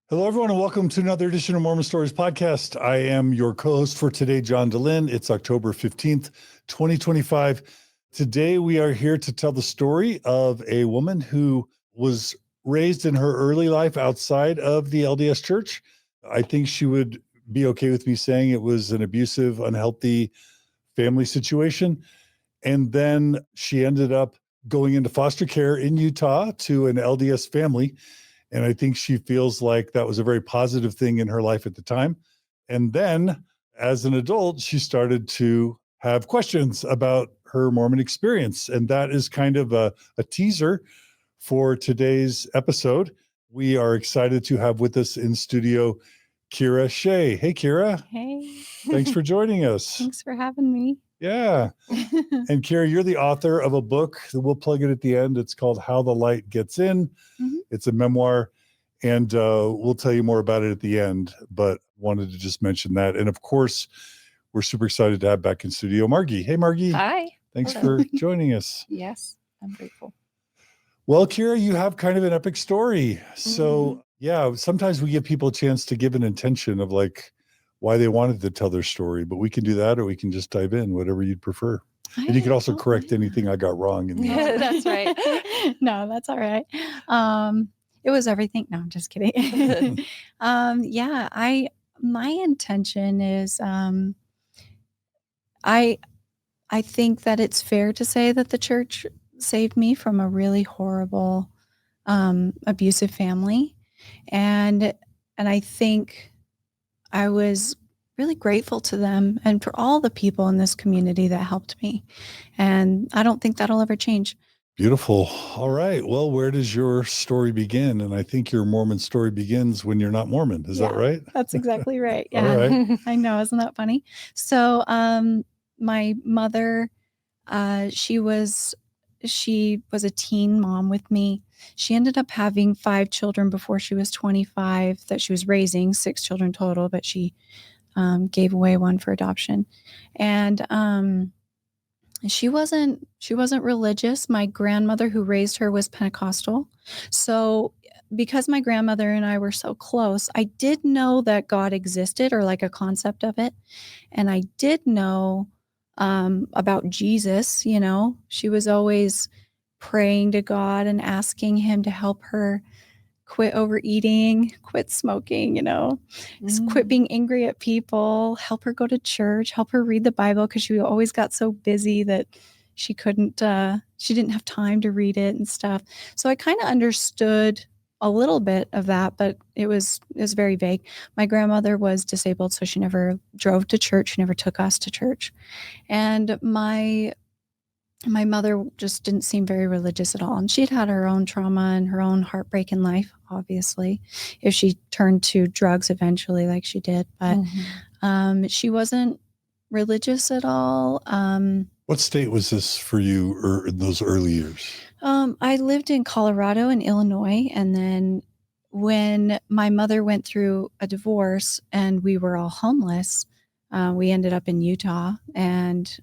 Hello, everyone, and welcome to another edition of Mormon Stories Podcast. I am your co-host for today, John DeLynn. It's October 15th, 2025. Today, we are here to tell the story of a woman who was raised in her early life outside of the LDS Church. I think she would be okay with me saying it was an abusive, unhealthy family situation. And then she ended up going into foster care in Utah to an LDS family. And I think she feels like that was a very positive thing in her life at the time. And then as an adult, she started to have questions about her Mormon experience. And that is kind of a teaser for today's episode. We are excited to have with us in studio Keira Shae. Hey, Keira. Hey. Thanks for joining us. Thanks for having me. Yeah. And Keira, you're the author of a book. We'll plug it at the end. It's called How the Light Gets In. Mm-hmm. It's a memoir, and we'll tell you more about it at the end, but wanted to just mention that. And of course, we're super excited to have back in studio Margi. Hey, Margi. Hi. Thanks for joining us. Yes, I'm grateful. Well, Keira, you have kind of an epic story. So yeah, sometimes we give people a chance to give an intention of like why they wanted to tell their story, but we can do that, or we can just dive in, whatever you'd prefer. And you can also correct anything I got wrong. Yeah, that's right. No, that's all right. It was everything. No, I'm just kidding. My intention is, I think that it's fair to say that the church saved me from a really horrible, abusive family. And I think I was really grateful to them and for all the people in this community that helped me. And I don't think that'll ever change. Beautiful. All right. Well, where does your story begin? And I think your Mormon story begins when you're not Mormon. Is that right? That's exactly right. Yeah. All right. I know. Isn't that funny? So my mother, she was a teen mom with me. She ended up having 5 children before she was 25 that she was raising, 6 children total, but she gave away 1 for adoption. And she wasn't religious. My grandmother who raised her was Pentecostal. So because my grandmother and I were so close, I did know that God existed, or like a concept of it. And I did know about Jesus. You know, she was always praying to God and asking him to help her quit overeating, quit smoking, quit being angry at people, help her go to church, help her read the Bible, because she always got so busy that she didn't have time to read it and stuff. So I kind of understood a little bit of that, but it was very vague. My grandmother was disabled, so she never drove to church. She never took us to church. And my mother just didn't seem very religious at all. And she'd had her own trauma and her own heartbreak in life, obviously, if she turned to drugs eventually like she did. But she wasn't religious at all. What state was this for you in those early years? I lived in Colorado and Illinois. And then when my mother went through a divorce and we were all homeless, we ended up in Utah and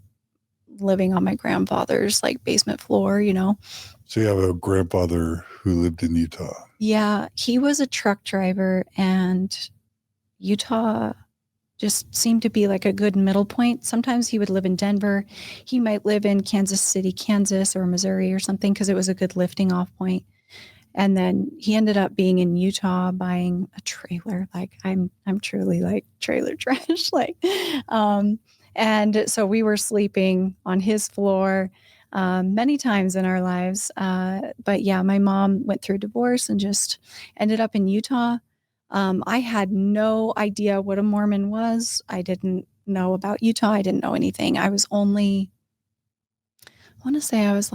living on my grandfather's basement floor, So you have a grandfather who lived in Utah. Yeah, he was a truck driver, and Utah just seemed to be like a good middle point. Sometimes he would live in Denver. He might live in Kansas City, Kansas, or Missouri or something, because it was a good lifting off point. And then he ended up being in Utah buying a trailer. I'm truly trailer trash. And so we were sleeping on his floor many times in our lives. But yeah, my mom went through a divorce and just ended up in Utah. I had no idea what a Mormon was. I didn't know about Utah. I didn't know anything. I was only, I want to say I was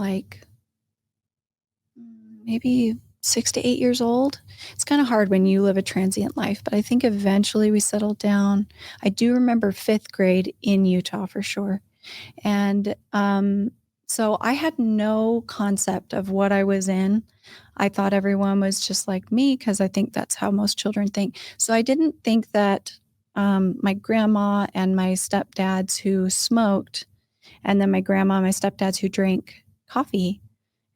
maybe 6 to 8 years old. It's kind of hard when you live a transient life, but I think eventually we settled down. I do remember 5th grade in Utah for sure. And so I had no concept of what I was in. I thought everyone was just like me, because I think that's how most children think. So I didn't think that my grandma and my stepdads who smoked, and then my grandma and my stepdads who drank coffee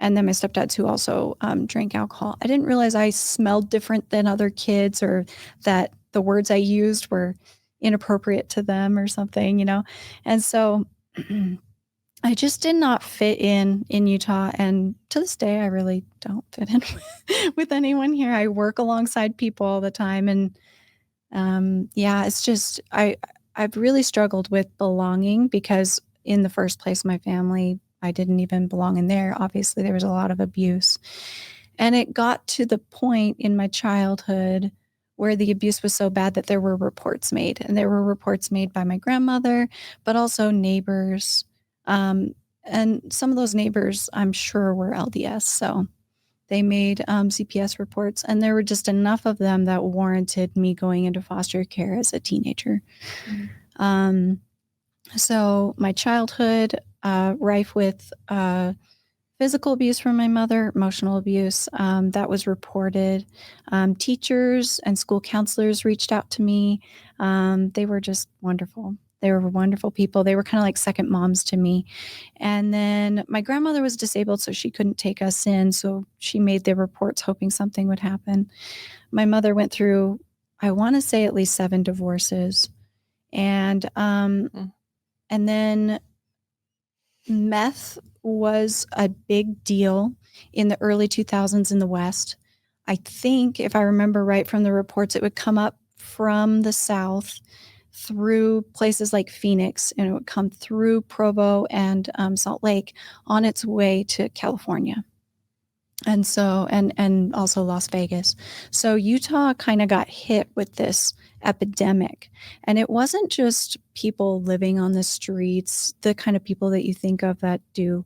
And then my stepdads who also drank alcohol. I didn't realize I smelled different than other kids, or that the words I used were inappropriate to them or something, And so I just did not fit in Utah. And to this day, I really don't fit in with anyone here. I work alongside people all the time. And it's just, I've really struggled with belonging, because in the first place, my family, I didn't even belong in there. Obviously, there was a lot of abuse. And it got to the point in my childhood where the abuse was so bad that there were reports made. And there were reports made by my grandmother, but also neighbors. And some of those neighbors, I'm sure, were LDS. So they made CPS reports, and there were just enough of them that warranted me going into foster care as a teenager. Mm-hmm. So my childhood, rife with physical abuse from my mother, emotional abuse, that was reported. Teachers and school counselors reached out to me. They were just wonderful. They were wonderful people. They were kind of like second moms to me. And then my grandmother was disabled, so she couldn't take us in. So she made the reports hoping something would happen. My mother went through, I want to say, at least 7 divorces. And then meth was a big deal in the early 2000s in the West. I think, if I remember right from the reports, it would come up from the South through places like Phoenix, and it would come through Provo and Salt Lake on its way to California. And so, and also Las Vegas. So Utah kind of got hit with this epidemic. And it wasn't just people living on the streets, the kind of people that you think of that do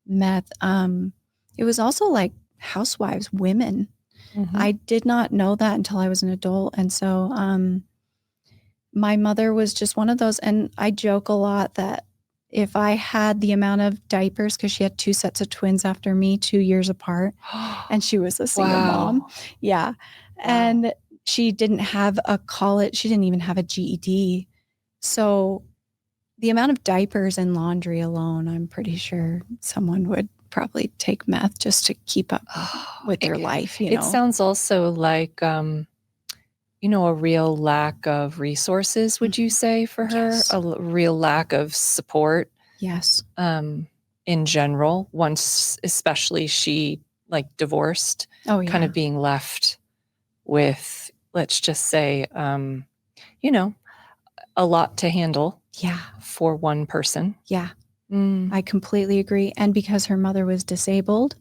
meth. It was also like housewives, women. Mm-hmm. I did not know that until I was an adult. And so my mother was just one of those. And I joke a lot that if I had the amount of diapers, because she had 2 sets of twins after me, 2 years apart, and she was a single mom. Yeah. Wow. And she didn't have a college. She didn't even have a GED. So the amount of diapers and laundry alone, I'm pretty sure someone would probably take meth just to keep up with their life. It sounds also like, a real lack of resources, would you say, for her? Yes. A real lack of support. Yes. In general, once especially she divorced, kind of being left with, let's just say, a lot to handle. Yeah. For one person. Yeah. I completely agree. And because her mother was disabled,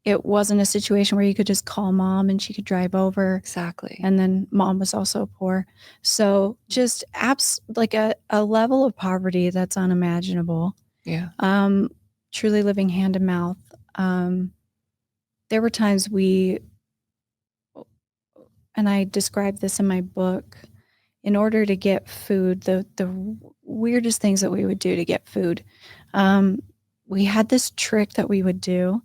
it wasn't a situation where you could just call mom and she could drive over. Exactly. And then mom was also poor. So just like a level of poverty that's unimaginable. Yeah. Truly living hand to mouth. There were times and I described this in my book, in order to get food, the weirdest things that we would do to get food. We had this trick that we would do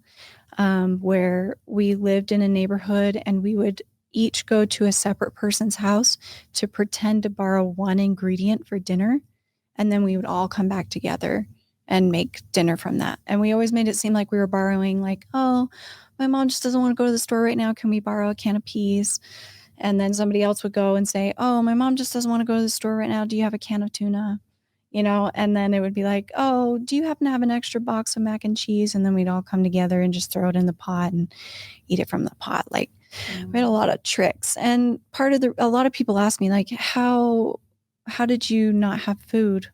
where we lived in a neighborhood, and we would each go to a separate person's house to pretend to borrow one ingredient for dinner. And then we would all come back together and make dinner from that. And we always made it seem like we were borrowing, like, oh, my mom just doesn't want to go to the store right now. Can we borrow a can of peas? And then somebody else would go and say, oh, my mom just doesn't want to go to the store right now. Do you have a can of tuna? And then it would be like, oh, do you happen to have an extra box of mac and cheese? And then we'd all come together and just throw it in the pot and eat it from the pot. Like, we had a lot of tricks. And a lot of people ask me, like, how did you not have food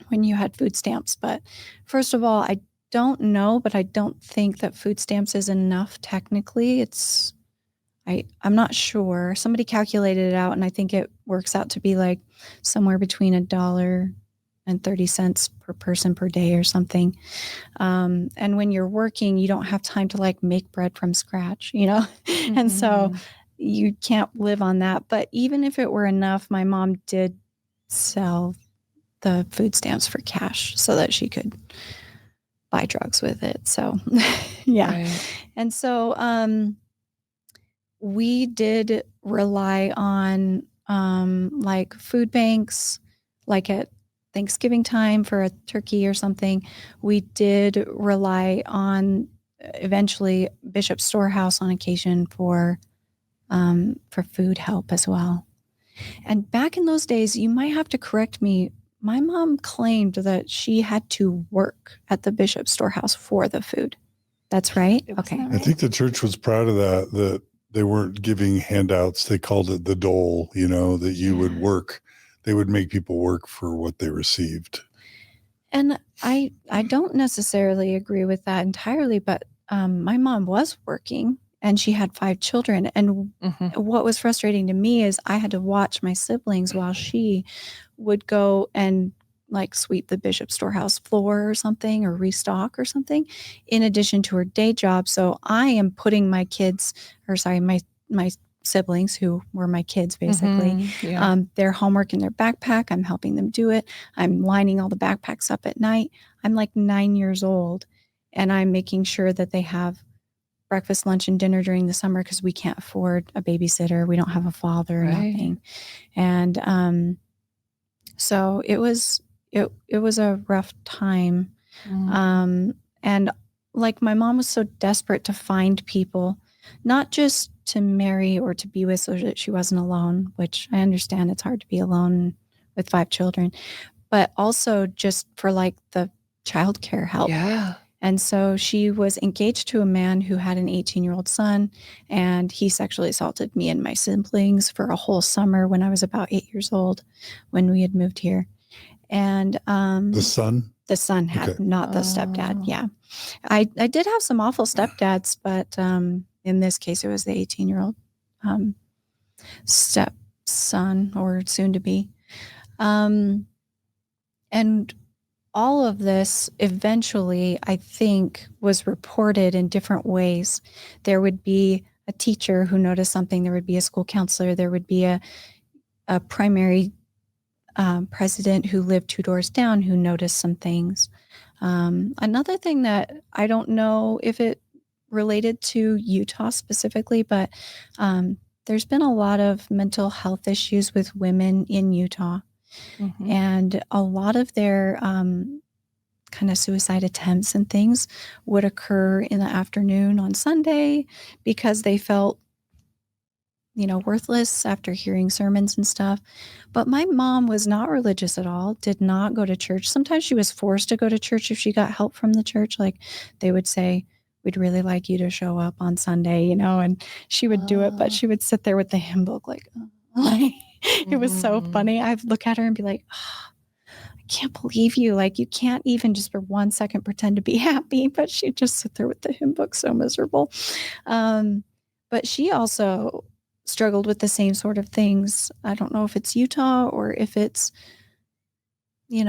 when you had food stamps? But first of all, I don't know, but I don't think that food stamps is enough technically. I'm not sure. Somebody calculated it out, and I think it works out to be like somewhere between $1.30 per person per day or something. And when you're working, you don't have time to like make bread from scratch, Mm-hmm. And so you can't live on that. But even if it were enough, my mom did sell the food stamps for cash so that she could buy drugs with it. So, yeah. Right. And so, we did rely on like food banks, like at Thanksgiving time for a turkey or something. We did rely on eventually Bishop Storehouse on occasion for food help as well. And back in those days, you might have to correct me, my mom claimed that she had to work at the Bishop Storehouse for the food. That's right? Okay. I think the church was proud of that they weren't giving handouts. They called it the dole, that you would work. They would make people work for what they received. And I don't necessarily agree with that entirely, but my mom was working and she had 5 children. And what was frustrating to me is I had to watch my siblings while she would go and like sweep the Bishop Storehouse floor or something, or restock or something, in addition to her day job. So I am putting my siblings, who were my kids basically, their homework in their backpack. I'm helping them do it. I'm lining all the backpacks up at night. I'm like 9 years old, and I'm making sure that they have breakfast, lunch, and dinner during the summer because we can't afford a babysitter. We don't have a father, nothing. And so it was a rough time. And like my mom was so desperate to find people, not just to marry or to be with so that she wasn't alone, which I understand it's hard to be alone with 5 children, but also just for like the childcare help. Yeah. And so she was engaged to a man who had an 18-year-old son, and he sexually assaulted me and my siblings for a whole summer when I was about 8 years old, when we had moved here. And the son had, not the stepdad. Yeah. I did have some awful stepdads, but in this case, it was the 18-year-old stepson, or soon to be. And all of this eventually, I think, was reported in different ways. There would be a teacher who noticed something. There would be a school counselor. There would be a primary president who lived 2 doors down who noticed some things. Another thing that I don't know if it related to Utah specifically, but there's been a lot of mental health issues with women in Utah. And a lot of their kind of suicide attempts and things would occur in the afternoon on Sunday because they felt, worthless after hearing sermons and stuff. But my mom was not religious at all, did not go to church. Sometimes she was forced to go to church if she got help from the church. Like they would say, we'd really like you to show up on Sunday, and she would do it, but she would sit there with the hymn book like it was so funny. I'd look at her and be like, I can't believe you. Like, you can't even just for 1 second pretend to be happy. But she'd just sit there with the hymn book, so miserable. But she also struggled with the same sort of things. I don't know if it's Utah or if it's, she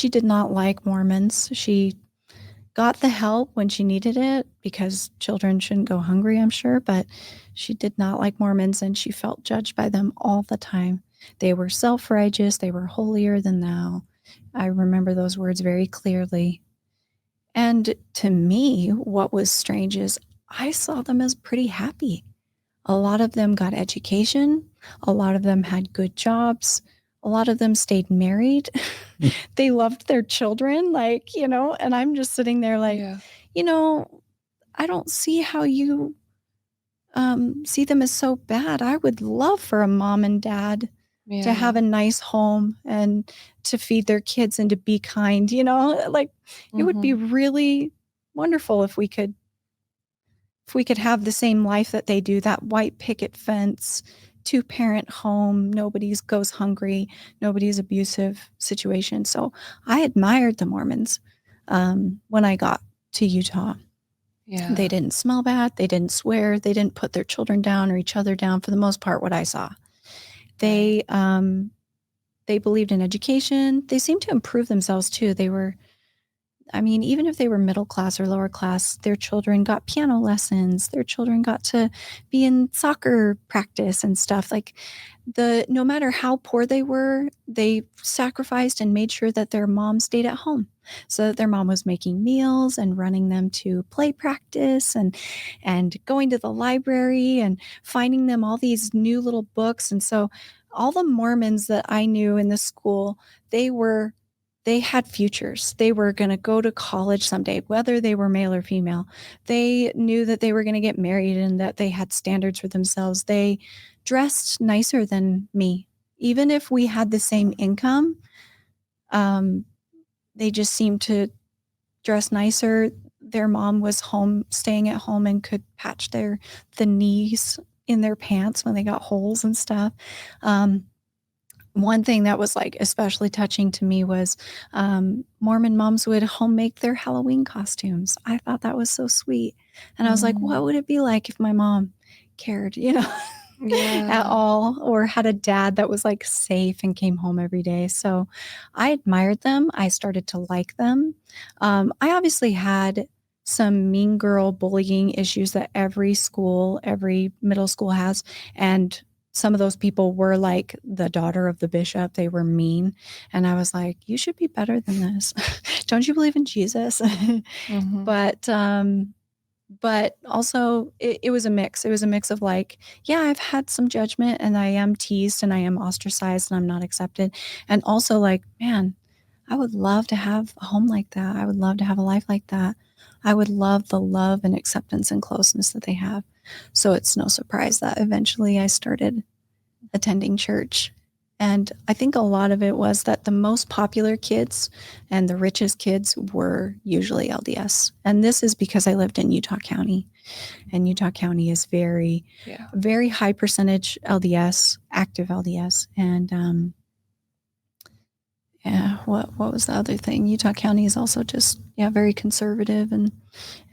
did not like Mormons. She got the help when she needed it because children shouldn't go hungry, I'm sure, but she did not like Mormons, and she felt judged by them all the time. They were self-righteous. They were holier than thou. I remember those words very clearly. And to me, what was strange is I saw them as pretty happy. A lot of them got education. A lot of them had good jobs. A lot of them stayed married. They loved their children, and I'm just sitting there like, I don't see how you see them as so bad. I would love for a mom and dad to have a nice home and to feed their kids and to be kind, it would be really wonderful if we could have the same life that they do, that white picket fence, 2-parent home, nobody goes hungry, nobody's abusive situation. So I admired the Mormons when I got to Utah. Yeah. They didn't smell bad. They didn't swear. They didn't put their children down or each other down, for the most part, what I saw. They believed in education. They seemed to improve themselves too. Even if they were middle class or lower class, their children got piano lessons. Their children got to be in soccer practice and stuff. No matter how poor they were, they sacrificed and made sure that their mom stayed at home, so that their mom was making meals and running them to play practice and going to the library and finding them all these new little books. And so all the Mormons that I knew in the school, they they had futures. They were going to go to college someday, whether they were male or female. They knew that they were going to get married and that they had standards for themselves. They dressed nicer than me. Even if we had the same income, they just seemed to dress nicer. Their mom was home, staying at home, and could patch the knees in their pants when they got holes and stuff. One thing that was like especially touching to me was Mormon moms would home make their Halloween costumes. I thought that was so sweet. And I was like, what would it be like if my mom cared, at all, or had a dad that was like safe and came home every day? So I admired them. I started to like them. I obviously had some mean girl bullying issues that every middle school has. And some of those people were like the daughter of the bishop. They were mean. And I was like, you should be better than this. Don't you believe in Jesus? Mm-hmm. But also it was a mix. It was a mix of like, yeah, I've had some judgment and I am teased and I am ostracized and I'm not accepted. And also like, man, I would love to have a home like that. I would love to have a life like that. I would love the love and acceptance and closeness that they have. So it's no surprise that eventually I started attending church. And I think a lot of it was that the most popular kids and the richest kids were usually LDS. And this is because I lived in Utah County. And Utah County is very high percentage LDS, active LDS. And what was the other thing? Utah County is also just very conservative and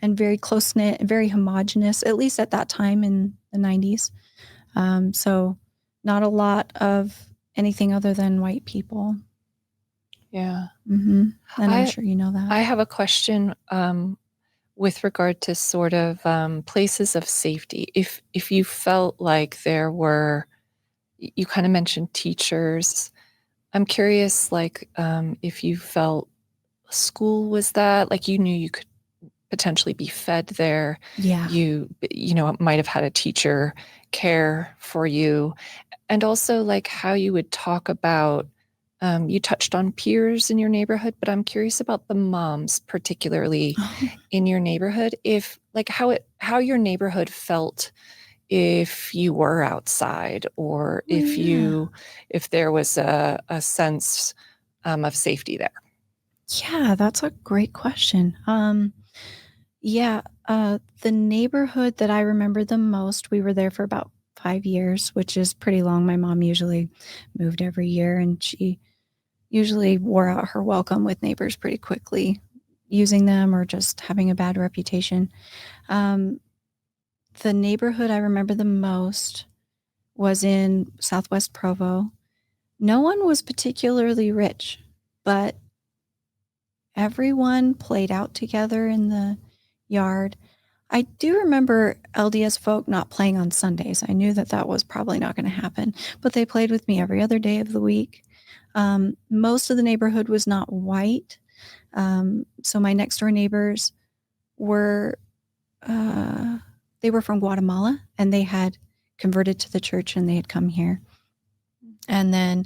very close-knit, very homogenous, at least at that time in the 90s. So not a lot of anything other than white people. Yeah. Mm-hmm. And I'm sure you know that. I have a question with regard to sort of places of safety. If you felt like there were, you kind of mentioned teachers. I'm curious, like, if you felt school was that, like you knew you could potentially be fed there. Yeah. You might have had a teacher care for you. And also like how you would talk about, you touched on peers in your neighborhood, but I'm curious about the moms, particularly in your neighborhood, if like how your neighborhood felt if you were outside, or if there was a sense of safety there. Yeah, that's a great question. The neighborhood that I remember the most, we were there for about 5 years, which is pretty long. My mom usually moved every year, and she usually wore out her welcome with neighbors pretty quickly, using them or just having a bad reputation. The neighborhood I remember the most was in Southwest Provo. No one was particularly rich, but everyone played out together in the yard. I do remember LDS folk not playing on Sundays. I knew that was probably not going to happen, but they played with me every other day of the week. Most of the neighborhood was not white. So my next door neighbors were, they were from Guatemala, and they had converted to the church and they had come here. And then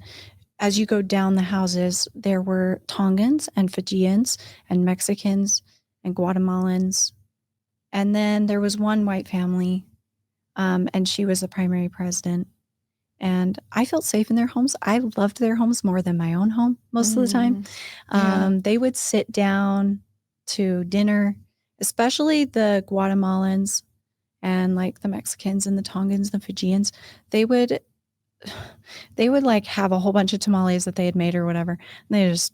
as you go down the houses, there were Tongans and Fijians and Mexicans and Guatemalans. And then there was one white family, and she was the primary president. And I felt safe in their homes. I loved their homes more than my own home most of the time. They would sit down to dinner, especially the Guatemalans and like the Mexicans and the Tongans, the Fijians. They would like have a whole bunch of tamales that they had made or whatever. And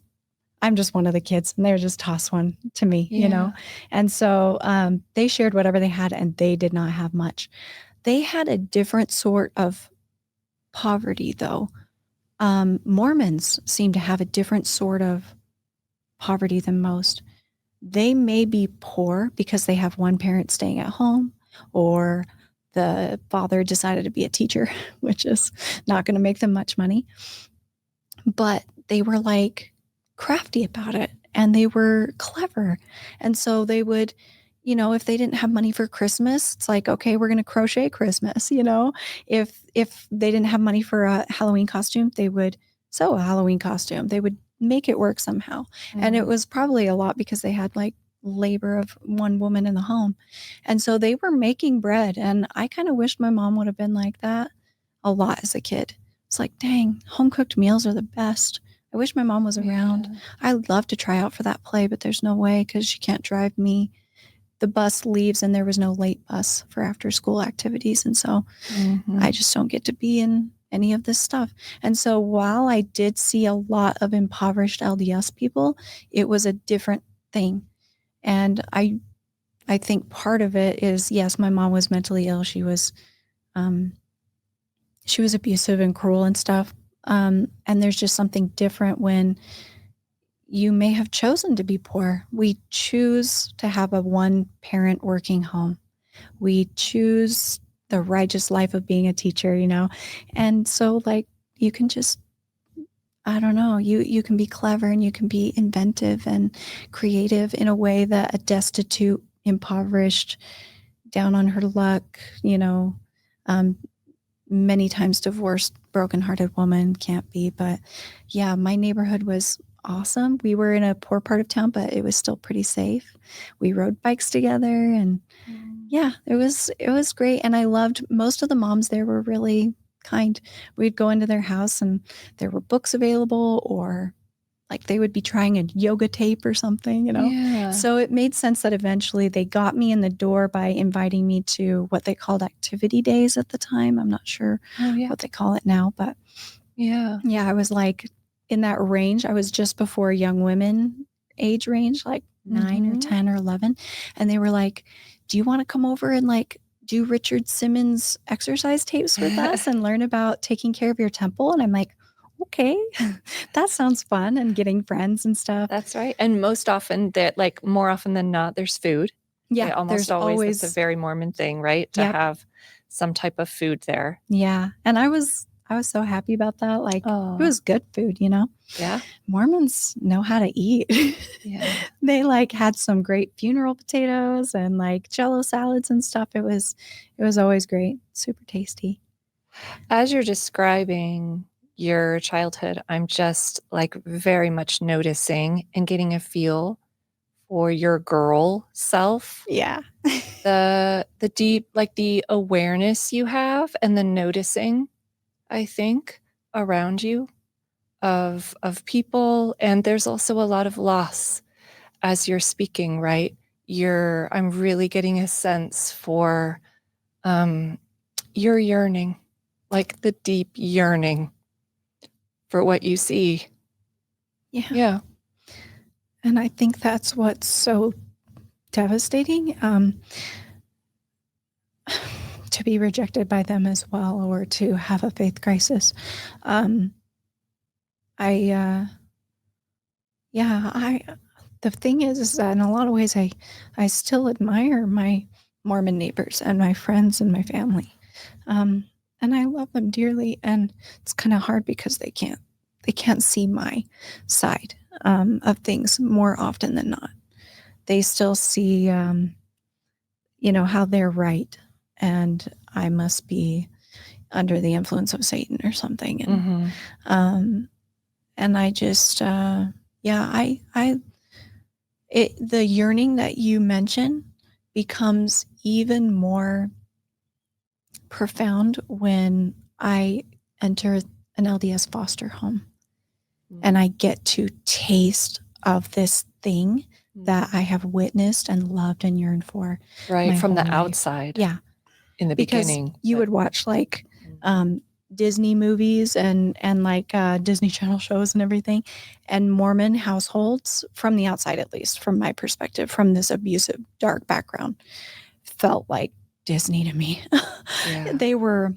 I'm just one of the kids, and they would just toss one to me, And so they shared whatever they had, and they did not have much. They had a different sort of poverty, though. Mormons seem to have a different sort of poverty than most. They may be poor because they have one parent staying at home, or the father decided to be a teacher, which is not going to make them much money. But they were like crafty about it, and they were clever. And so they would, if they didn't have money for Christmas, it's like, okay, we're going to crochet Christmas. If they didn't have money for a Halloween costume, they would sew a Halloween costume. They would make it work somehow. And it was probably a lot because they had like labor of one woman in the home. And so they were making bread. And I kind of wished my mom would have been like that a lot as a kid. It's like, dang, home cooked meals are the best. I wish my mom was around. Yeah. I'd love to try out for that play, but there's no way because she can't drive me. The bus leaves and there was no late bus for after school activities. And so I just don't get to be in any of this stuff. And so while I did see a lot of impoverished LDS people, it was a different thing. And I think part of it is, yes, my mom was mentally ill. She was abusive and cruel and stuff. And there's just something different when you may have chosen to be poor. We choose to have a one-parent working home. We choose the righteous life of being a teacher, you know? And so like you can just, I don't know, you can be clever and you can be inventive and creative in a way that a destitute, impoverished, down on her luck, you know, many times divorced, brokenhearted woman can't be. But yeah, my neighborhood was awesome. We were in a poor part of town, but it was still pretty safe. We rode bikes together and yeah, it was great. And I loved most of the moms there were really kind. We'd go into their house and there were books available or like they would be trying a yoga tape or something, you know? Yeah. So it made sense that eventually they got me in the door by inviting me to what they called activity days at the time. I'm not sure what they call it now, but Yeah. I was like in that range. I was just before young women age range, like 9 or 10 or 11. And they were like, do you want to come over and like do Richard Simmons exercise tapes with us and learn about taking care of your temple? And I'm like, okay, that sounds fun, and getting friends and stuff. That's right. And most often that like more often than not, there's food. Yeah. Almost There's always that's a very Mormon thing, right? To have some type of food there. Yeah. And I was so happy about that. Like it was good food, you know? Yeah. Mormons know how to eat. Yeah. They like had some great funeral potatoes and like Jello salads and stuff. It was always great. Super tasty. As you're describing your childhood, I'm just like very much noticing and getting a feel for your girl self. Yeah. The deep, like the awareness you have and the noticing, I think, around you of people. And there's also a lot of loss as you're speaking, right? I'm really getting a sense for your yearning, like the deep yearning for what you see. Yeah. Yeah. And I think that's what's so devastating, to be rejected by them as well, or to have a faith crisis. The thing is that in a lot of ways, I still admire my Mormon neighbors and my friends and my family. And I love them dearly. And it's kind of hard because they can't see my side of things more often than not. They still see, how they're right. And I must be under the influence of Satan or something. And, and I just, the yearning that you mention becomes even more profound when I enter an LDS foster home and I get to taste of this thing that I have witnessed and loved and yearned for. Right, from the life. outside. Yeah. In the because beginning. You would watch like Disney movies and like Disney Channel shows and everything. And Mormon households, from the outside at least, from my perspective, from this abusive, dark background, felt like Disney to me. Yeah. They were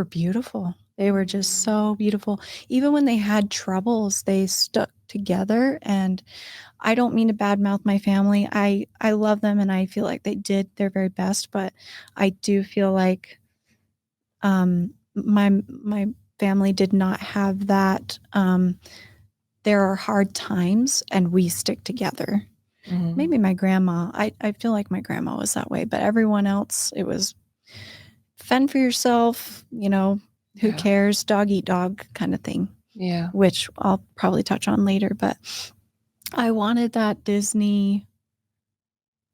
beautiful. They were just so beautiful. Even when they had troubles, they stuck together. And I don't mean to badmouth my family. I love them and I feel like they did their very best, but I do feel like my family did not have that. There are hard times and we stick together. Maybe my grandma, I feel like my grandma was that way, but everyone else, it was fend for yourself, who cares, dog eat dog kind of thing. Yeah. which I'll probably touch on later. But I wanted that Disney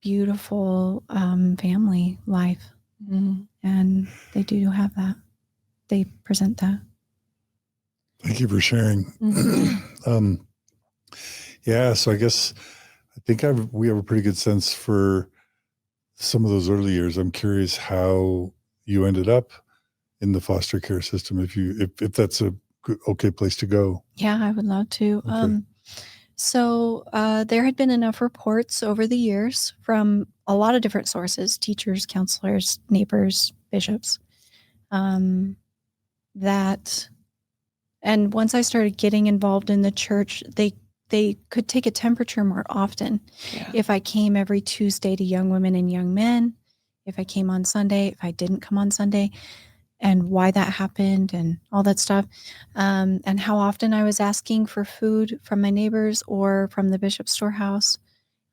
beautiful family life. Mhm. And they do have that. They present that. Thank you for sharing. Yeah, so I guess I think we have a pretty good sense for some of those early years. I'm curious how you ended up in the foster care system, if that's a good, okay place to go. Yeah, I would love to. Okay. So there had been enough reports over the years from a lot of different sources, teachers, counselors, neighbors, bishops, that, and once I started getting involved in the church, they could take a temperature more often. Yeah. If I came every Tuesday to young women and young men, if I came on Sunday, if I didn't come on Sunday, and why that happened and all that stuff, and how often I was asking for food from my neighbors or from the bishop's storehouse.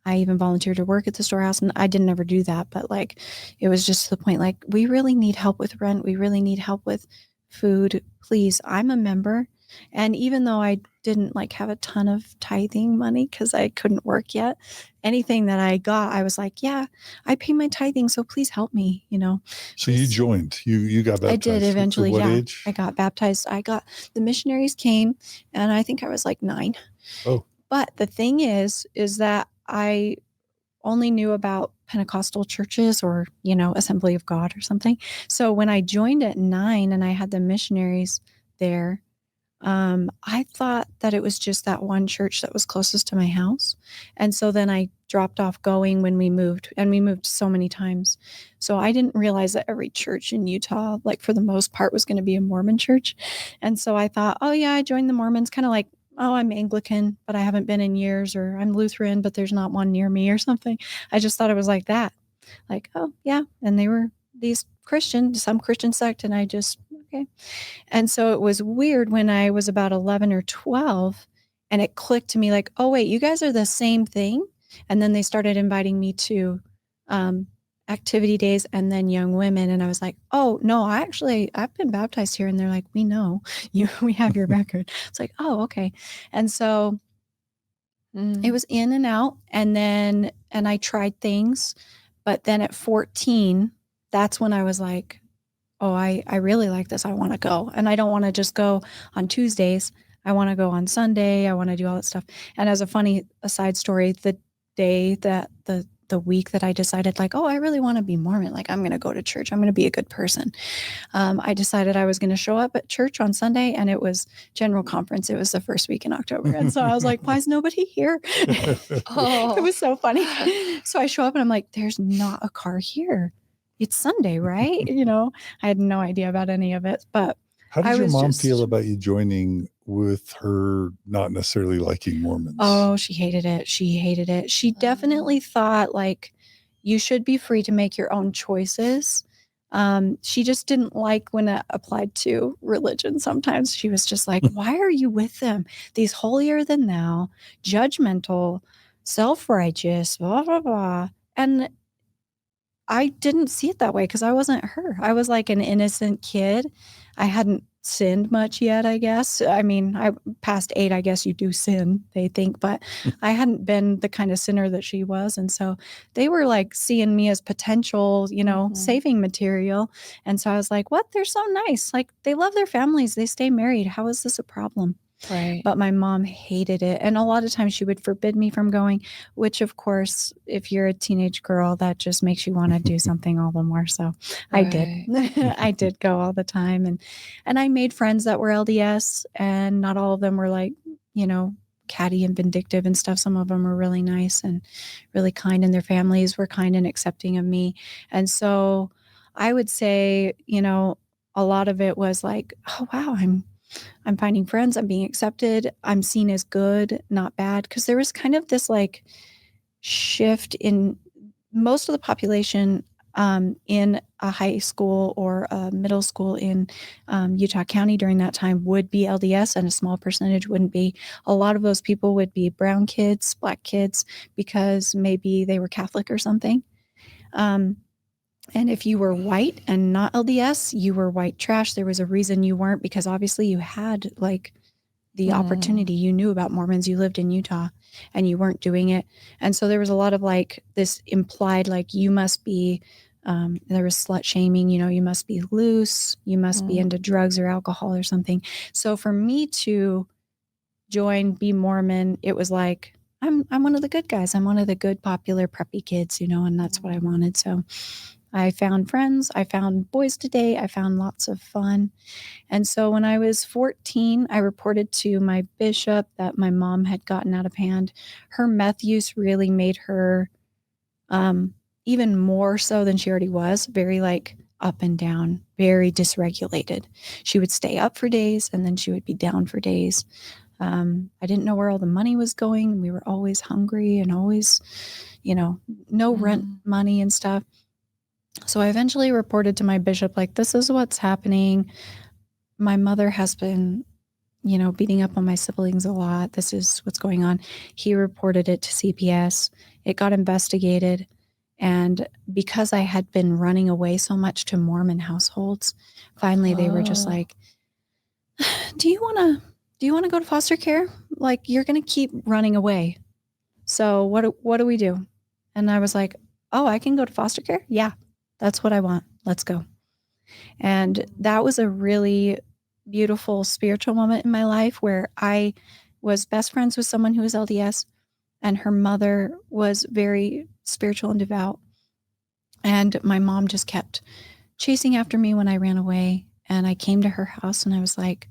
I even volunteered to work at the storehouse, and I didn't ever do that, but like, it was just to the point, like, we really need help with rent. We really need help with food. Please, I'm a member. And even though I didn't like have a ton of tithing money because I couldn't work yet, anything that I got, I was like, yeah, I pay my tithing, so please help me, So you joined, you got baptized. I did eventually. At what Yeah. age? I got baptized. The missionaries came, and I think I was like 9. Oh. But the thing is that I only knew about Pentecostal churches or, Assembly of God or something. So when I joined at 9 and I had the missionaries there, I thought that it was just that one church that was closest to my house. And so then I dropped off going when we moved, and we moved so many times. So I didn't realize that every church in Utah, like for the most part, was going to be a Mormon church. And so I thought, oh yeah, I joined the Mormons, kind of like, oh, I'm Anglican, but I haven't been in years, or I'm Lutheran, but there's not one near me or something. I just thought it was like that. Like, oh yeah. And they were these some Christian sect. And I just, okay. And so it was weird when I was about 11 or 12, and it clicked to me like, oh, wait, you guys are the same thing. And then they started inviting me to activity days and then young women. And I was like, oh, no, I've been baptized here. And they're like, we know we have your record. It's like, oh, okay. And so it was in and out. And I tried things. But then at 14, that's when I was like, oh, I really like this. I want to go. And I don't want to just go on Tuesdays. I want to go on Sunday. I want to do all that stuff. And as a funny aside story, the day that the week that I decided like, oh, I really want to be Mormon, like I'm going to go to church, I'm going to be a good person. I decided I was going to show up at church on Sunday, and it was general conference. It was the first week in October. And so I was like, why is nobody here? It was so funny. So I show up and I'm like, there's not a car here. It's Sunday, right? I had no idea about any of it. But how did your mom feel about you joining, with her not necessarily liking Mormons? Oh, she hated it. She definitely thought like, you should be free to make your own choices. She just didn't like when it applied to religion. Sometimes she was just like, why are you with them? These holier than thou, judgmental, self-righteous, blah, blah, blah. And I didn't see it that way because I wasn't her. I was like an innocent kid. I hadn't sinned much yet, I guess. I mean, I past 8, I guess you do sin, they think, but I hadn't been the kind of sinner that she was. And so they were like seeing me as potential, saving material. And so I was like, what? They're so nice. Like, they love their families. They stay married. How is this a problem? Right. But my mom hated it. And a lot of times she would forbid me from going, which of course, if you're a teenage girl, that just makes you want to do something all the more. So I did. I did go all the time. And I made friends that were LDS, and not all of them were like, catty and vindictive and stuff. Some of them were really nice and really kind, and their families were kind and accepting of me. And so I would say, a lot of it was like, oh, wow, I'm finding friends. I'm being accepted. I'm seen as good, not bad. Because there was kind of this like shift in most of the population in a high school or a middle school in Utah County during that time would be LDS, and a small percentage wouldn't be. A lot of those people would be brown kids, black kids, because maybe they were Catholic or something. And if you were white and not LDS, you were white trash. There was a reason you weren't, because obviously you had like the opportunity. You knew about Mormons, you lived in Utah, and you weren't doing it. And so there was a lot of like this implied, like, you must be, there was slut shaming, you must be loose, you must be into drugs or alcohol or something. So for me to be Mormon, it was like, I'm one of the good guys. I'm one of the good, popular, preppy kids, and that's what I wanted. So I found friends, I found boys to date, I found lots of fun. And so when I was 14, I reported to my bishop that my mom had gotten out of hand. Her meth use really made her even more so than she already was, very like up and down, very dysregulated. She would stay up for days and then she would be down for days. I didn't know where all the money was going. We were always hungry and always, no rent money and stuff. So I eventually reported to my bishop, like, this is what's happening. My mother has been, beating up on my siblings a lot. This is what's going on. He reported it to CPS. It got investigated. And because I had been running away so much to Mormon households, finally they were just like, do you want to go to foster care? Like, you're going to keep running away. So what do we do? And I was like, oh, I can go to foster care? Yeah, that's what I want. Let's go. And that was a really beautiful spiritual moment in my life where I was best friends with someone who was LDS, and her mother was very spiritual and devout. And my mom just kept chasing after me when I ran away. And I came to her house and I was like,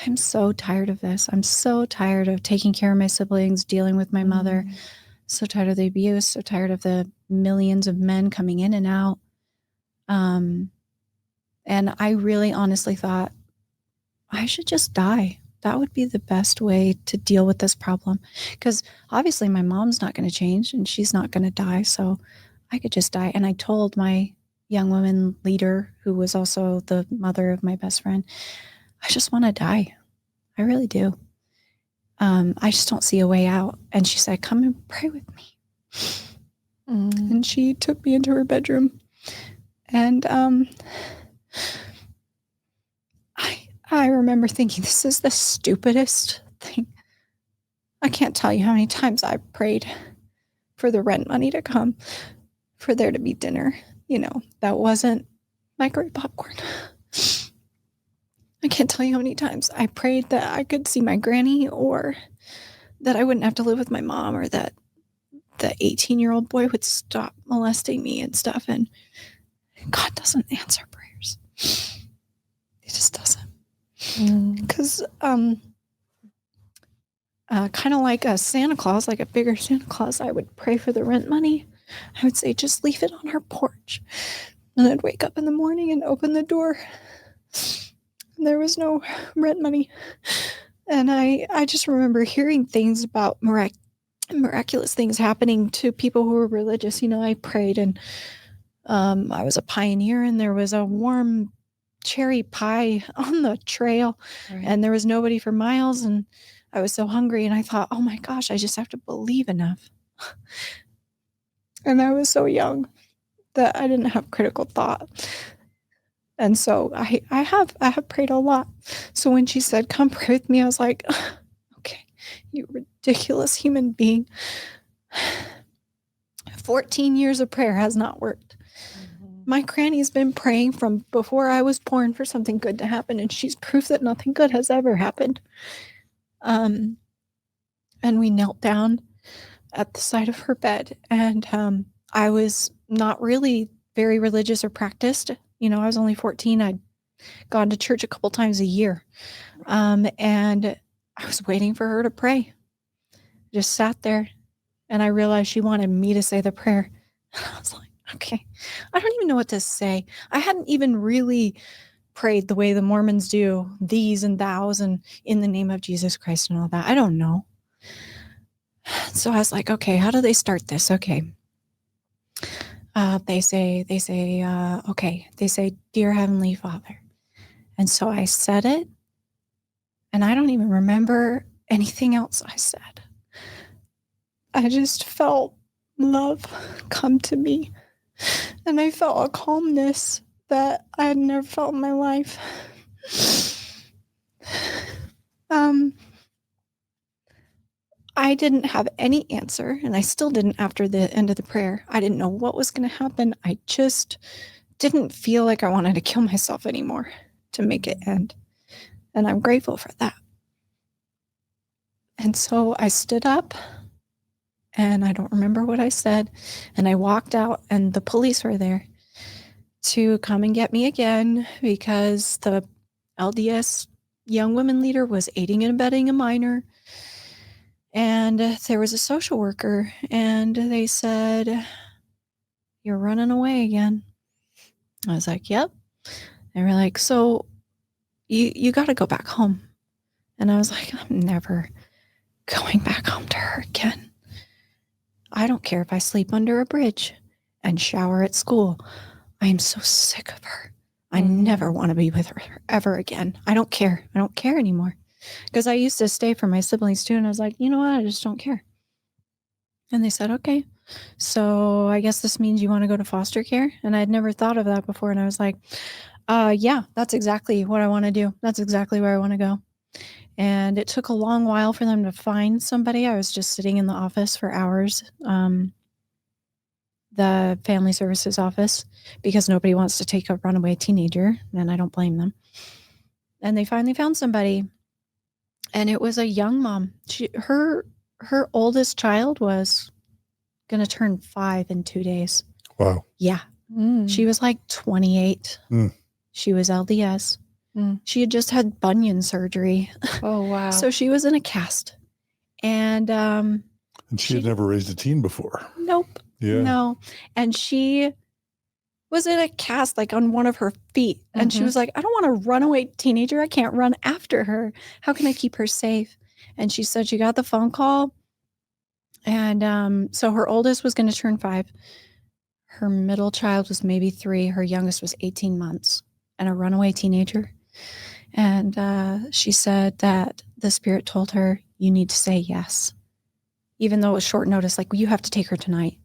I'm so tired of this. I'm so tired of taking care of my siblings, dealing with my mother. So tired of the abuse, so tired of the millions of men coming in and out. And I really honestly thought I should just die. That would be the best way to deal with this problem. Because obviously my mom's not going to change and she's not going to die. So I could just die. And I told my young woman leader, who was also the mother of my best friend, I just want to die. I really do. I just don't see a way out. And she said, come and pray with me. And she took me into her bedroom. And I remember thinking, this is the stupidest thing. I can't tell you how many times I prayed for the rent money to come, for there to be dinner. That wasn't microwave popcorn. I can't tell you how many times I prayed that I could see my granny, or that I wouldn't have to live with my mom, or that the 18-year-old boy would stop molesting me and stuff. And God doesn't answer prayers. He just doesn't. Because kind of like a Santa Claus, like a bigger Santa Claus, I would pray for the rent money. I would say, just leave it on her porch. And I'd wake up in the morning and open the door. And there was no rent money. And I just remember hearing things about miraculous things happening to people who were religious. I prayed, and I was a pioneer, and there was a warm cherry pie on the trail, and there was nobody for miles, and I was so hungry, and I thought, oh my gosh, I just have to believe enough. And I was so young that I didn't have critical thought. And so I have prayed a lot. So when she said, come pray with me, I was like, okay, you ridiculous human being. 14 years of prayer has not worked. My granny's been praying from before I was born for something good to happen, and she's proof that nothing good has ever happened. And we knelt down at the side of her bed, and I was not really very religious or practiced. I was only 14. I'd gone to church a couple times a year. And I was waiting for her to pray. Just sat there, and I realized she wanted me to say the prayer. I was like, okay, I don't even know what to say. I hadn't even really prayed the way the Mormons do, these and thous and in the name of Jesus Christ and all that. I don't know. So I was like, okay, how do they start this? Okay. They say, Dear Heavenly Father. And so I said it, and I don't even remember anything else I said. I just felt love come to me, and I felt a calmness that I had never felt in my life. I didn't have any answer, and I still didn't after the end of the prayer. I didn't know what was going to happen. I just didn't feel like I wanted to kill myself anymore to make it end. And I'm grateful for that. And so I stood up, and I don't remember what I said. And I walked out, and the police were there to come and get me again because the LDS young women leader was aiding and abetting a minor. And there was a social worker, and they said, "You're running away again." I was like, "Yep." They were like, "So you got to go back home." And I was like, "I'm never going back home to her again. I don't care if I sleep under a bridge and shower at school. I am so sick of her. I never want to be with her ever again. I don't care. I don't care anymore." Because I used to stay for my siblings too. And I was like, you know what? I just don't care. And they said, "Okay. So I guess this means you want to go to foster care." And I'd never thought of that before. And I was like, yeah, that's exactly what I want to do. That's exactly where I want to go. And it took a long while for them to find somebody. I was just sitting in the office for hours, the family services office, because nobody wants to take a runaway teenager, and I don't blame them. And they finally found somebody, and it was a young mom. Her oldest child was going to turn 5 in 2 days. Wow. Yeah. She was like 28. She was LDS. She had just had bunion surgery. Oh, wow. So she was in a cast. And she had never raised a teen before. Nope. Yeah. No. And she was in a cast, like on one of her feet. And she was like, "I don't want a runaway teenager. I can't run after her. How can I keep her safe?" And she said she got the phone call. And so her oldest was going to turn 5. Her middle child was maybe 3. Her youngest was 18 months and a runaway teenager. And she said that the Spirit told her, "You need to say yes." Even though it was short notice, like, "You have to take her tonight.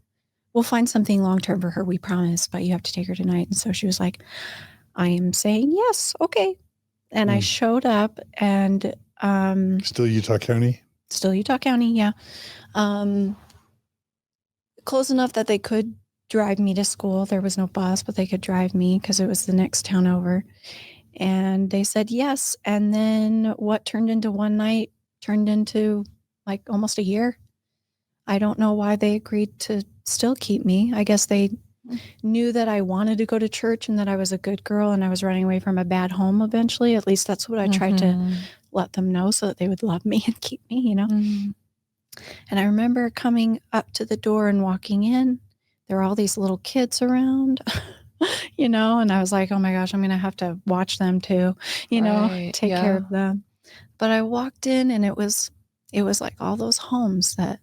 We'll find something long-term for her, we promise, but you have to take her tonight." And so she was like, "I am saying yes. Okay." And I showed up, and Still Utah County? Still Utah County, yeah. Close enough that they could drive me to school. There was no bus, but they could drive me because it was the next town over. And they said yes. And then what turned into one night turned into like almost a year. I don't know why they agreed to still keep me. I guess they knew that I wanted to go to church and that I was a good girl and I was running away from a bad home eventually. At least that's what I tried to let them know so that they would love me and keep me, you know. And I remember coming up to the door and walking in. There were all these little kids around, you know, and I was like, "Oh my gosh, I'm going to have to watch them too, you know, take care of them." But I walked in, and it was like all those homes that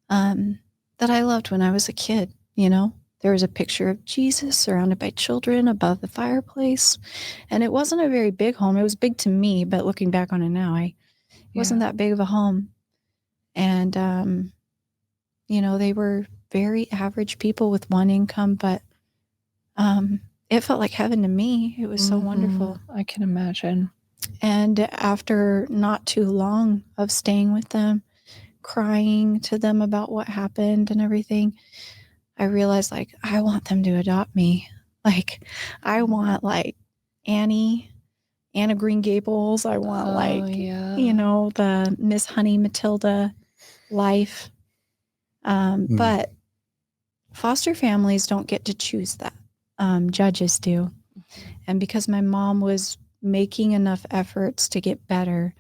I loved when I was a kid, you know. There was a picture of Jesus surrounded by children above the fireplace. And it wasn't a very big home. It was big to me, but looking back on it now, it wasn't that big of a home. And, you know, they were very average people with one income, but it felt like heaven to me. It was so wonderful. I can imagine. And after not too long of staying with them, crying to them about what happened and everything, I realized, like, I want them to adopt me. Like, I want, like, Anna Green Gables. I want, you know, the Miss Honey Matilda life. But foster families don't get to choose that. Judges do. And because my mom was making enough efforts to get better,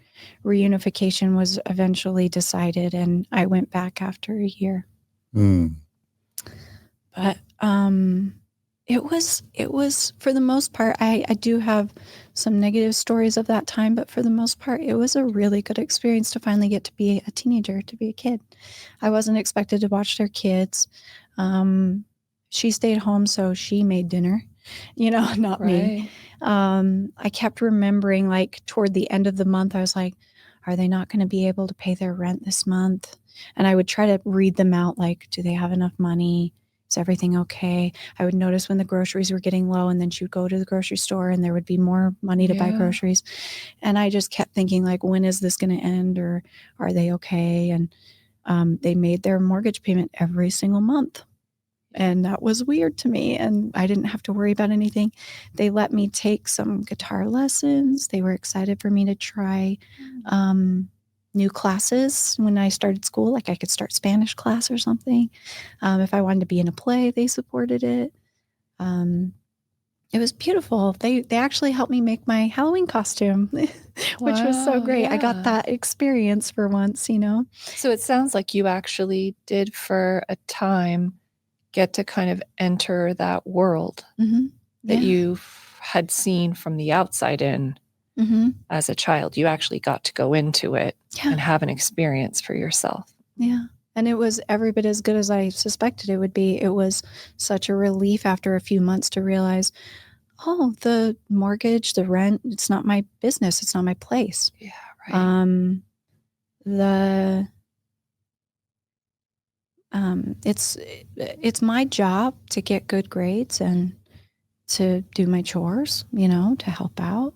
reunification was eventually decided, and I went back after a year. But it was for the most part, I do have some negative stories of that time, but for the most part, it was a really good experience to finally get to be a teenager, to be a kid. I wasn't expected to watch their kids. She stayed home, so she made dinner, you know, not me. I kept remembering, like, toward the end of the month, I was like, are they not going to be able to pay their rent this month? And I would try to read them out, like, do they have enough money? Is everything okay? I would notice when the groceries were getting low, and then she would go to the grocery store and there would be more money to buy groceries. And I just kept thinking, like, when is this going to end, or are they okay? And they made their mortgage payment every single month. And that was weird to me. And I didn't have to worry about anything. They let me take some guitar lessons. They were excited for me to try new classes when I started school. Like I could start Spanish class or something. If I wanted to be in a play, they supported it. It was beautiful. They actually helped me make my Halloween costume, which was so great. Yeah. I got that experience for once, you know. So it sounds like you actually did for a time get to kind of enter that world that you had seen from the outside in as a child. You actually got to go into it and have an experience for yourself. Yeah. And it was every bit as good as I suspected it would be. It was such a relief after a few months to realize, oh, the mortgage, the rent, it's not my business. It's not my place. Yeah, right. It's my job to get good grades and to do my chores, you know, to help out.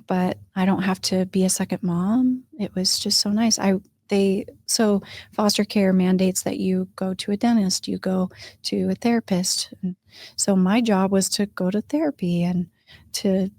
But I don't have to be a second mom. It was just so nice. So foster care mandates that you go to a dentist, you go to a therapist. And so my job was to go to therapy and to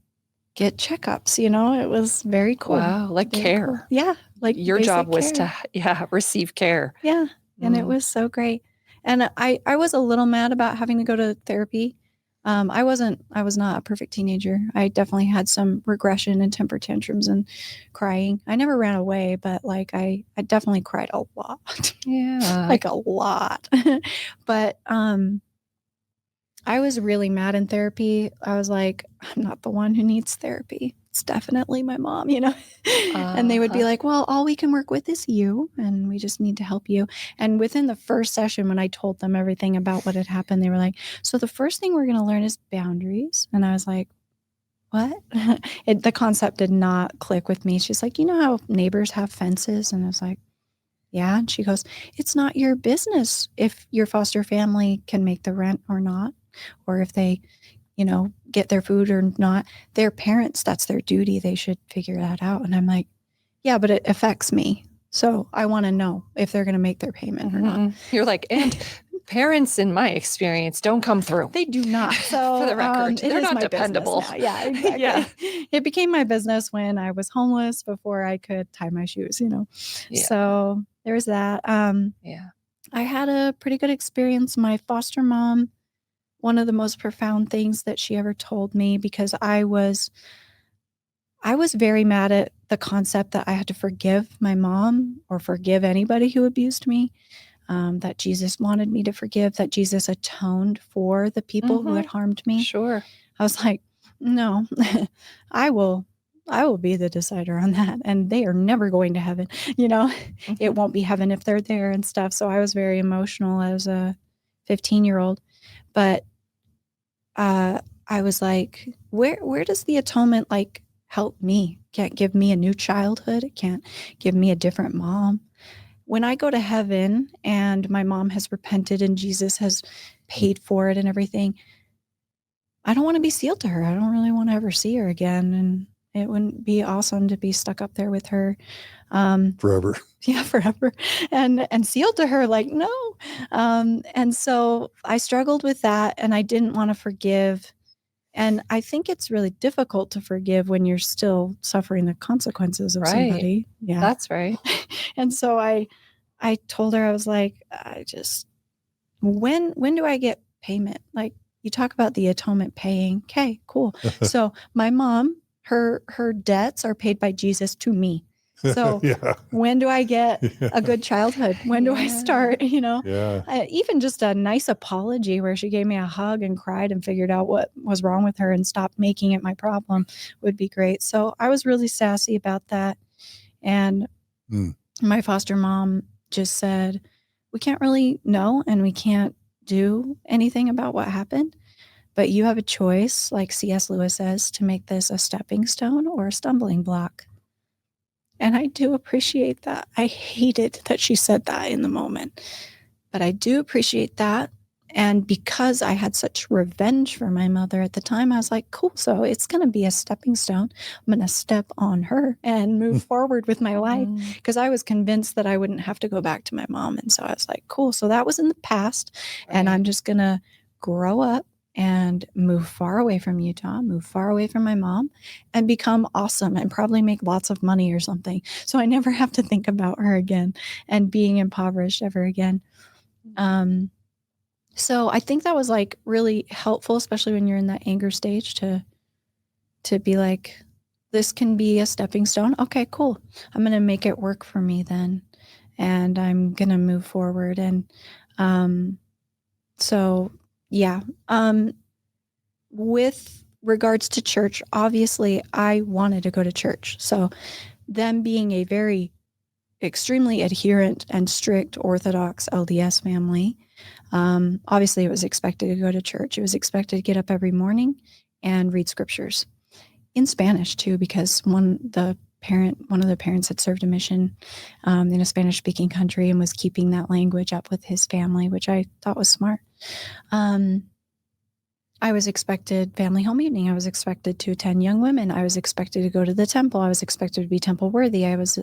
get checkups, you know. It was very cool. Wow, like very care. Cool. Yeah, like your job was care. to receive care. Yeah, and it was so great. And I was a little mad about having to go to therapy. I was not a perfect teenager. I definitely had some regression and temper tantrums and crying. I never ran away, but like I definitely cried a lot. Yeah. Like a lot. But I was really mad in therapy. I was like, I'm not the one who needs therapy. It's definitely my mom, you know? And they would be like, well, all we can work with is you, and we just need to help you. And within the first session, when I told them everything about what had happened, they were like, so the first thing we're going to learn is boundaries. And I was like, what? The concept did not click with me. She's like, you know how neighbors have fences? And I was like, yeah. And she goes, it's not your business if your foster family can make the rent or not, or if they, you know, get their food or not. Their parents, that's their duty. They should figure that out. And I'm like, yeah, but it affects me. So I want to know if they're going to make their payment or not. You're like, and parents, in my experience, don't come through. They do not. So for the record, they're not dependable. Yeah, exactly. Yeah. It became my business when I was homeless before I could tie my shoes, you know. Yeah. So there's that. Yeah. I had a pretty good experience. My foster mom, one of the most profound things that she ever told me, because I was very mad at the concept that I had to forgive my mom or forgive anybody who abused me, that Jesus wanted me to forgive, that Jesus atoned for the people who had harmed me. Sure. I was like, no, I will be the decider on that. And they are never going to heaven. You know, it won't be heaven if they're there and stuff. So I was very emotional as a 15-year-old. But I was like, where does the atonement like help me? Can't give me a new childhood. It can't give me a different mom. When I go to heaven and my mom has repented and Jesus has paid for it and everything, I don't want to be sealed to her. I don't really want to ever see her again. And it wouldn't be awesome to be stuck up there with her. Forever. Yeah, forever. And sealed to her, like, no. And so I struggled with that, and I didn't want to forgive. And I think it's really difficult to forgive when you're still suffering the consequences of somebody. Yeah. That's right. And so I told her, I was like, when do I get payment? Like, you talk about the atonement paying. Okay, cool. So my mom, her debts are paid by Jesus to me. So when do I get a good childhood? When do I start, you know? Even just a nice apology where she gave me a hug and cried and figured out what was wrong with her and stopped making it my problem would be great. So I was really sassy about that. And my foster mom just said, we can't really know and we can't do anything about what happened, but you have a choice, like C.S. Lewis says, to make this a stepping stone or a stumbling block. And I do appreciate that. I hated that she said that in the moment, but I do appreciate that. And because I had such revenge for my mother at the time, I was like, cool. So it's going to be a stepping stone. I'm going to step on her and move forward with my life, because I was convinced that I wouldn't have to go back to my mom. And so I was like, cool. So that was in the past. And I'm just going to grow up and move far away from Utah, move far away from my mom, and become awesome and probably make lots of money or something. So I never have to think about her again and being impoverished ever again. So I think that was like really helpful, especially when you're in that anger stage, to be like, this can be a stepping stone. Okay, cool. I'm going to make it work for me then. And I'm going to move forward. And so, yeah. With regards to church, obviously I wanted to go to church. So them being a very extremely adherent and strict Orthodox LDS family, obviously it was expected to go to church. It was expected to get up every morning and read scriptures in Spanish too, because one of the parents had served a mission in a Spanish speaking country and was keeping that language up with his family, which I thought was smart. I was expected family home evening. I was expected to attend Young Women. I was expected to go to the temple. I was expected to be temple worthy. I was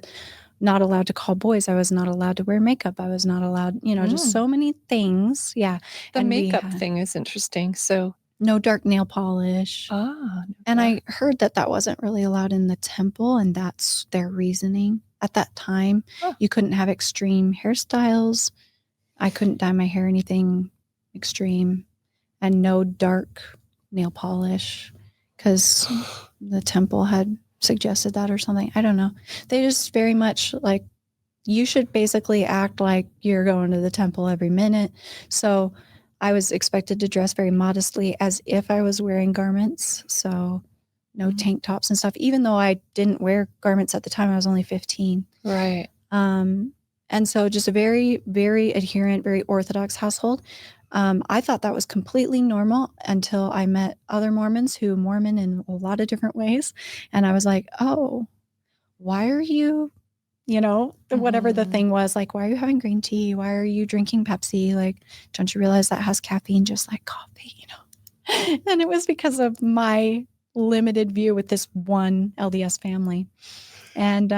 not allowed to call boys. I was not allowed to wear makeup. I was not allowed, just so many things. Yeah. The And makeup thing is interesting. So no dark nail polish. And I heard that wasn't really allowed in the temple, and that's their reasoning at that time. You couldn't have extreme hairstyles. I couldn't dye my hair anything extreme, and no dark nail polish, because the temple had suggested that or something. I don't know. They just very much like, you should basically act like you're going to the temple every minute. So I was expected to dress very modestly, as if I was wearing garments. So no tank tops and stuff, even though I didn't wear garments at the time. I was only 15. Right. And so just a very, very adherent, very Orthodox household. I thought that was completely normal until I met other Mormons who Mormon in a lot of different ways. And I was like, oh, why are you, whatever the thing was, like, why are you having green tea? Why are you drinking Pepsi? Like, don't you realize that has caffeine just like coffee, And it was because of my limited view with this one LDS family. And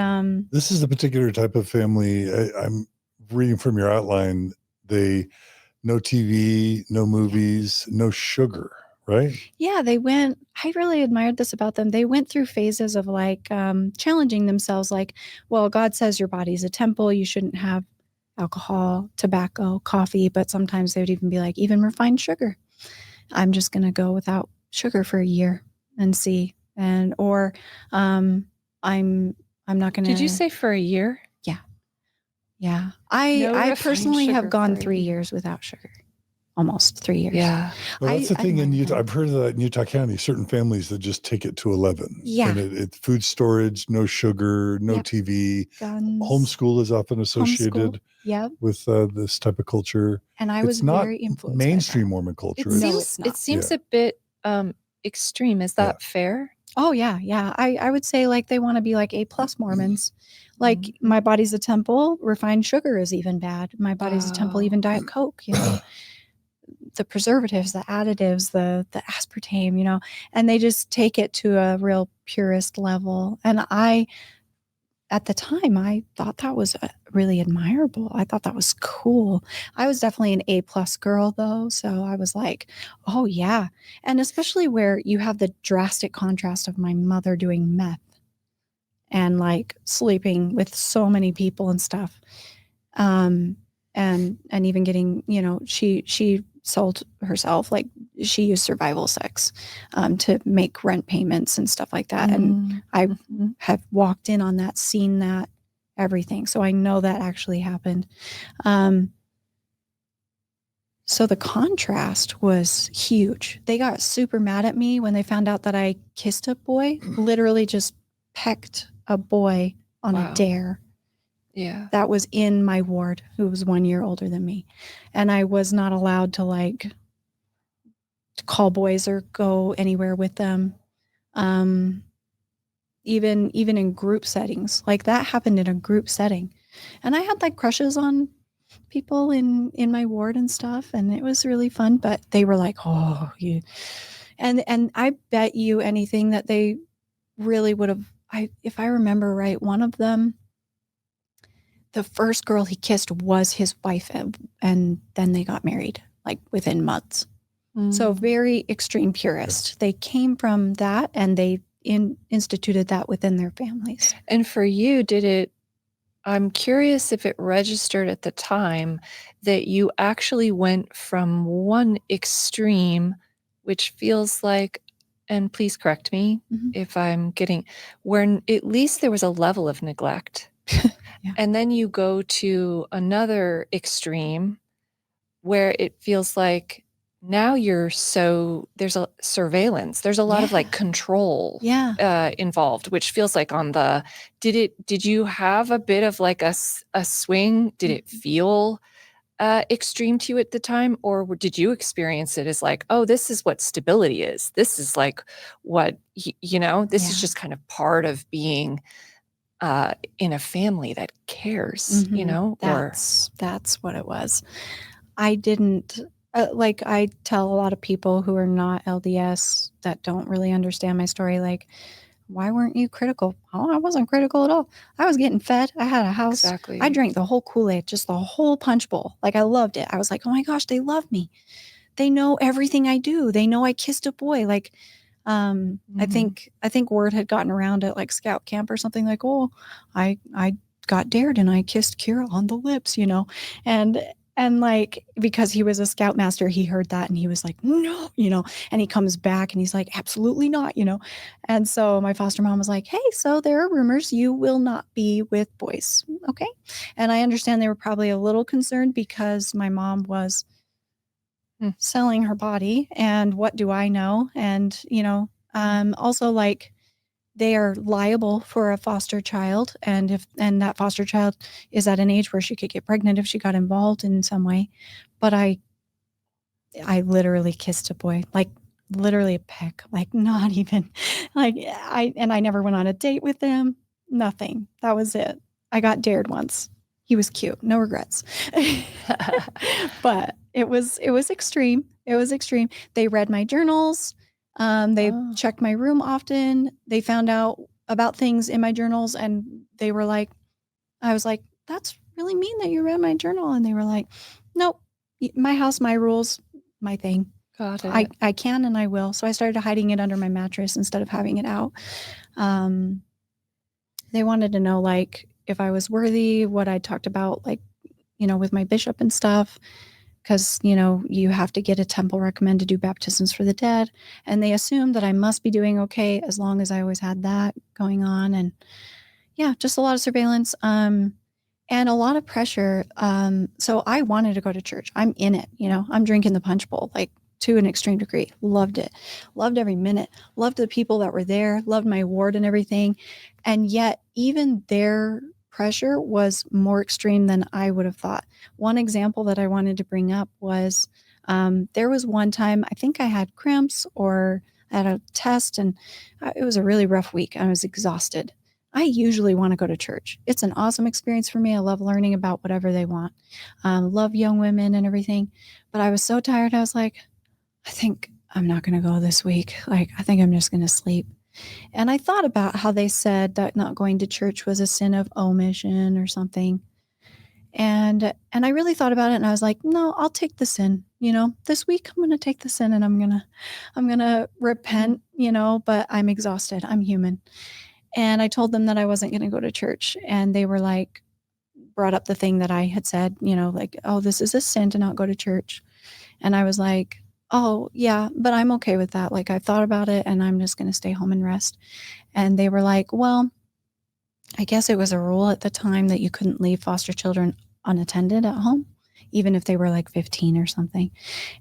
this is a particular type of family. I'm reading from your outline. No TV, no movies, no sugar, right? Yeah, I really admired this about them. They went through phases of like challenging themselves, like, well, God says your body's a temple. You shouldn't have alcohol, tobacco, coffee. But sometimes they would even be like, even refined sugar. I'm just going to go without sugar for a year and see. Or I'm not going to. Did you say for a year? Yeah. I personally have gone 3 years without sugar. Almost 3 years. Yeah. Well, that's the thing in Utah. I've heard of that in Utah County, certain families that just take it to 11. Yeah. And it's food storage, no sugar, no TV. Guns. Homeschool is often associated with this type of culture. And I was very influenced mainstream by that. Mormon culture. It seems a bit extreme. Is that fair? Oh, yeah. Yeah. I would say like they want to be like A+ Mormons. Like my body's a temple, refined sugar is even bad. My body's a temple, even Diet Coke, the preservatives, the additives, the aspartame, and they just take it to a real purist level. And at the time, I thought that was really admirable. I thought that was cool. I was definitely an A+ girl though. So I was like, oh yeah. And especially where you have the drastic contrast of my mother doing meth and like sleeping with so many people and stuff. And even getting, she sold herself, like she used survival sex to make rent payments and stuff like that. And I have walked in on that, seen that, everything. So I know that actually happened. So the contrast was huge. They got super mad at me when they found out that I kissed a boy, literally just pecked a boy on a dare. Yeah. That was in my ward, who was 1 year older than me. And I was not allowed to like to call boys or go anywhere with them. Even in group settings, like that happened in a group setting. And I had like crushes on people in my ward and stuff, and it was really fun. But they were like, "Oh, you," and I bet you anything that they really would have. If I remember right, one of them, the first girl he kissed was his wife, and then they got married like within months. So very extreme purist. They came from that, and they instituted that within their families. And for you, I'm curious if it registered at the time that you actually went from one extreme, which feels like, and please correct me if I'm getting, where at least there was a level of neglect. Yeah. And then you go to another extreme where it feels like now there's a surveillance, there's a lot of like control involved, which feels like did you have a bit of like a swing? Did it feel extreme to you at the time, or did you experience it as like, oh, this is what stability is, this is like what this is just kind of part of being in a family that cares, That's what it was. I didn't like, I tell a lot of people who are not LDS that don't really understand my story, like, why weren't you critical? Oh, I wasn't critical at all. I was getting fed. I had a house. Exactly. I drank the whole Kool-Aid, just the whole punch bowl. Like, I loved it. I was like, oh my gosh, they love me. They know everything I do. They know I kissed a boy. Like, I think word had gotten around at like scout camp or something, like, oh, I got dared and I kissed Keira on the lips, and like, because he was a scoutmaster, he heard that and he was like, no, and he comes back and he's like, absolutely not, and so my foster mom was like, hey, so there are rumors you will not be with boys. Okay. And I understand they were probably a little concerned because my mom was selling her body, and what do I know? And, also, like, they are liable for a foster child. And that foster child is at an age where she could get pregnant if she got involved in some way. But I literally kissed a boy, like literally a peck, like not even like I never went on a date with him. Nothing. That was it. I got dared once. He was cute. No regrets. But it was extreme. It was extreme. They read my journals. They checked my room often. They found out about things in my journals, and they were like, I was like, that's really mean that you read my journal. And they were like, nope, my house, my rules, my thing. Got it. I can and I will. So I started hiding it under my mattress instead of having it out. They wanted to know, like, if I was worthy, what I talked about, like, with my bishop and stuff. Because, you have to get a temple recommend to do baptisms for the dead. And they assumed that I must be doing okay as long as I always had that going on. And yeah, just a lot of surveillance and a lot of pressure. So I wanted to go to church. I'm in it, I'm drinking the punch bowl, like, to an extreme degree. Loved it. Loved every minute. Loved the people that were there. Loved my ward and everything. And yet even their pressure was more extreme than I would have thought. One example that I wanted to bring up was there was one time, I think I had cramps or I had a test, and it was a really rough week. I was exhausted. I usually want to go to church. It's an awesome experience for me. I love learning about whatever they want. Love young women and everything. But I was so tired. I was like, I think I'm not going to go this week. Like, I think I'm just going to sleep. And I thought about how they said that not going to church was a sin of omission or something. And I really thought about it, and I was like, no, I'll take the sin. This week I'm going to take the sin, and I'm going to repent, but I'm exhausted. I'm human. And I told them that I wasn't going to go to church, and they were like, brought up the thing that I had said, like, oh, this is a sin to not go to church. And I was like, oh yeah, but I'm okay with that. Like, I thought about it, and I'm just going to stay home and rest. And they were like, well, I guess it was a rule at the time that you couldn't leave foster children unattended at home, even if they were like 15 or something.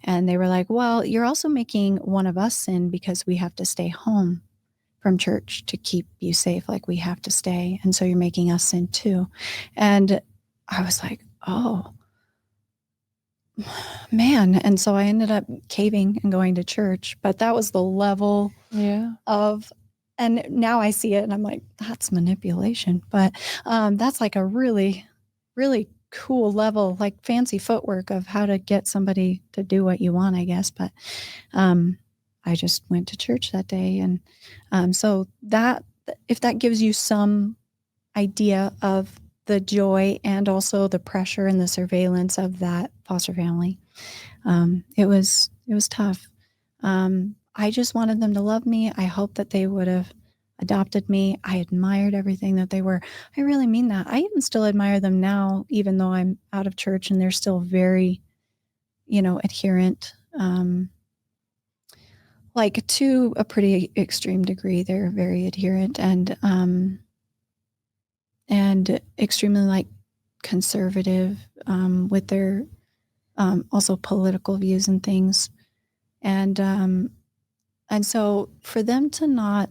And they were like, well, you're also making one of us sin because we have to stay home from church to keep you safe. Like, we have to stay. And so you're making us sin too. And I was like, oh, man. And so I ended up caving and going to church. But that was the level of, and now I see it and I'm like, that's manipulation. But that's like a really, really cool level, like fancy footwork of how to get somebody to do what you want, I guess. But I just went to church that day. And so that, if that gives you some idea of the joy and also the pressure and the surveillance of that foster family, it was tough. I just wanted them to love me. I hope that they would have adopted me. I admired everything that they were. I really mean that. I even still admire them now, even though I'm out of church, and they're still very, adherent. Like to a pretty extreme degree, they're very adherent and extremely like conservative with their also political views and things. And so for them to not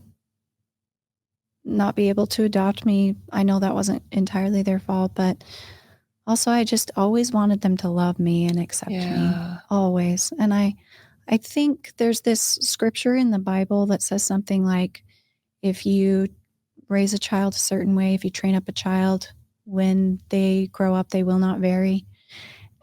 be able to adopt me, I know that wasn't entirely their fault, but also I just always wanted them to love me and accept me, always. And I think there's this scripture in the Bible that says something like, if you raise a child a certain way, if you train up a child, when they grow up, they will not vary.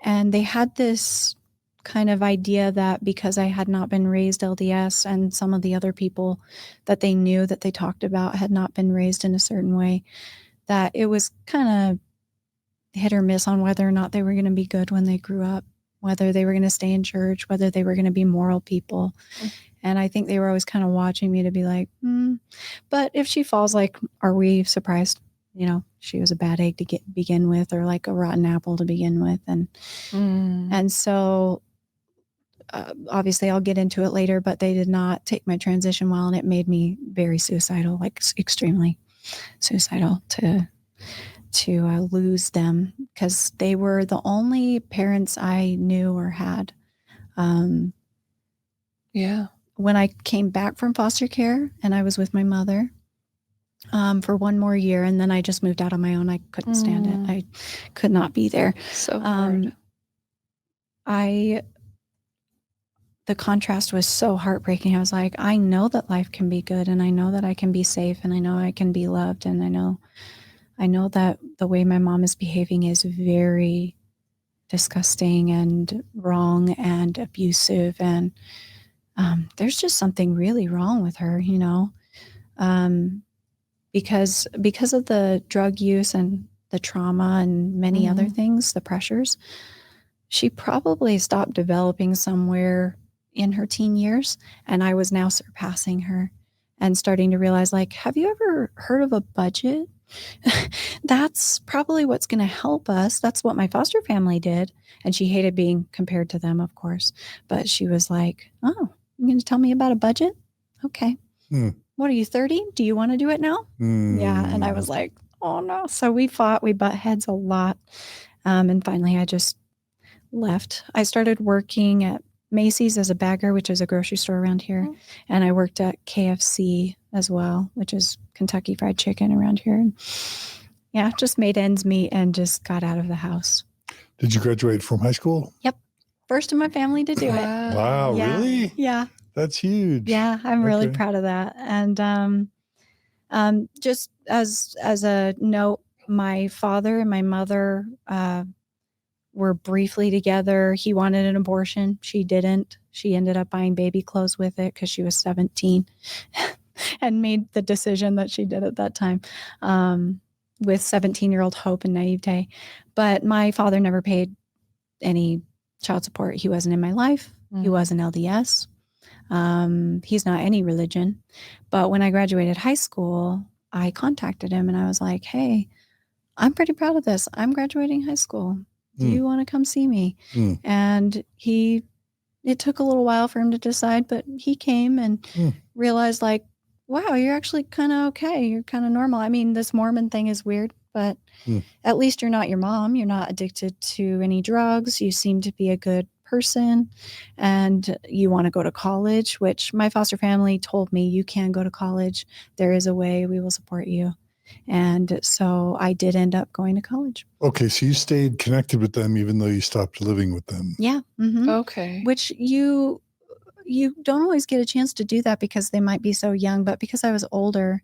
And they had this kind of idea that because I had not been raised LDS and some of the other people that they knew that they talked about had not been raised in a certain way, that it was kind of hit or miss on whether or not they were going to be good when they grew up, whether they were going to stay in church, whether they were going to be moral people. And I think they were always kind of watching me to be like, but if she falls, like, are we surprised? She was a bad egg to begin with, or like a rotten apple to begin with. And so obviously I'll get into it later, but they did not take my transition well, and it made me very suicidal, like extremely suicidal to lose them, because they were the only parents I knew or had. When I came back from foster care and I was with my mother for one more year, and then I just moved out on my own. I couldn't stand it. I could not be there. So hard. The contrast was so heartbreaking. I was like, I know that life can be good, and I know that I can be safe, and I know I can be loved, and I know that the way my mom is behaving is very disgusting and wrong and abusive, and there's just something really wrong with her, because of the drug use and the trauma and many other things, the pressures. She probably stopped developing somewhere in her teen years, and I was now surpassing her and starting to realize, like, have you ever heard of a budget? That's probably what's going to help us. That's what my foster family did. And she hated being compared to them, of course. But she was like, oh, you're going to tell me about a budget? Okay. What are you, 30? Do you want to do it now? Yeah. And I was like, oh no. So we fought, we butt heads a lot. And finally I just left. I started working at Macy's as a bagger, which is a grocery store around here. And I worked at KFC as well, which is Kentucky Fried Chicken around here. And yeah, just made ends meet and just got out of the house. Did you graduate from high school? Yep. First in my family to do it. Wow, yeah. really? Yeah. That's huge. Yeah, I'm really proud of that. And just as a note, my father and my mother were briefly together. He wanted an abortion. She didn't. She ended up buying baby clothes with it because she was 17 and made the decision that she did at that time with 17-year-old hope and naivete. But my father never paid any child support. He wasn't in my life. He wasn't LDS. He's not any religion. But when I graduated high school, I contacted him and I was like, hey, I'm pretty proud of this. I'm graduating high school. Do you want to come see me? And it took a little while for him to decide, but he came and realized, like, wow, you're actually kind of okay. You're kind of normal. I mean, this Mormon thing is weird, but at least you're not your mom. You're not addicted to any drugs. You seem to be a good person, and you want to go to college, which my foster family told me, you can go to college. There is a way. We will support you. And so I did end up going to college. Okay, so you stayed connected with them even though you stopped living with them. Yeah. Okay. Which you don't always get a chance to do that because they might be so young, but because I was older,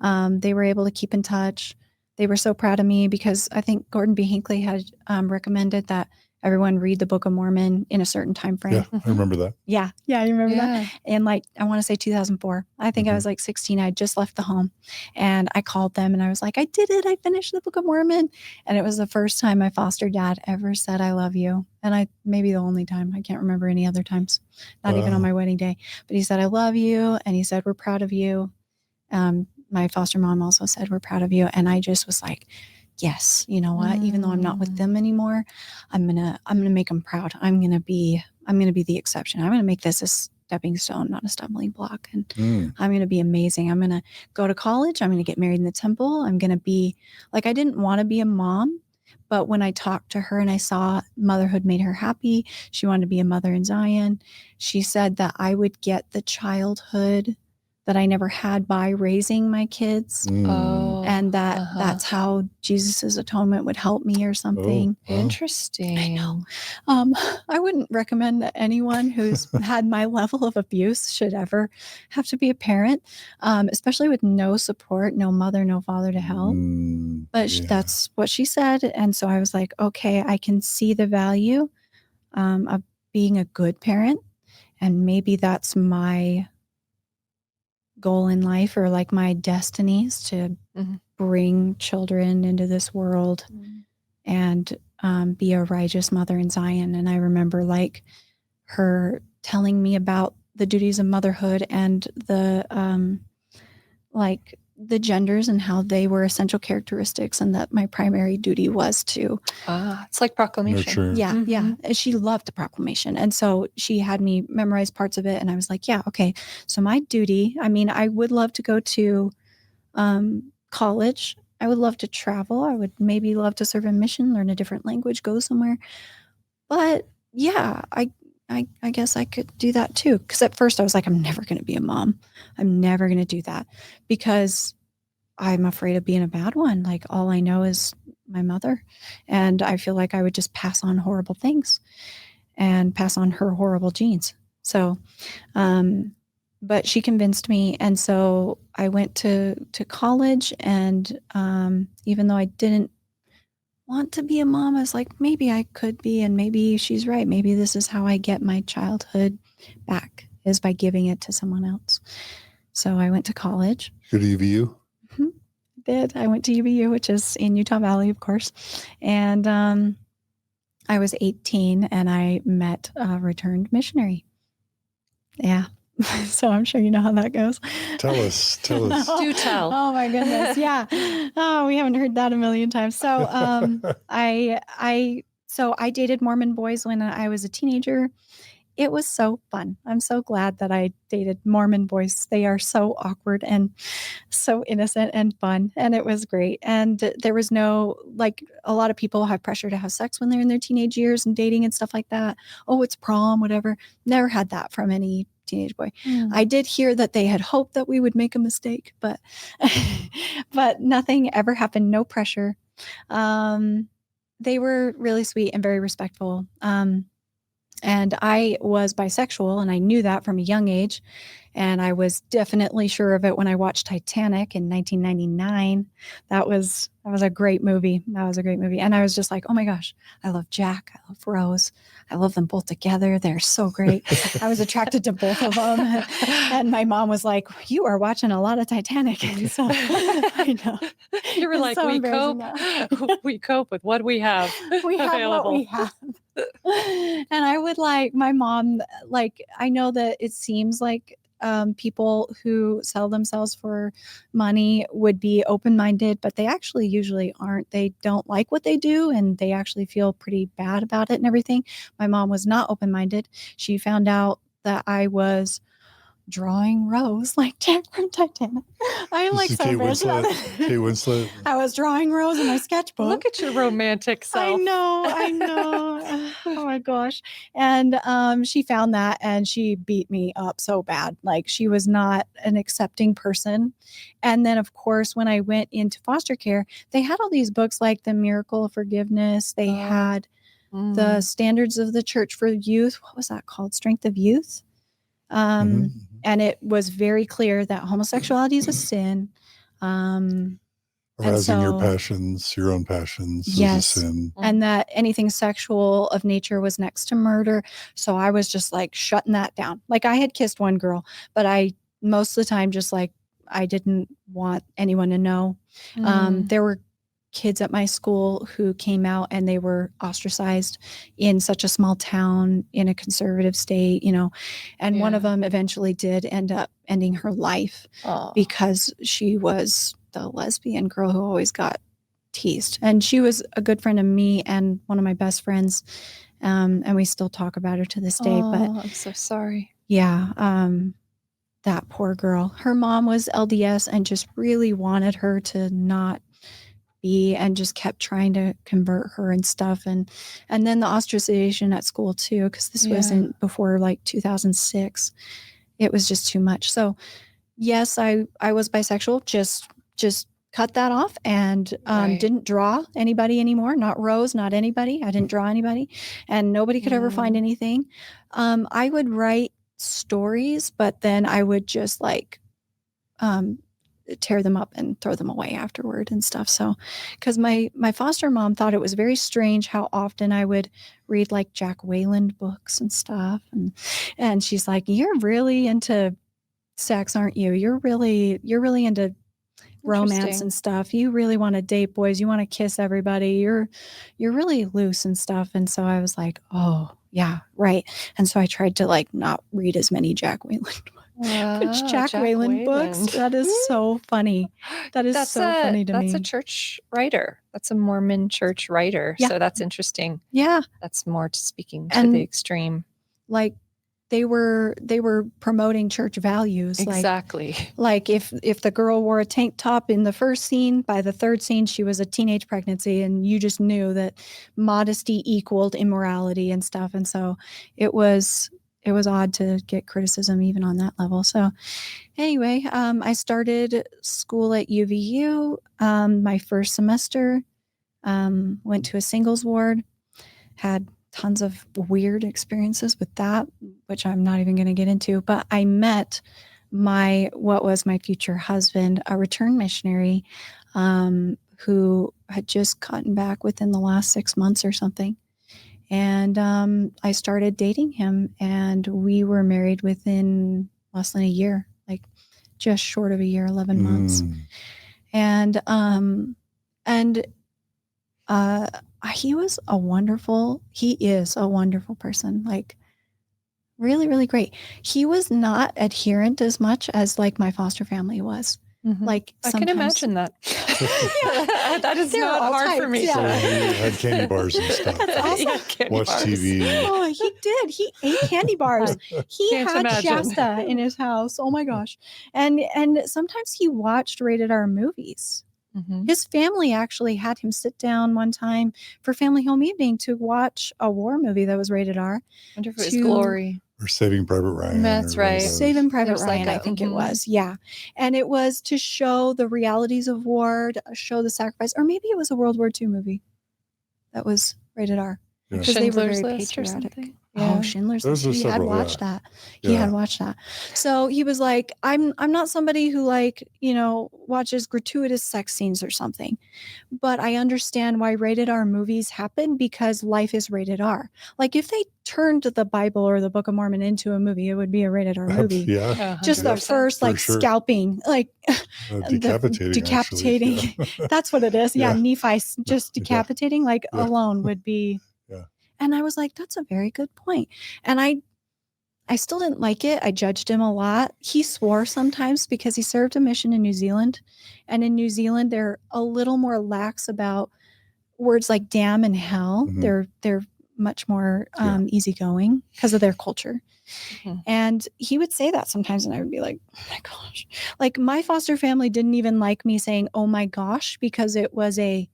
they were able to keep in touch. they were so proud of me because I think Gordon B. Hinckley had recommended that everyone read the Book of Mormon in a certain time frame. Yeah, I remember that. Yeah, you remember that? And like, I want to say 2004. I think I was like 16. I just left the home and I called them and I was like, I did it. I finished the Book of Mormon. And it was the first time my foster dad ever said, I love you. And maybe the only time. I can't remember any other times, not even on my wedding day. But he said, I love you. And he said, we're proud of you. My foster mom also said, we're proud of you. And I just was like, yes, you know what? Even though I'm not with them anymore, I'm gonna make them proud. I'm gonna be the exception. I'm gonna make this a stepping stone, not a stumbling block. And I'm gonna be amazing. I'm gonna go to college. I'm gonna get married in the temple. I'm gonna be like, I didn't want to be a mom, but when I talked to her and I saw motherhood made her happy, she wanted to be a mother in Zion. She said that I would get the childhood that I never had by raising my kids. And that's how Jesus's atonement would help me or something. Interesting. I know. I wouldn't recommend that anyone who's had my level of abuse should ever have to be a parent, especially with no support, no mother, no father to help. But that's what she said. And so I was like, okay, I can see the value of being a good parent. And maybe that's my goal in life, or like my destiny, is to bring children into this world and be a righteous mother in Zion. And I remember like her telling me about the duties of motherhood and the like the genders and how they were essential characteristics, and that my primary duty was to it's like proclamation. Nurture. Yeah. And she loved the proclamation. And so she had me memorize parts of it. And I was like, yeah, okay. So my duty, I mean, I would love to go to college. I would love to travel. I would maybe love to serve a mission, learn a different language, go somewhere. But yeah, I guess I could do that too. Because at first I was like, I'm never going to be a mom. I'm never going to do that because I'm afraid of being a bad one. Like all I know is my mother. And I feel like I would just pass on horrible things and pass on her horrible genes. So, but she convinced me. And so I went to college, and even though I didn't want to be a mom, I was like, maybe I could be, and maybe she's right. Maybe this is how I get my childhood back, is by giving it to someone else. So I went to college. Go to UVU? I went to UVU, which is in Utah Valley, of course. And I was 18 and I met a returned missionary. Yeah. So I'm sure you know how that goes. Tell us. Do tell. Oh my goodness. Yeah. Oh, we haven't heard that a million times. So I dated Mormon boys when I was a teenager. It was so fun. I'm so glad that I dated Mormon boys. They are so awkward and so innocent and fun. And it was great. And there was no, like, a lot of people have pressure to have sex when they're in their teenage years and dating and stuff like that. Oh, it's prom, whatever. Never had that from any teenage boy. I did hear that they had hoped that we would make a mistake, but but nothing ever happened. No pressure. They were really sweet and very respectful. And I was bisexual, and I knew that from a young age. And I was definitely sure of it when I watched Titanic in 1999. That was a great movie. And I was just like, oh my gosh, I love Jack. I love Rose. I love them both together. They're so great. I was attracted to both of them. And my mom was like, you are watching a lot of Titanic. And so I know. You were like, so we cope with what we have. We have available. what we have. And I would like my mom, like, I know that it seems like people who sell themselves for money would be open-minded, but they actually usually aren't. They don't like what they do, and they actually feel pretty bad about it and everything. My mom was not open-minded. She found out that I was drawing Rose, like Jack from Titanic. I'm like so embarrassed about it. Kate Winslet. I was drawing Rose in my sketchbook. Look at your romantic self. I know. Oh my gosh. And she found that, and she beat me up so bad. Like, she was not an accepting person. And then, of course, when I went into foster care, they had all these books like The Miracle of Forgiveness. They had the Standards of the Church for Youth. What was that called? Strength of Youth. And it was very clear that homosexuality is a sin. Arousing your so- passions, your own passions Yes. is a sin. and that anything sexual of nature was next to murder. So I was just like shutting that down. Like I had kissed one girl, but I most of the time just like I didn't want anyone to know. There were kids at my school who came out and they were ostracized in such a small town in a conservative state, and one of Yeah. them eventually did end up ending her life Aw. because she was the lesbian girl who always got teased. And she was a good friend of me and one of my best friends. And we still talk about her to this day. But I'm so sorry. yeah, that poor girl. Her mom was LDS and just really wanted her to not be, and just kept trying to convert her and stuff. And then the ostracization at school too, because this Yeah. wasn't before like 2006. It was just too much. So yes, I was bisexual, just cut that off and Right. didn't draw anybody anymore. Not Rose, not anybody. I didn't draw anybody, and nobody could ever find anything. I would write stories, but then I would just like tear them up and throw them away afterward and stuff. So, because my foster mom thought it was very strange how often I would read like Jack Wayland books and stuff, and she's like, "You're really into sex, aren't you? You're really into romance Interesting. and stuff. You really want to date boys. You want to kiss everybody. You're really loose and stuff." And so I was like, "Oh yeah, right." And so I tried to like not read as many Jack Wayland books. Wow, Jack Wayland books. That is so funny. That is so funny to me. That's a church writer. That's a Mormon church writer. Yeah. So that's interesting. Yeah, That's more speaking to And- the extreme. like they were promoting church values. Exactly. Like if the girl wore a tank top in the first scene, by the third scene she was a teenage pregnancy, and you just knew that modesty equaled immorality and stuff. And so it was odd to get criticism even on that level. So anyway, I started school at UVU. My first semester, went to a singles ward, had tons of weird experiences with that, which I'm not even going to get into. But I met what was my future husband, a return missionary, who had just gotten back within the last 6 months or something. And I started dating him, and we were married within less than a year, like just short of a year, 11 months. And he is a wonderful person, like really, really great. He was not adherent as much as like my foster family was. Like I can imagine that. That is There are not all hard for types, me. So yeah. he had candy bars and stuff. That's awesome. Yeah, candy Watch bars. TV. Oh, he did. He ate candy bars. He Can't had imagine. Shasta in his house. Oh my gosh. And sometimes he watched rated R movies. Mhm. His family actually had him sit down one time for family home evening to watch a war movie that was rated R. I wonder if it was to- Glory. Or Saving Private Ryan. That's or one of right. those. Saving Private There's like Ryan, I think it was. Yeah. And it was to show the realities of war, to show the sacrifice, or maybe it was a World War II movie that was rated R. Yeah. Because they were Schindler's very List or patriotic. something. Oh, Schindler's Those List. are He several, had watched yeah. that. He Yeah. had watched that. So he was like, I'm not somebody who like, watches gratuitous sex scenes or something. But I understand why rated R movies happen, because life is rated R. Like if they turned the Bible or the Book of Mormon into a movie, it would be a rated R movie. Yeah. Just the 100%. first For like sure. scalping, like Decapitating. Actually. Yeah. That's what it is. Yeah, Yeah. Nephi just decapitating, like Yeah. alone would be. Yeah. And I was like, that's a very good point. And I still didn't like it. I judged him a lot. He swore sometimes because he served a mission in New Zealand. And in New Zealand, they're a little more lax about words like damn and hell. Mhm. They're much more Yeah. easygoing because of their culture. Mhm. And he would say that sometimes, and I would be like, oh my gosh. Like my foster family didn't even like me saying, oh my gosh, because it was a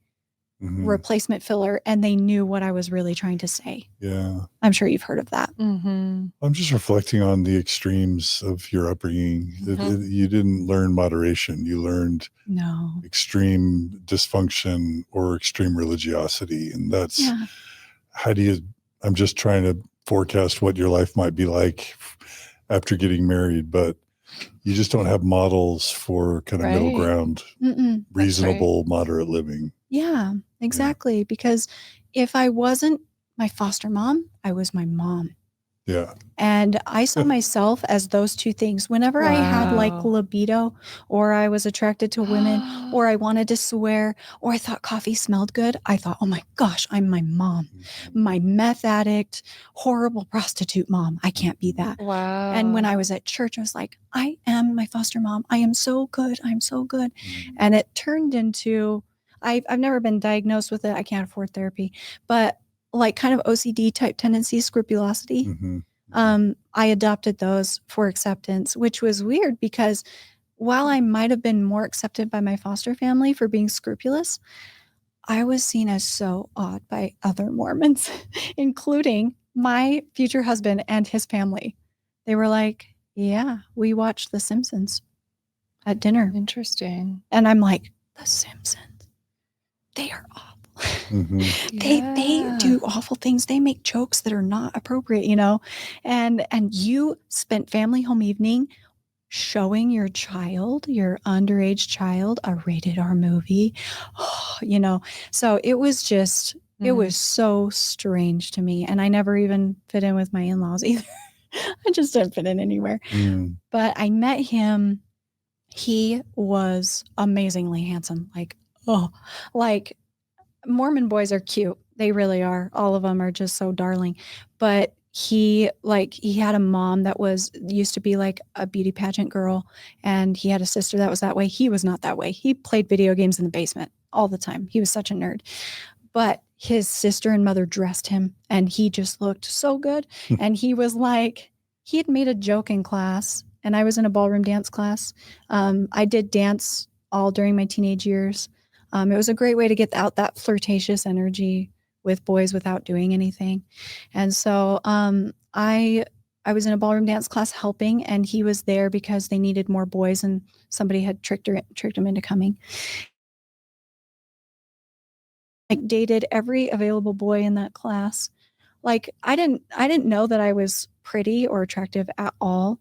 Mhm. replacement filler and they knew what I was really trying to say. Yeah. I'm sure you've heard of that. Mhm. I'm just reflecting on the extremes of your upbringing. Mhm. You didn't learn moderation. You learned No. extreme dysfunction or extreme religiosity. And that's Yeah. I'm just trying to forecast what your life might be like after getting married. But You just don't have models for kind of middle Right. ground, Mm-mm. reasonable, moderate living. Yeah, exactly. Because if I wasn't my foster mom, I was my mom. Yeah. And I saw myself as those two things. Whenever I had like Wow. libido, or I was attracted to women, or I wanted to swear, or I thought coffee smelled good, I thought, oh my gosh, I'm my mom, my meth addict, horrible prostitute mom. I can't be that. Wow. And when I was at church, I was like, I am my foster mom. I am so good. I'm so good. And it turned into, I've never been diagnosed with it. I can't afford therapy, but like kind of OCD type tendencies, scrupulosity. Mm-hmm. I adopted those for acceptance, which was weird because while I might have been more accepted by my foster family for being scrupulous, I was seen as so odd by other Mormons, including my future husband and his family. They were like, yeah, we watched The Simpsons at dinner. Interesting. And I'm like, The Simpsons, they are awful. Mm-hmm. They do awful things. They make jokes that are not appropriate, you know. And you spent family home evening showing your child, your underage child, a rated R movie, you know. So it was just, it was so strange to me. And I never even fit in with my in-laws either. I just didn't fit in anywhere. But I met him. He was amazingly handsome. Like Mormon boys are cute. They really are. All of them are just so darling. But he had a mom that used to be like a beauty pageant girl, and he had a sister that was that way. He was not that way. He played video games in the basement all the time. He was such a nerd. But his sister and mother dressed him, and he just looked so good. And he was like, he had made a joke in class, and I was in a ballroom dance class. I did dance all during my teenage years. It was a great way to get out that flirtatious energy with boys without doing anything. And so I was in a ballroom dance class helping, and he was there because they needed more boys, and somebody had tricked him into coming. Like dated every available boy in that class. Like I didn't know that I was pretty or attractive at all.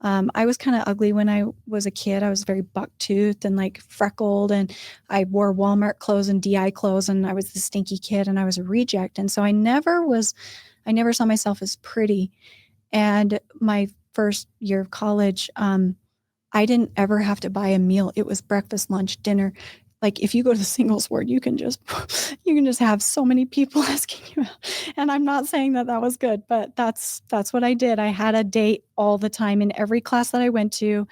I was kind of ugly when I was a kid. I was very buck-toothed and like freckled, and I wore Walmart clothes and DI clothes, and I was the stinky kid, and I was a reject. And so I never saw myself as pretty. And my first year of college, I didn't ever have to buy a meal. It was breakfast, lunch, dinner. Like if you go to the singles ward, you can just have so many people asking you out. And I'm not saying that was good, but that's what I did. I had a date all the time in every class that I went to,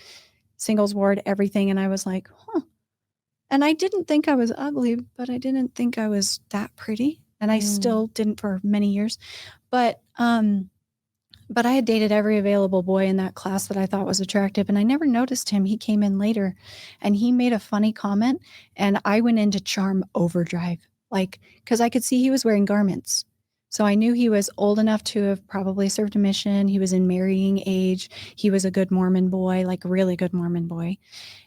singles ward, everything. And I was like, huh. And I didn't think I was ugly, but I didn't think I was that pretty. And I still didn't for many years. But I had dated every available boy in that class that I thought was attractive, and I never noticed him. He came in later, and he made a funny comment, and I went into charm overdrive, like, because I could see he was wearing garments. So I knew he was old enough to have probably served a mission. He was in marrying age. He was a good Mormon boy, like really good Mormon boy.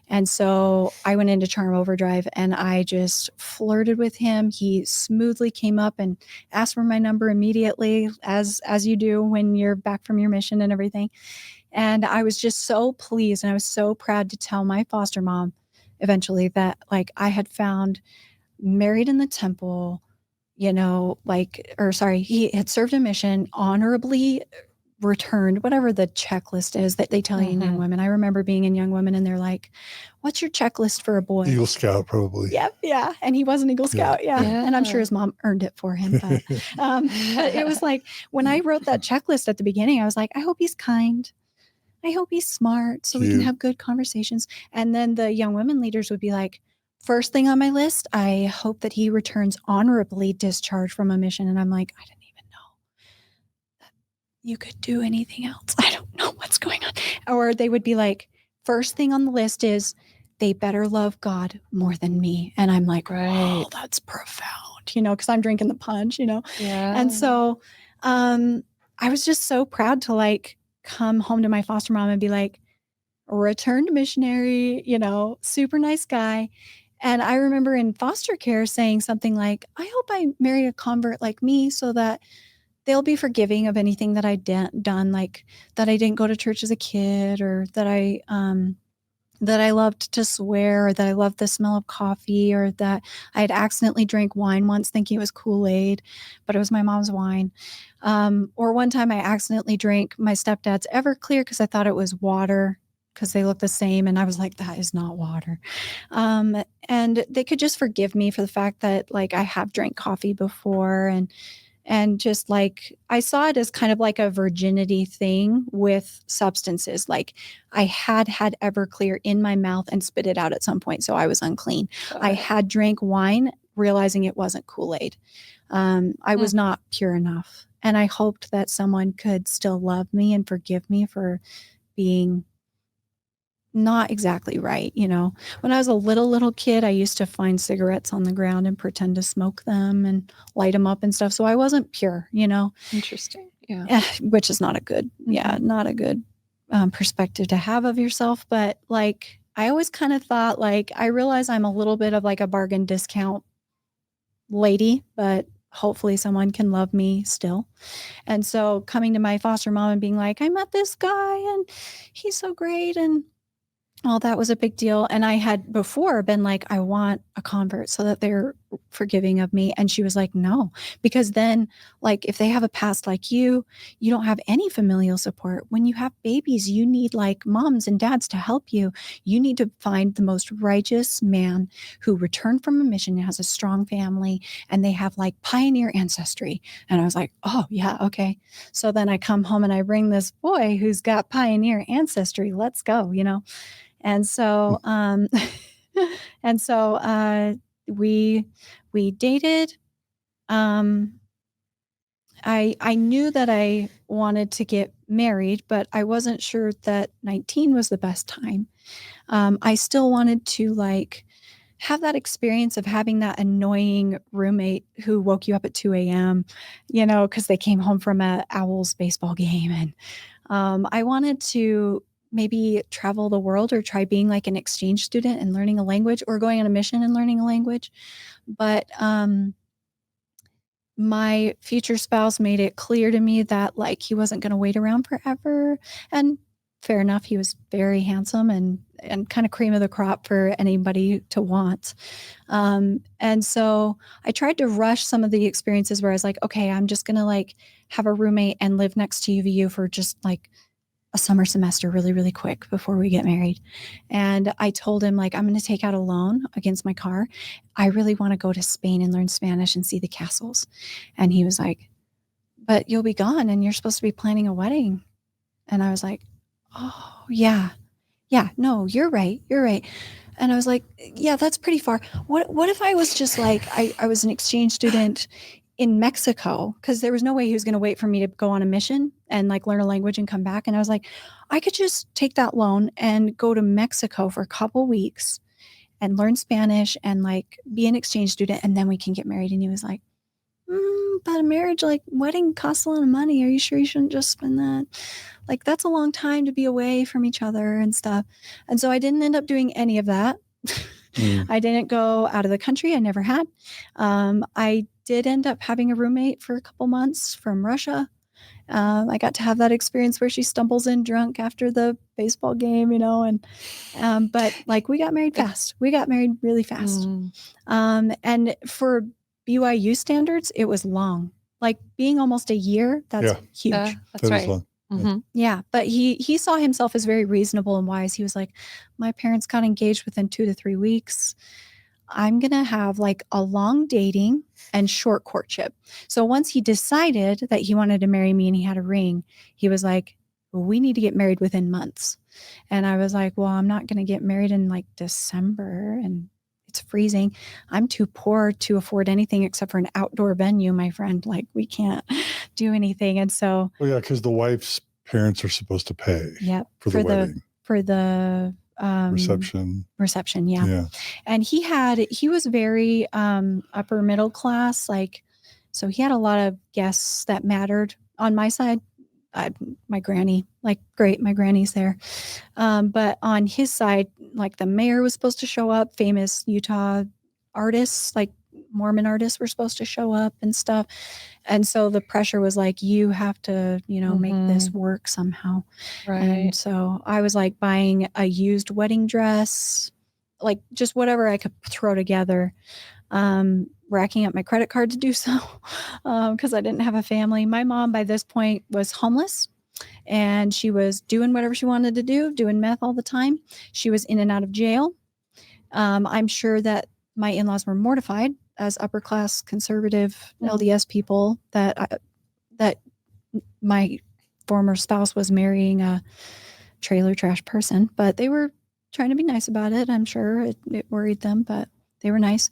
And so I went into charm overdrive, and I just flirted with him. He smoothly came up and asked for my number immediately, as you do when you're back from your mission and everything. And I was just so pleased, and I was so proud to tell my foster mom eventually that like I had found married in the temple, he had served a mission, honorably returned, whatever the checklist is that they tell you in Young Women. I remember being in Young Women, and they're like, what's your checklist for a boy? Eagle Scout, probably. Yep. Yeah. And he was an Eagle Scout. Yeah. And I'm sure his mom earned it for him. But it was like, when I wrote that checklist at the beginning, I was like, I hope he's kind. I hope he's smart so we can have good conversations. And then the Young Women leaders would be like, first thing on my list, I hope that he returns honorably discharged from a mission. And I'm like, I didn't even know that you could do anything else. I don't know what's going on. Or they would be like, first thing on the list is they better love God more than me. And I'm like, oh, that's profound, because I'm drinking the punch, Yeah. And so I was just so proud to like come home to my foster mom and be like, returned missionary, super nice guy. And I remember in foster care saying something like, I hope I marry a convert like me so that they'll be forgiving of anything that I done, like that I didn't go to church as a kid, or that I loved to swear, or that I loved the smell of coffee, or that I had accidentally drank wine once thinking it was Kool-Aid, but it was my mom's wine. Or one time I accidentally drank my stepdad's Everclear because I thought it was water because they look the same. And I was like, that is not water. And they could just forgive me for the fact that like I have drank coffee before, and just like I saw it as kind of like a virginity thing with substances. Like I had Everclear in my mouth and spit it out at some point, so I was unclean. I had drank wine realizing it wasn't Kool-Aid. I was not pure enough, and I hoped that someone could still love me and forgive me for being not exactly right. When I was a little kid, I used to find cigarettes on the ground and pretend to smoke them and light them up and stuff. So I wasn't pure, Interesting. Yeah. which is not a good, not a good perspective to have of yourself. But like, I always kind of thought, like, I realize I'm a little bit of like a bargain discount lady, but hopefully someone can love me still. And so coming to my foster mom and being like, I met this guy and he's so great, and well, that was a big deal. And I had before been like, I want a convert so that they're forgiving of me. And she was like, no, because then like if they have a past like you don't have any familial support. When you have babies, you need like moms and dads to help you. You need to find the most righteous man who returned from a mission and has a strong family, and they have like pioneer ancestry. And I was like, oh yeah, okay. So then I come home and I bring this boy who's got pioneer ancestry. Let's go, And so, we dated. I knew that I wanted to get married, but I wasn't sure that 19 was the best time. I still wanted to like have that experience of having that annoying roommate who woke you up at 2 a.m., because they came home from a Owls baseball game. And I wanted to maybe travel the world or try being like an exchange student and learning a language, or going on a mission and learning a language. But my future spouse made it clear to me that like he wasn't going to wait around forever. And fair enough, he was very handsome and kind of cream of the crop for anybody to want. And so I tried to rush some of the experiences where I was like, okay, I'm just going to like have a roommate and live next to UVU for just like a summer semester really, really quick before we get married. And I told him, like, I'm going to take out a loan against my car. I really want to go to Spain and learn Spanish and see the castles. And he was like, but you'll be gone and you're supposed to be planning a wedding. And I was like, oh, yeah, no, you're right. And I was like, yeah, that's pretty far. What if I was just like, I was an exchange student in Mexico, because there was no way he was going to wait for me to go on a mission and like learn a language and come back. And I was like, I could just take that loan and go to Mexico for a couple weeks and learn Spanish and like be an exchange student, and then we can get married. And he was like, but a marriage, like wedding, costs a lot of money. Are you sure you shouldn't just spend that? Like, that's a long time to be away from each other and stuff. And so I didn't end up doing any of that. I didn't go out of the country. I never had. I did end up having a roommate for a couple months from Russia. I got to have that experience where she stumbles in drunk after the baseball game, but like we got married fast. We got married really fast. And for BYU standards, it was long. Like being almost a year, that's huge. That's that right. Long. Yeah, but he saw himself as very reasonable and wise. He was like, my parents got engaged within 2 to 3 weeks. I'm going to have like a long dating and short courtship. So once he decided that he wanted to marry me and he had a ring, he was like, well, we need to get married within months. And I was like, well, I'm not going to get married in like December and it's freezing. I'm too poor to afford anything except for an outdoor venue, my friend. Like we can't do anything. And so, well, yeah, because the wife's parents are supposed to pay for the wedding. For the reception. Yeah. And he was very upper middle class, like, so he had a lot of guests that mattered. On my side, my granny, like, great, my granny's there. But on his side, like the mayor was supposed to show up, famous Utah artists, like Mormon artists were supposed to show up and stuff. And so the pressure was like, you have to, make this work somehow. Right. And so I was like buying a used wedding dress, like just whatever I could throw together, racking up my credit card to do so, because I didn't have a family. My mom by this point was homeless, and she was doing whatever she wanted to do, doing meth all the time. She was in and out of jail. I'm sure that my in-laws were mortified as upper class conservative LDS people that my former spouse was marrying a trailer trash person, but they were trying to be nice about it. I'm sure it worried them, but they were nice.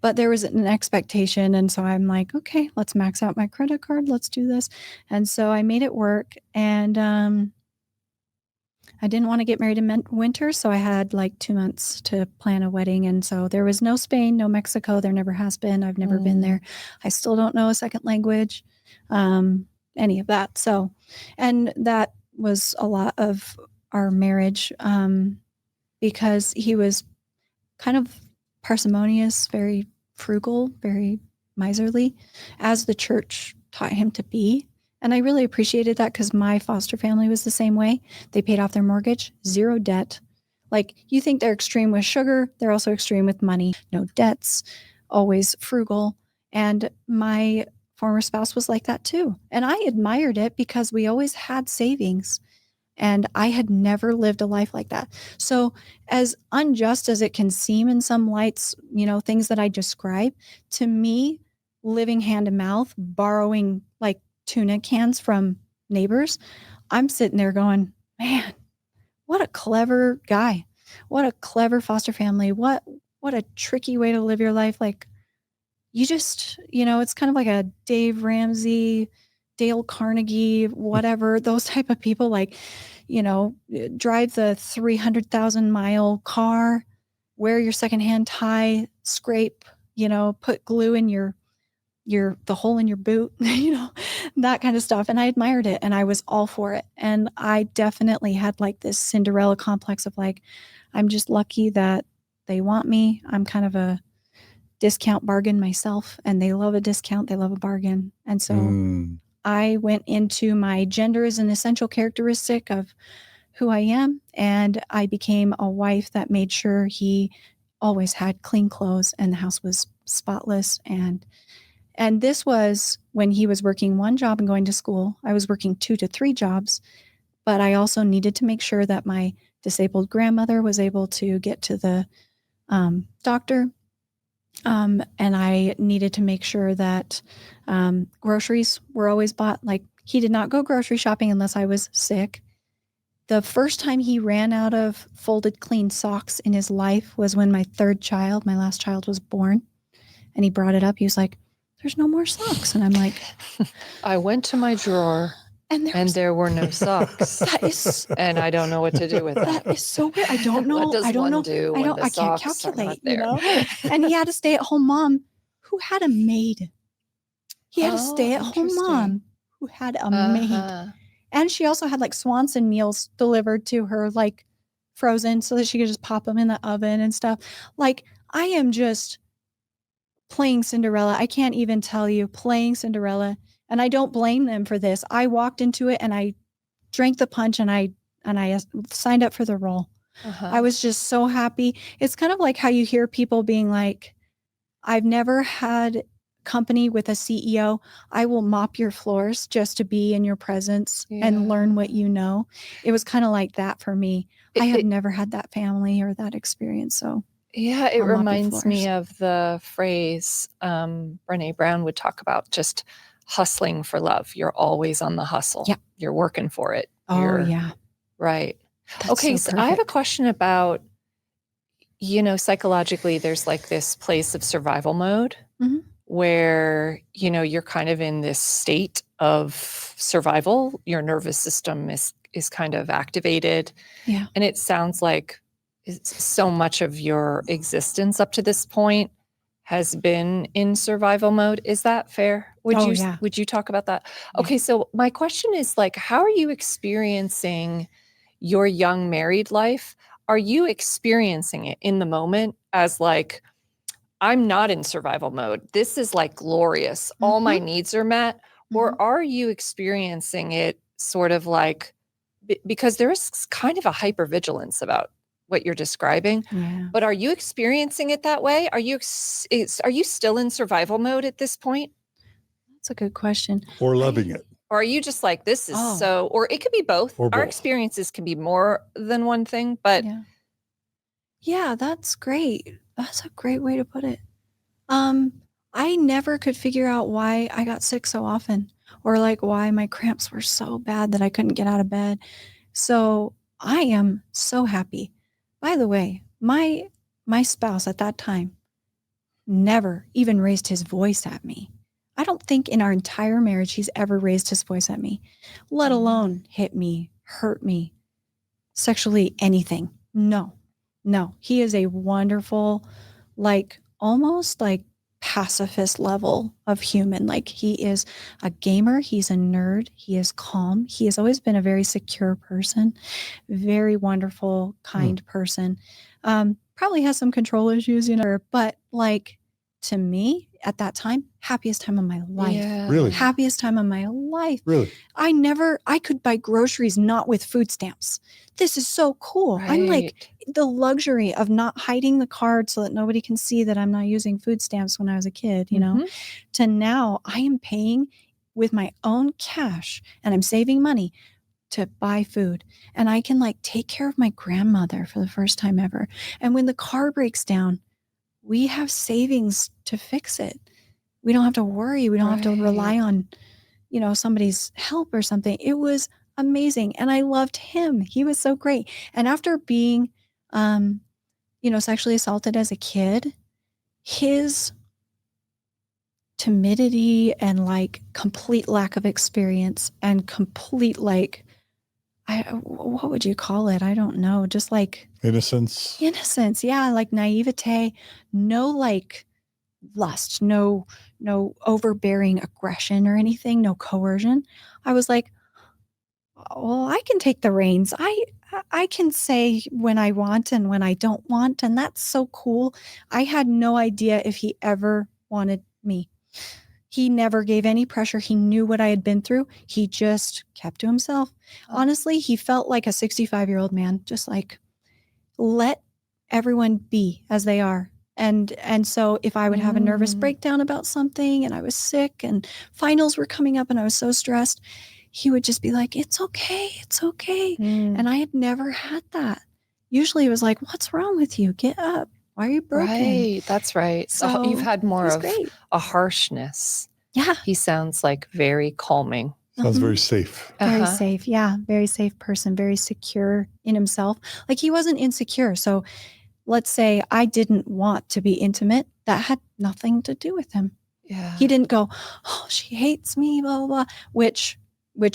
But there was an expectation. And so I'm like, okay, let's max out my credit card. Let's do this. And so I made it work. And I didn't want to get married in winter. So I had like 2 months to plan a wedding. And so there was no Spain, no Mexico. There never has been. I've never been there. I still don't know a second language, any of that. So, and that was a lot of our marriage, because he was kind of parsimonious, very frugal, very miserly, as the church taught him to be. And I really appreciated that, because my foster family was the same way. They paid off their mortgage, 0 debt. Like, you think they're extreme with sugar, they're also extreme with money. No debts, always frugal. And my former spouse was like that too. And I admired it because we always had savings. And I had never lived a life like that. So as unjust as it can seem in some lights, things that I describe, to me, living hand to mouth, borrowing like tuna cans from neighbors, I'm sitting there going, man, what a clever guy. What a clever foster family. What a tricky way to live your life. Like, you just, it's kind of like a Dave Ramsey, Dale Carnegie, whatever, those type of people, like, drive the 300,000 mile car, wear your secondhand tie, scrape, put glue in the hole in your boot, that kind of stuff. And I admired it, and I was all for it. And I definitely had like this Cinderella complex of like, I'm just lucky that they want me. I'm kind of a discount bargain myself, and they love a discount. They love a bargain. And so I went into my gender as an essential characteristic of who I am. And I became a wife that made sure he always had clean clothes and the house was spotless. And this was when he was working 1 job and going to school. I was working 2 to 3 jobs, but I also needed to make sure that my disabled grandmother was able to get to the doctor. And I needed to make sure that groceries were always bought. Like, he did not go grocery shopping unless I was sick. The first time he ran out of folded clean socks in his life was when my last child was born. And he brought it up. He was like, there's no more socks. And I'm like, I went to my drawer and there were no socks. That is, and I don't know what to do with that. That is so weird. I don't know. What does I don't one know. do when the I can't socks are not calculate, there? And he had a stay-at-home mom who had a maid. He had a stay-at-home mom who had a maid. And she also had like Swanson meals delivered to her, like frozen, so that she could just pop them in the oven and stuff. Like, I am just playing Cinderella. I can't even tell you, playing Cinderella. And I don't blame them for this. I walked into it and I drank the punch, and I signed up for the role. I was just so happy. It's kind of like how you hear people being like, I've never had company with a CEO. I will mop your floors just to be in your presence and learn what you know. It was kind of like that for me. I have never had that family or that experience. So yeah, it reminds me of the phrase Brene Brown would talk about, just hustling for love. You're always on the hustle. Yeah. You're working for it. Yeah. Right. That's okay. so I have a question about, psychologically, there's like this place of survival mode where, you're kind of in this state of survival. Your nervous system is kind of activated. Yeah. And it sounds like so much of your existence up to this point has been in survival mode. Is that fair? Would you talk about that? Yeah. Okay, so my question is like, how are you experiencing your young married life? Are you experiencing it in the moment as like, I'm not in survival mode. This is like glorious. All my needs are met. Or are you experiencing it sort of like, because there is kind of a hypervigilance about what you're describing, but are you experiencing it that way? Are you still in survival mode at this point? That's a good question. Or loving it. Or are you just like, this is so, or it could be both. Or Our both. experiences can be more than one thing, but yeah, that's great. That's a great way to put it. I never could figure out why I got sick so often, or like why my cramps were so bad that I couldn't get out of bed. So I am so happy. By the way, my spouse at that time never even raised his voice at me. I don't think in our entire marriage he's ever raised his voice at me, let alone hit me, hurt me, sexually, anything. No. He is a wonderful, like almost like pacifist level of human. Like he is a gamer. He's a nerd. He is calm. He has always been a very secure person, very wonderful, kind person. Probably has some control issues, but like to me at that time, happiest time of my life. Yeah. Really? Happiest time of my life. Really? I could buy groceries not with food stamps. This is so cool. Right. I'm like the luxury of not hiding the card so that nobody can see that I'm not using food stamps when I was a kid, to now I am paying with my own cash and I'm saving money to buy food. And I can like take care of my grandmother for the first time ever. And when the car breaks down, we have savings to fix it. We don't have to worry. We don't have to rely on, somebody's help or something. It was amazing. And I loved him. He was so great. And after being, sexually assaulted as a kid, his timidity and like complete lack of experience and complete like, what would you call it? I don't know. Just like Innocence. Yeah. Like naivete, no like lust, no overbearing aggression or anything, no coercion. I was like, well, I can take the reins. I can say when I want and when I don't want. And that's so cool. I had no idea if he ever wanted me. He never gave any pressure. He knew what I had been through. He just kept to himself. Honestly, he felt like a 65-year-old man, just like let everyone be as they are. And so if I would have a nervous breakdown about something and I was sick and finals were coming up and I was so stressed, he would just be like, it's okay. It's okay. And I had never had that. Usually it was like, what's wrong with you? Get up. Why are you broken? Right. That's right. So you've had more of a harshness. Yeah. He sounds like very calming. Sounds very safe. Very safe. Yeah. Very safe person, very secure in himself. Like he wasn't insecure. So let's say I didn't want to be intimate. That had nothing to do with him. Yeah. He didn't go, oh, she hates me, blah, blah, blah, which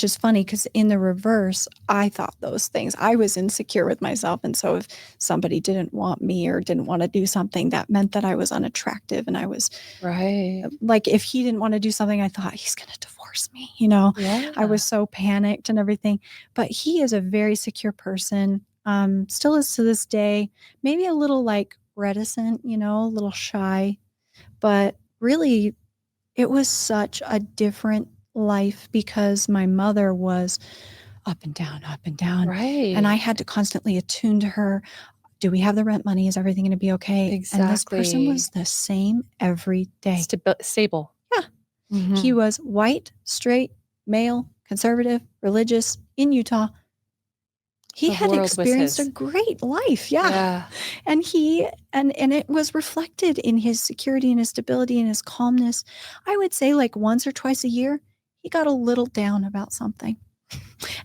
is funny because in the reverse, I thought those things. I was insecure with myself. And so if somebody didn't want me or didn't want to do something, that meant that I was unattractive. And I was like, if he didn't want to do something, I thought he's going to divorce me. I was so panicked and everything. But he is a very secure person. Still is to this day, maybe a little like reticent, a little shy, but really it was such a different life because my mother was up and down. Right. And I had to constantly attune to her. Do we have the rent money? Is everything going to be okay? Exactly. And this person was the same every day. Stable. Yeah. He was white, straight, male, conservative, religious in Utah. He had experienced a great life. Yeah. And and it was reflected in his security and his stability and his calmness. I would say like once or twice a year, he got a little down about something.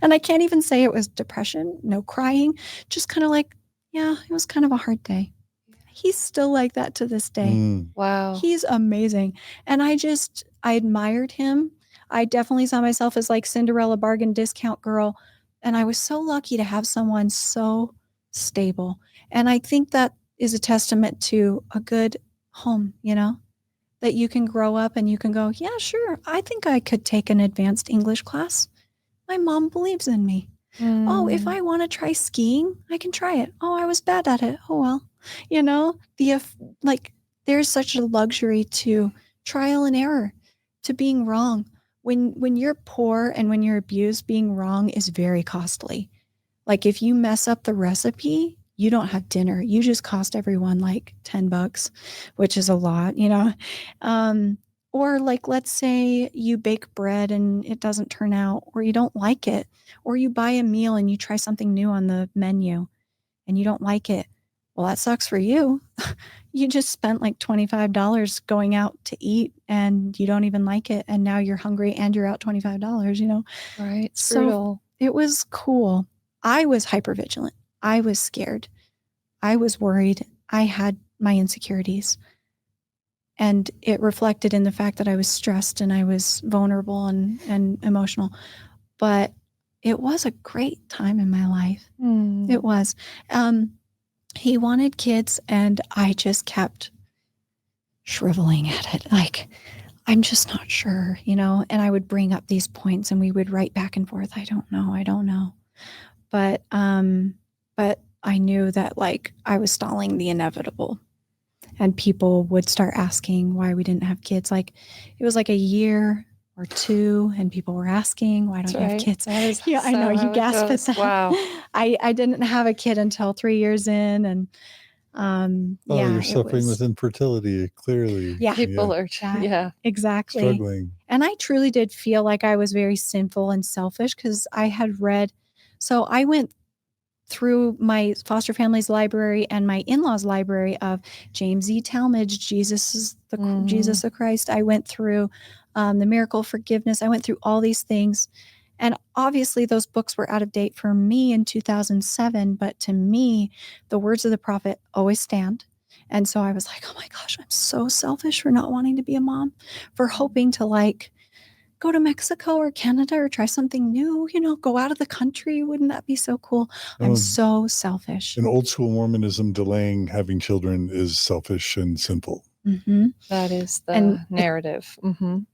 And I can't even say it was depression, no crying, just kind of like, yeah, it was kind of a hard day. He's still like that to this day. Wow. He's amazing. And I admired him. I definitely saw myself as like Cinderella bargain discount girl. And I was so lucky to have someone so stable. And I think that is a testament to a good home, that you can grow up and you can go, yeah, sure. I think I could take an advanced English class. My mom believes in me. Oh, if I want to try skiing, I can try it. Oh, I was bad at it. Oh, well, there's such a luxury to trial and error, to being wrong. When you're poor and when you're abused, being wrong is very costly. Like if you mess up the recipe, you don't have dinner. You just cost everyone like $10, which is a lot, you know? Or like, let's say you bake bread and it doesn't turn out, or you don't like it, or you buy a meal and you try something new on the menu and you don't like it. Well, that sucks for you. You just spent like $25 going out to eat and you don't even like it. And now you're hungry and you're out $25, you know? Right. It's So brutal. it was cool. I was hypervigilant. I was scared. I was worried. I had my insecurities. And it reflected in the fact that I was stressed and I was vulnerable and emotional. But it was a great time in my life. It was. He wanted kids and I just kept shriveling at it. Like, I'm just not sure, you know? And I would bring up these points and we would write back and forth. I don't know. But I knew that like I was stalling the inevitable. And people would start asking why we didn't have kids. Like it was like a year or two and people were asking, why don't you have kids? Yeah, I know you gasp at that. Wow. I didn't have a kid until 3 years in. And you're suffering with infertility, clearly. Yeah. People are, exactly. Struggling. And I truly did feel like I was very sinful and selfish because I had read, so I went through my foster family's library and my in-laws library of James E. Talmage, Jesus the Christ. I went through the Miracle of Forgiveness. I went through all these things. And obviously those books were out of date for me in 2007. But to me, the words of the prophet always stand. And so I was like, oh my gosh, I'm so selfish for not wanting to be a mom, for hoping to like go to Mexico or Canada or try something new, you know, go out of the country. Wouldn't that be so cool? I'm so selfish. In old school Mormonism, delaying having children is selfish and sinful. Mm-hmm. That is the narrative.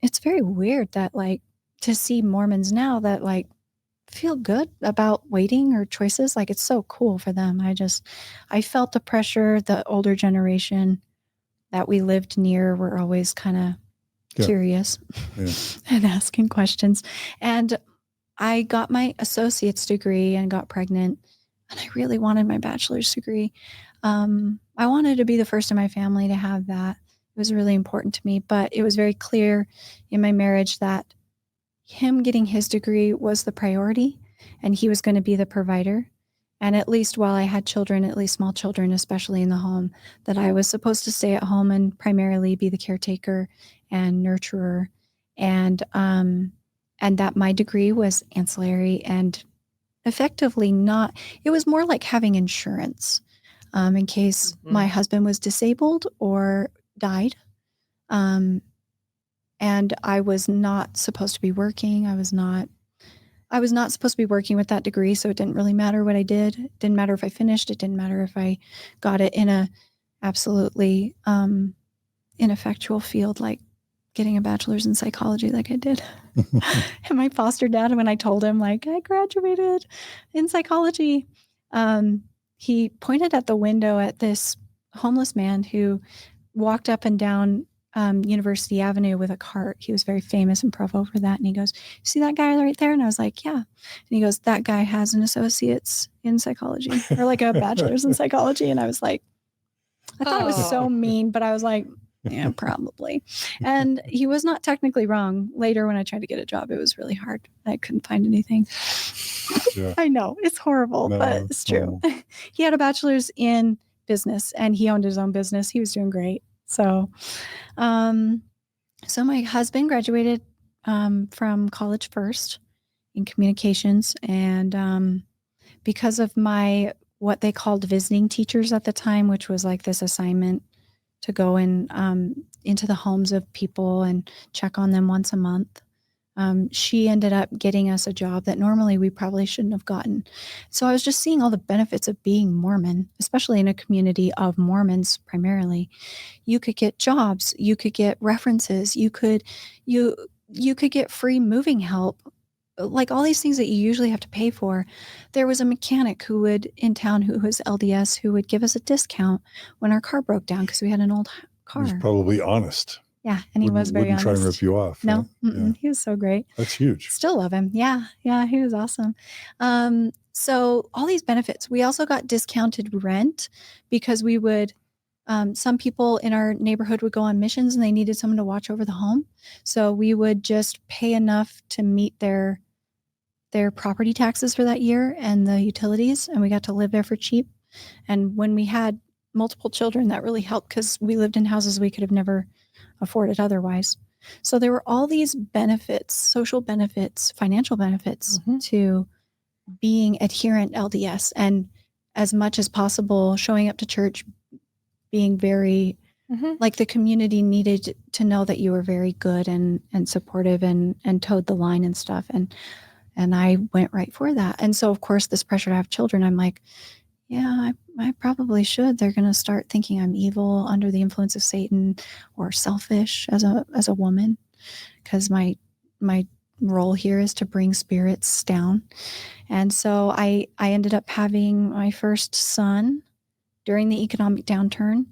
It's very weird that like to see Mormons now that like feel good about waiting or choices. Like it's so cool for them. I felt the pressure. The older generation that we lived near were always kind of curious and asking questions. And I got my associate's degree and got pregnant. And I really wanted my bachelor's degree. I wanted to be the first in my family to have that. It was really important to me. But it was very clear in my marriage that him getting his degree was the priority and he was going to be the provider. And at least while I had children, at least small children, especially in the home, that I was supposed to stay at home and primarily be the caretaker and nurturer. And that my degree was ancillary and effectively not, it was more like having insurance in case my husband was disabled or died. And I was not supposed to be working. I was not supposed to be working with that degree, so it didn't really matter what I did. It didn't matter if I finished. It didn't matter if I got it in a absolutely ineffectual field like getting a bachelor's in psychology like I did. And my foster dad, when I told him like I graduated in psychology, he pointed at the window at this homeless man who walked up and down University Avenue with a cart. He was very famous in Provo for that. And he goes, see that guy right there? And I was like, yeah. And he goes, that guy has an associate's in psychology or like a bachelor's in psychology. And I was like, I thought it was so mean, but I was like, yeah, probably. And he was not technically wrong. Later, when I tried to get a job, it was really hard. I couldn't find anything. Yeah. I know it's horrible, but it's true. He had a bachelor's in business and he owned his own business. He was doing great. So my husband graduated from college first in communications. And because of what they called visiting teachers at the time, which was like this assignment to go in into the homes of people and check on them once a month. She ended up getting us a job that normally we probably shouldn't have gotten. So I was just seeing all the benefits of being Mormon, especially in a community of Mormons primarily. You could get jobs, you could get references, you could get free moving help, like all these things that you usually have to pay for. There was a mechanic in town who was LDS who would give us a discount when our car broke down because we had an old car. He was probably honest. Yeah, and he was very wouldn't try and honest. rip you off. No, Yeah. he was so great. That's huge. Still love him. Yeah, he was awesome. So all these benefits. We also got discounted rent because we would, some people in our neighborhood would go on missions and they needed someone to watch over the home. So we would just pay enough to meet their property taxes for that year and the utilities, and we got to live there for cheap. And when we had multiple children, that really helped because we lived in houses we could have never afforded otherwise. So there were all these benefits, social benefits, financial benefits to being adherent LDS, and as much as possible showing up to church, being very like the community needed to know that you were very good and supportive and towed the line and stuff. And I went right for that. And so of course this pressure to have children, I'm like, yeah, I probably should. They're going to start thinking I'm evil, under the influence of Satan, or selfish as a woman, because my role here is to bring spirits down. And so I ended up having my first son during the economic downturn.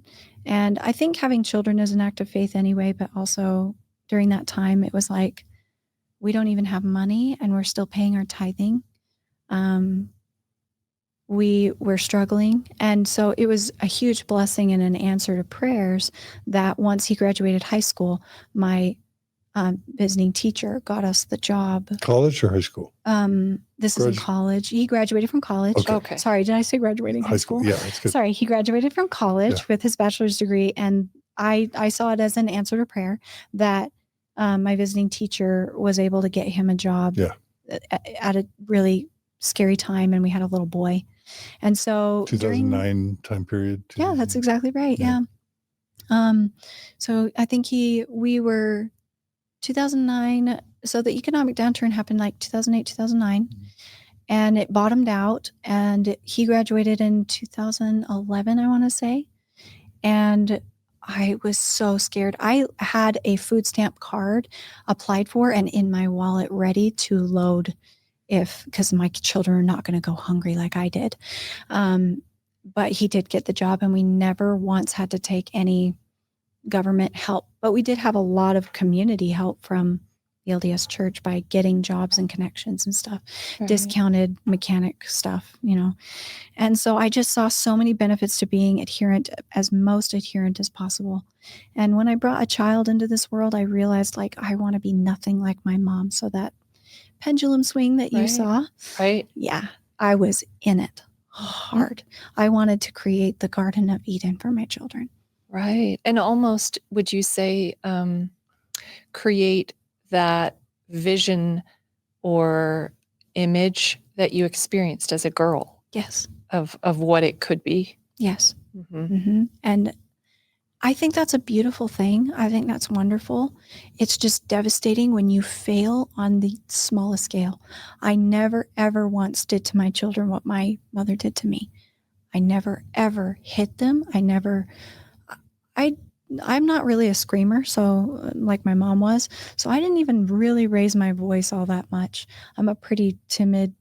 And I think having children is an act of faith anyway, but also during that time, it was like, we don't even have money and we're still paying our tithing. We were struggling. And so it was a huge blessing and an answer to prayers that once he graduated high school, my visiting teacher got us the job. College or high school? This is in college. He graduated from college. Okay. Sorry, did I say graduating high school? Yeah, that's good. Sorry, he graduated from college with his bachelor's degree. And I saw it as an answer to prayer that my visiting teacher was able to get him a job at a really scary time. And we had a little boy. And so 2009 time period. Yeah, that's exactly right. Yeah. So I think we were 2009. So the economic downturn happened like 2008, 2009, and it bottomed out, and he graduated in 2011, I want to say. And I was so scared. I had a food stamp card applied for and in my wallet ready to load because my children are not going to go hungry like I did. But he did get the job, and we never once had to take any government help. But we did have a lot of community help from the LDS Church by getting jobs and connections and stuff, discounted mechanic stuff, And so I just saw so many benefits to being most adherent as possible. And when I brought a child into this world, I realized I want to be nothing like my mom. So that pendulum swing that you saw, yeah, I was in it hard. I wanted to create the Garden of Eden for my children. Right. And almost, would you say, create that vision or image that you experienced as a girl? Yes. Of what it could be? Yes. And I think that's a beautiful thing. I think that's wonderful. It's just devastating when you fail on the smallest scale. I never, ever once did to my children what my mother did to me. I never, ever hit them. I'm not really a screamer, so like my mom was. So I didn't even really raise my voice all that much. I'm a pretty timid,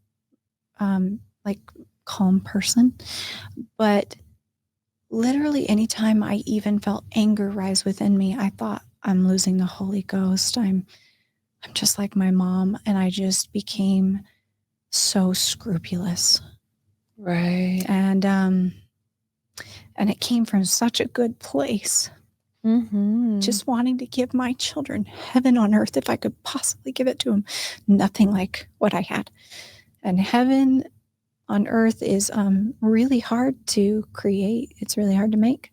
calm person. But literally anytime I even felt anger rise within me, I thought, I'm losing the Holy Ghost. I'm just like my mom. And I just became so scrupulous. Right. And it came from such a good place. Just wanting to give my children heaven on earth if I could possibly give it to them. Nothing like what I had. And heaven on earth is really hard to create. It's really hard to make.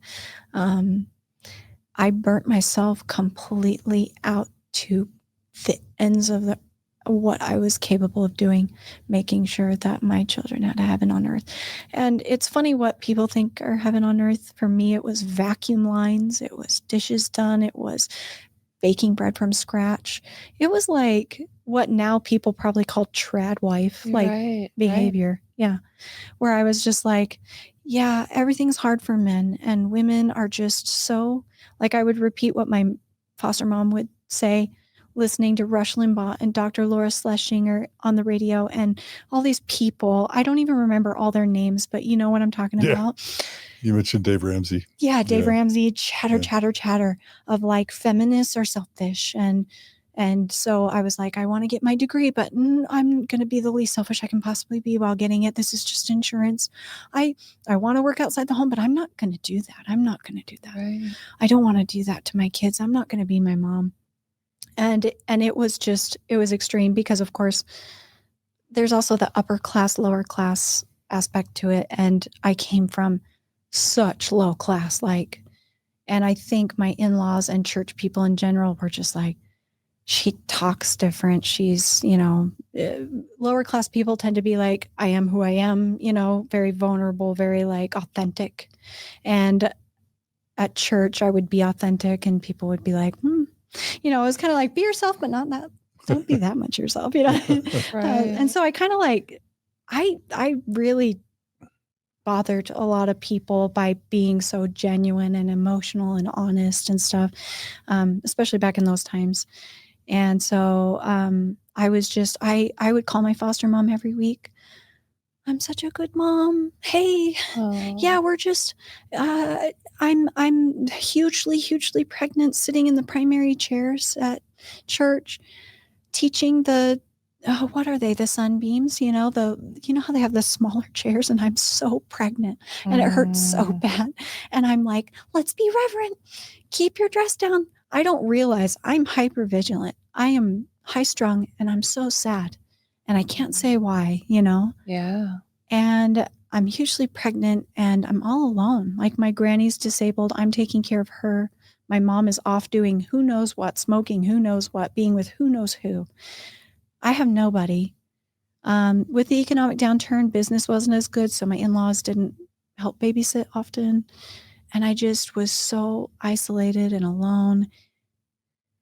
I burnt myself completely out to the ends of what I was capable of doing, making sure that my children had heaven on earth. And it's funny what people think are heaven on earth. For me, it was vacuum lines. It was dishes done. It was baking bread from scratch. It was like what now people probably call trad wife, behavior. Right. Yeah. Where I was just like, yeah, everything's hard for men, and women are just so, I would repeat what my foster mom would say, listening to Rush Limbaugh and Dr. Laura Schlesinger on the radio and all these people. I don't even remember all their names, but you know what I'm talking about. You mentioned Dave Ramsey. Yeah, Dave Yeah. Ramsey, chatter of like feminists are selfish. And so I was like, I want to get my degree, but I'm going to be the least selfish I can possibly be while getting it. This is just insurance. I want to work outside the home, but I'm not going to do that. I'm not going to do that. Right. I don't want to do that to my kids. I'm not going to be my mom. And it was extreme because, of course, there's also the upper class, lower class aspect to it. And I came from such low class, and I think my in-laws and church people in general were just like, she talks different. She's, lower class people tend to be like, I am who I am, very vulnerable, very like authentic. And at church, I would be authentic and people would be like, it was kind of like, be yourself, but not that, don't be that much yourself, Right. And so I kind of like, I really bothered a lot of people by being so genuine and emotional and honest and stuff, especially back in those times. And so I was just, I would call my foster mom every week. I'm such a good mom. Hey, yeah, we're just, I'm hugely pregnant, sitting in the primary chairs at church, teaching what are they? The sunbeams, you know how they have the smaller chairs, and I'm so pregnant and it hurts so bad. And I'm like, let's be reverent. Keep your dress down. I don't realize I'm hyper vigilant. I am high strung and I'm so sad and I can't say why, Yeah. And I'm hugely pregnant and I'm all alone. Like my granny's disabled. I'm taking care of her. My mom is off doing who knows what, smoking who knows what, being with who knows who. I have nobody. With the economic downturn, business wasn't as good, so my in-laws didn't help babysit often. And I just was so isolated and alone,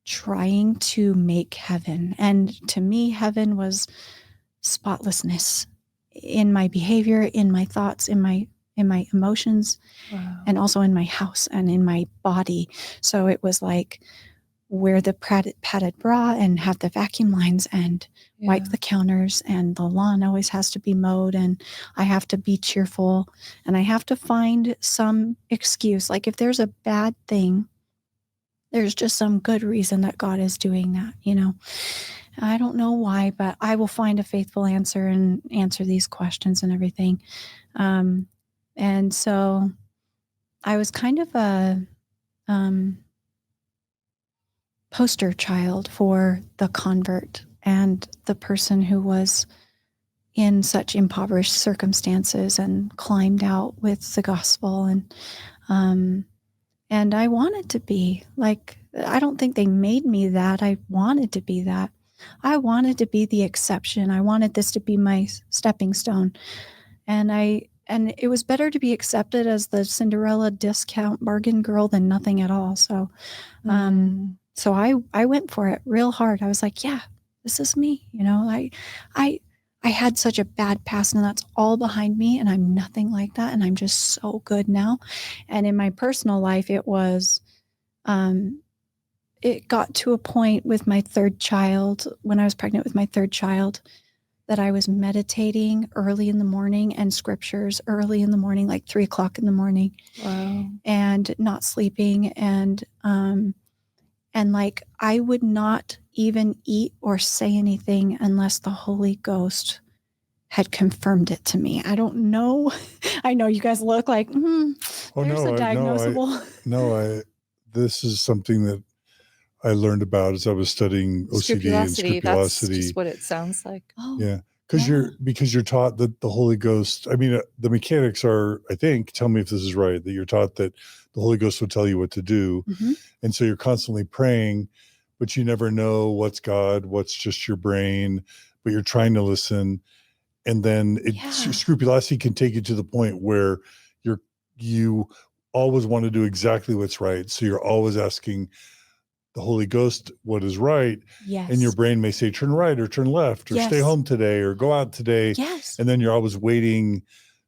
trying to make heaven. And to me, heaven was spotlessness in my behavior, in my thoughts, in my emotions, Wow. and also in my house and in my body. So it was like wear the padded bra and have the vacuum lines and wipe the counters, and the lawn always has to be mowed, and I have to be cheerful, and I have to find some excuse. Like if there's a bad thing, there's just some good reason that God is doing that, I don't know why, but I will find a faithful answer and answer these questions and everything. And so I was kind of a poster child for the convert and the person who was in such impoverished circumstances and climbed out with the gospel. And I wanted to be like, I don't think they made me that. I wanted to be that. I wanted to be the exception. I wanted this to be my stepping stone. And it was better to be accepted as the Cinderella discount bargain girl than nothing at all. So, so I went for it real hard. I was like, yeah, this is me. I had such a bad past, and that's all behind me, and I'm nothing like that, and I'm just so good now. And in my personal life, it was, it got to a point with my third child, when I was pregnant with my third child, that I was meditating early in the morning and scriptures early in the morning, like 3:00 in the morning. Wow. And not sleeping. And like, I would not even eat or say anything unless the Holy Ghost had confirmed it to me. I don't know. I know you guys look like, there's a diagnosable. This is something that I learned about as I was studying OCD and scrupulosity. That's just what it sounds like. Oh, yeah. Because you're taught that the Holy Ghost, the mechanics are, I think, tell me if this is right, that you're taught that the Holy Ghost will tell you what to do. Mm-hmm. And so you're constantly praying, but you never know what's God, what's just your brain, but you're trying to listen. And then scrupulosity can take you to the point where you always want to do exactly what's right. So you're always asking the Holy Ghost what is right. Yes. And your brain may say, turn right or turn left or stay home today or go out today. Yes. And then you're always waiting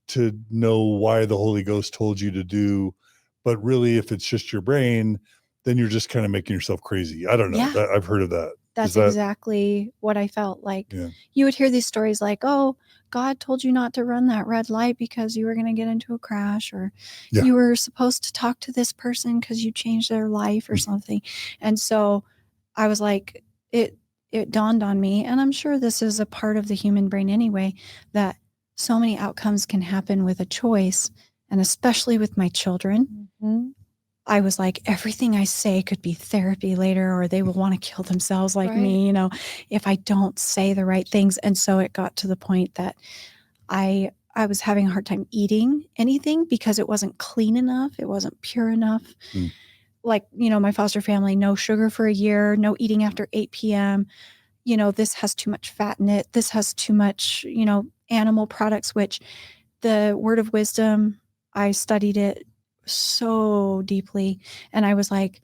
to know why the Holy Ghost told you to do. But really, if it's just your brain, then you're just kind of making yourself crazy. I don't know. Yeah. I've heard of that. That's that- exactly what I felt like. Yeah. You would hear these stories like, oh, God told you not to run that red light because you were going to get into a crash, or Yeah. you were supposed to talk to this person because you changed their life or something. And so I was like, it dawned on me, and I'm sure this is a part of the human brain anyway, that so many outcomes can happen with a choice, and especially with my children. Mm-hmm. I was like, everything I say could be therapy later, or they will want to kill themselves like me, you know, if I don't say the right things. And so it got to the point that I was having a hard time eating anything because it wasn't clean enough. It wasn't pure enough. Mm. Like, you know, my foster family, no sugar for a year, no eating after 8 p.m. You know, this has too much fat in it. This has too much, you know, animal products, which the word of wisdom, I studied it so deeply. And I was like,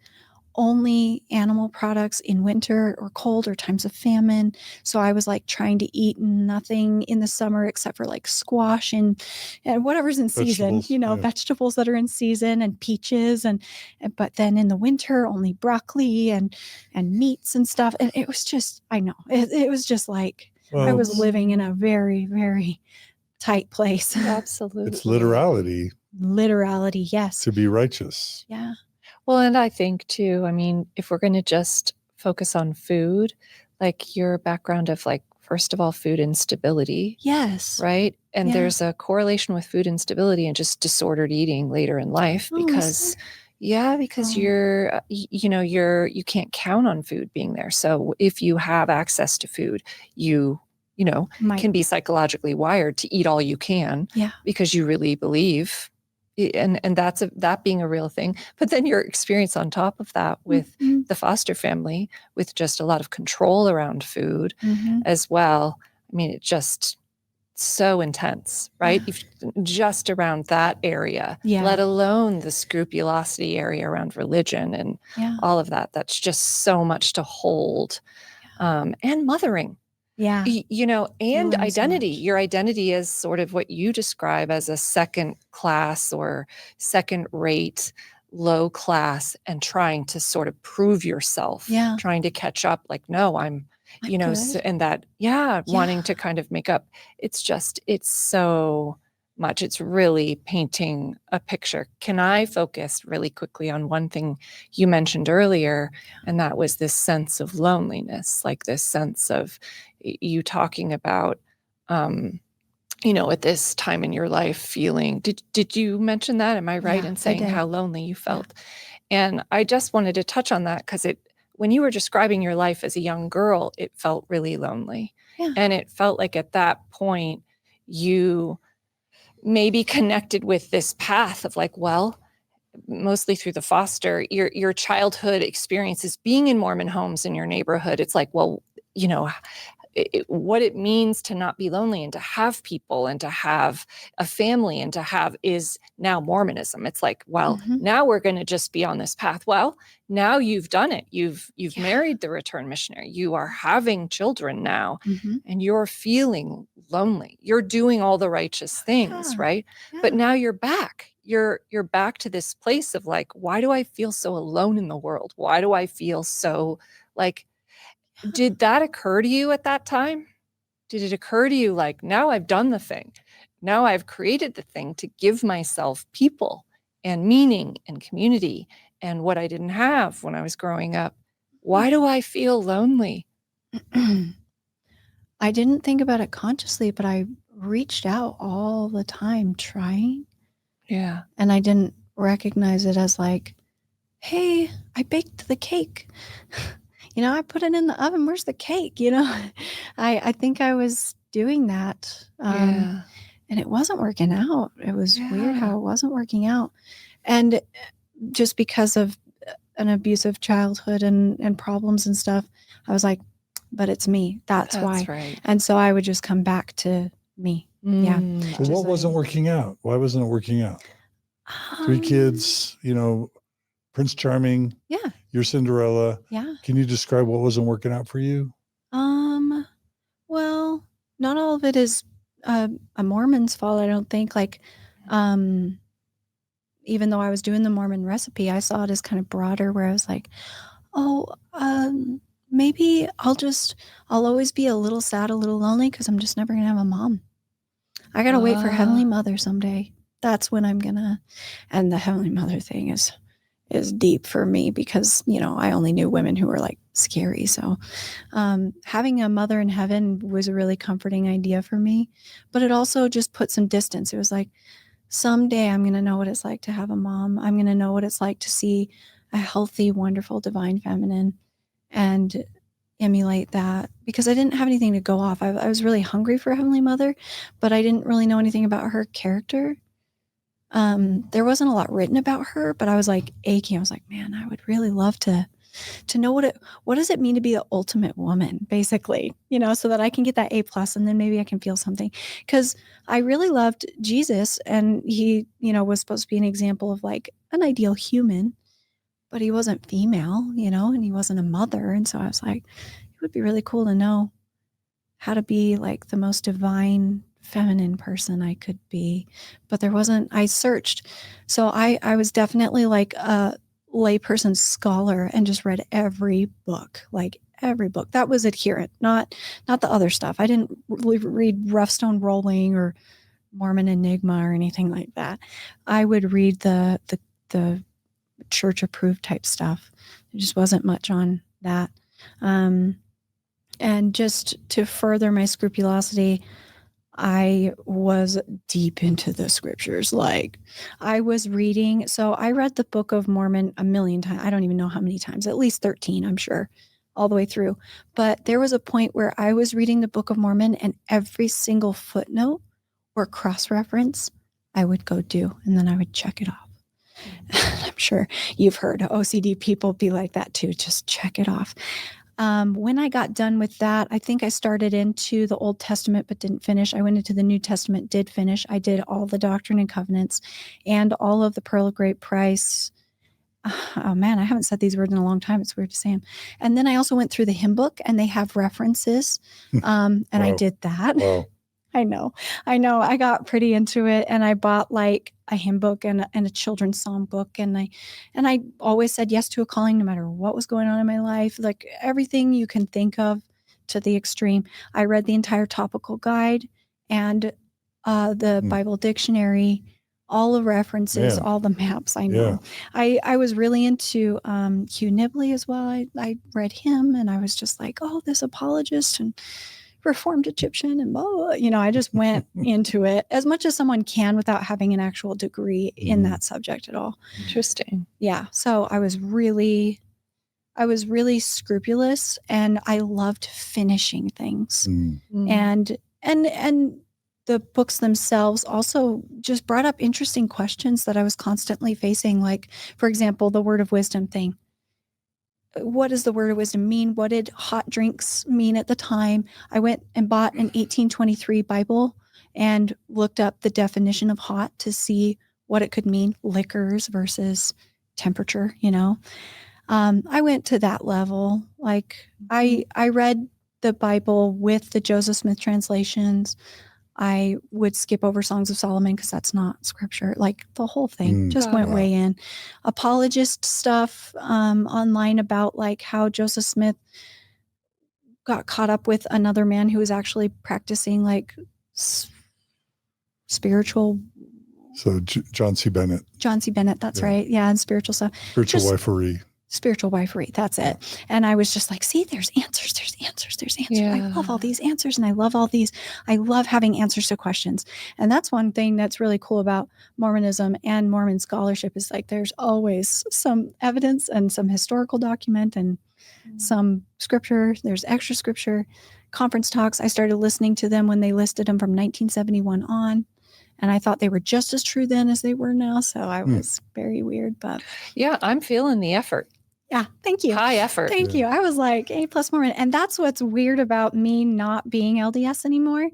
only animal products in winter or cold or times of famine. So I was like trying to eat nothing in the summer except for like squash and whatever's in season, Vegetables, you know, yeah. vegetables that are in season and peaches. But then in the winter, only broccoli and meats and stuff. And it was just, I know, it was just like, I Well, was living in a very, very tight place. Absolutely. it's literality Literality, yes. to be righteous. Yeah. Well, and I think too, I mean, if we're going to just focus on food, like your background of like, first of all, food instability, Yes. right? And Yeah. there's a correlation with food instability and just disordered eating later in life Oh, is because, because Oh. you're, you can't count on food being there. So if you have access to food, you can be psychologically wired to eat all you can because you really believe. And that being a real thing. But then your experience on top of that with the foster family, with just a lot of control around food as well. I mean, it's just so intense, right? Just around that area, let alone the scrupulosity area around religion and all of that. That's just so much to hold. And mothering. Yeah. And identity. Your identity is sort of what you describe as a second class or second rate, low class, and trying to sort of prove yourself, trying to catch up. like, no, I'm and that, wanting to kind of make up. It's so much. It's really painting a picture. Can I focus really quickly on one thing you mentioned earlier? And that was this sense of loneliness, like this sense of you talking about, at this time in your life feeling, did you mention that? Am I right in saying how lonely you felt? And I just wanted to touch on that because when you were describing your life as a young girl, it felt really lonely. And it felt like at that point, you maybe connected with this path of like, well, mostly through the foster, your childhood experiences being in Mormon homes in your neighborhood. It's like, well, what it means to not be lonely and to have people and to have a family and to have is now Mormonism. It's like, well, now we're going to just be on this path. Well, now you've done it. You've married the return missionary. You are having children now and you're feeling lonely. You're doing all the righteous things, right? But now you're back. You're back to this place of like, why do I feel so alone in the world? Why do I feel so like, did that occur to you at that time? Did it occur to you like, now I've done the thing. Now I've created the thing to give myself people and meaning and community and what I didn't have when I was growing up. Why do I feel lonely? I didn't think about it consciously, but I reached out all the time trying. Yeah. And I didn't recognize it as like, hey, I baked the cake. I put it in the oven. Where's the cake? I think I was doing that. And it wasn't working out. It was weird how it wasn't working out. And just because of an abusive childhood and problems and stuff, I was like, but it's me. That's why. Right. And so I would just come back to me. Yeah. Well, what wasn't working out? Why wasn't it working out? 3 kids, Prince Charming. Yeah. You're Cinderella. Yeah. Can you describe what wasn't working out for you? Well, not all of it is a Mormon's fault, I don't think. Like, even though I was doing the Mormon recipe, I saw it as kind of broader, where I was like, oh, maybe I'll always be a little sad, a little lonely because I'm just never going to have a mom. I got to wait for Heavenly Mother someday. That's when I'm going to, and the Heavenly Mother thing is deep for me because, I only knew women who were like scary. So having a mother in heaven was a really comforting idea for me, but it also just put some distance. It was like, someday I'm going to know what it's like to have a mom. I'm going to know what it's like to see a healthy, wonderful, divine feminine and emulate that, because I didn't have anything to go off. I was really hungry for Heavenly Mother, but I didn't really know anything about her character. There wasn't a lot written about her, but I was like aching. I was like, man, I would really love to know what does it mean to be the ultimate woman, basically, so that I can get that A+, and then maybe I can feel something. Because I really loved Jesus, and he, was supposed to be an example of like an ideal human, but he wasn't female, and he wasn't a mother. And so I was like, it would be really cool to know how to be like the most divine feminine person I could be. But there wasn't, I searched. So I was definitely like a layperson scholar and just read every book that was adherent, not the other stuff. I didn't read Rough Stone Rolling or Mormon Enigma or anything like that. I would read the church approved type stuff. There just wasn't much on that. And just to further my scrupulosity, I was deep into the scriptures. Like I was reading, so I read the Book of Mormon a million times. I don't even know how many times, at least 13, I'm sure, all the way through. But there was a point where I was reading the Book of Mormon and every single footnote or cross-reference I would go do, and then I would check it off. I'm sure you've heard OCD people be like that too. Just check it off. When I got done with that, I think I started into the Old Testament, but didn't finish. I went into the New Testament, did finish. I did all the Doctrine and Covenants and all of the Pearl of Great Price. Oh man, I haven't said these words in a long time. It's weird to say them. And then I also went through the hymn book, and they have references. And Wow. I did that. Wow. I know. I got pretty into it, and I bought like a hymn book and a children's song book. And I always said yes to a calling, no matter what was going on in my life, like everything you can think of to the extreme. I read the entire topical guide and the Bible dictionary, all the references, all the maps. I know. Yeah. I was really into Hugh Nibley as well. I read him, and I was just like, oh, this apologist and Reformed Egyptian and blah, blah, blah. I just went into it as much as someone can without having an actual degree in that subject at all. Interesting. Yeah. So I was really scrupulous, and I loved finishing things. And the books themselves also just brought up interesting questions that I was constantly facing. Like, for example, the word of wisdom thing. What does the word of wisdom mean? What did hot drinks mean at the time? I went and bought an 1823 Bible and looked up the definition of hot to see what it could mean, liquors versus temperature, I went to that level. Like I read the Bible with the Joseph Smith translations. I would skip over Songs of Solomon because that's not scripture. Like the whole thing just went way in. Apologist stuff online about like how Joseph Smith got caught up with another man who was actually practicing like spiritual. So John C. Bennett. John C. Bennett, that's right. Yeah, and spiritual stuff. Spiritual wifery. Spiritual wifery. That's it. And I was just like, see, there's answers. Yeah. I love all these answers, and I love all these. I love having answers to questions. And that's one thing that's really cool about Mormonism and Mormon scholarship is like there's always some evidence and some historical document and some scripture. There's extra scripture. Conference talks. I started listening to them when they listed them from 1971 on. And I thought they were just as true then as they were now. So I was very weird, but. Yeah, I'm feeling the effort. Yeah, thank you. High effort. Thank you. I was like A+ Mormon. And that's what's weird about me not being LDS anymore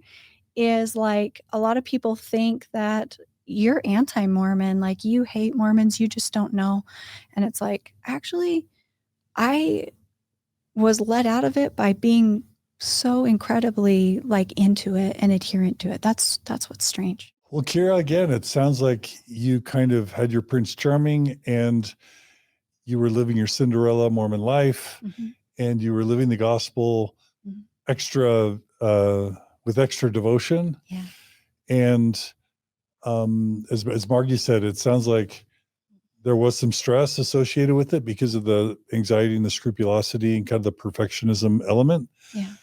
is like a lot of people think that you're anti-Mormon, like you hate Mormons, you just don't know. And it's like, actually, I was let out of it by being so incredibly like into it and adherent to it. That's what's strange. Well, Keira, again, it sounds like you kind of had your Prince Charming and you were living your Cinderella Mormon life. and you were living the gospel Mhm. with extra devotion. Yeah. And as Margi said, it sounds like there was some stress associated with it because of the anxiety and the scrupulosity and kind of the perfectionism element. Yeah.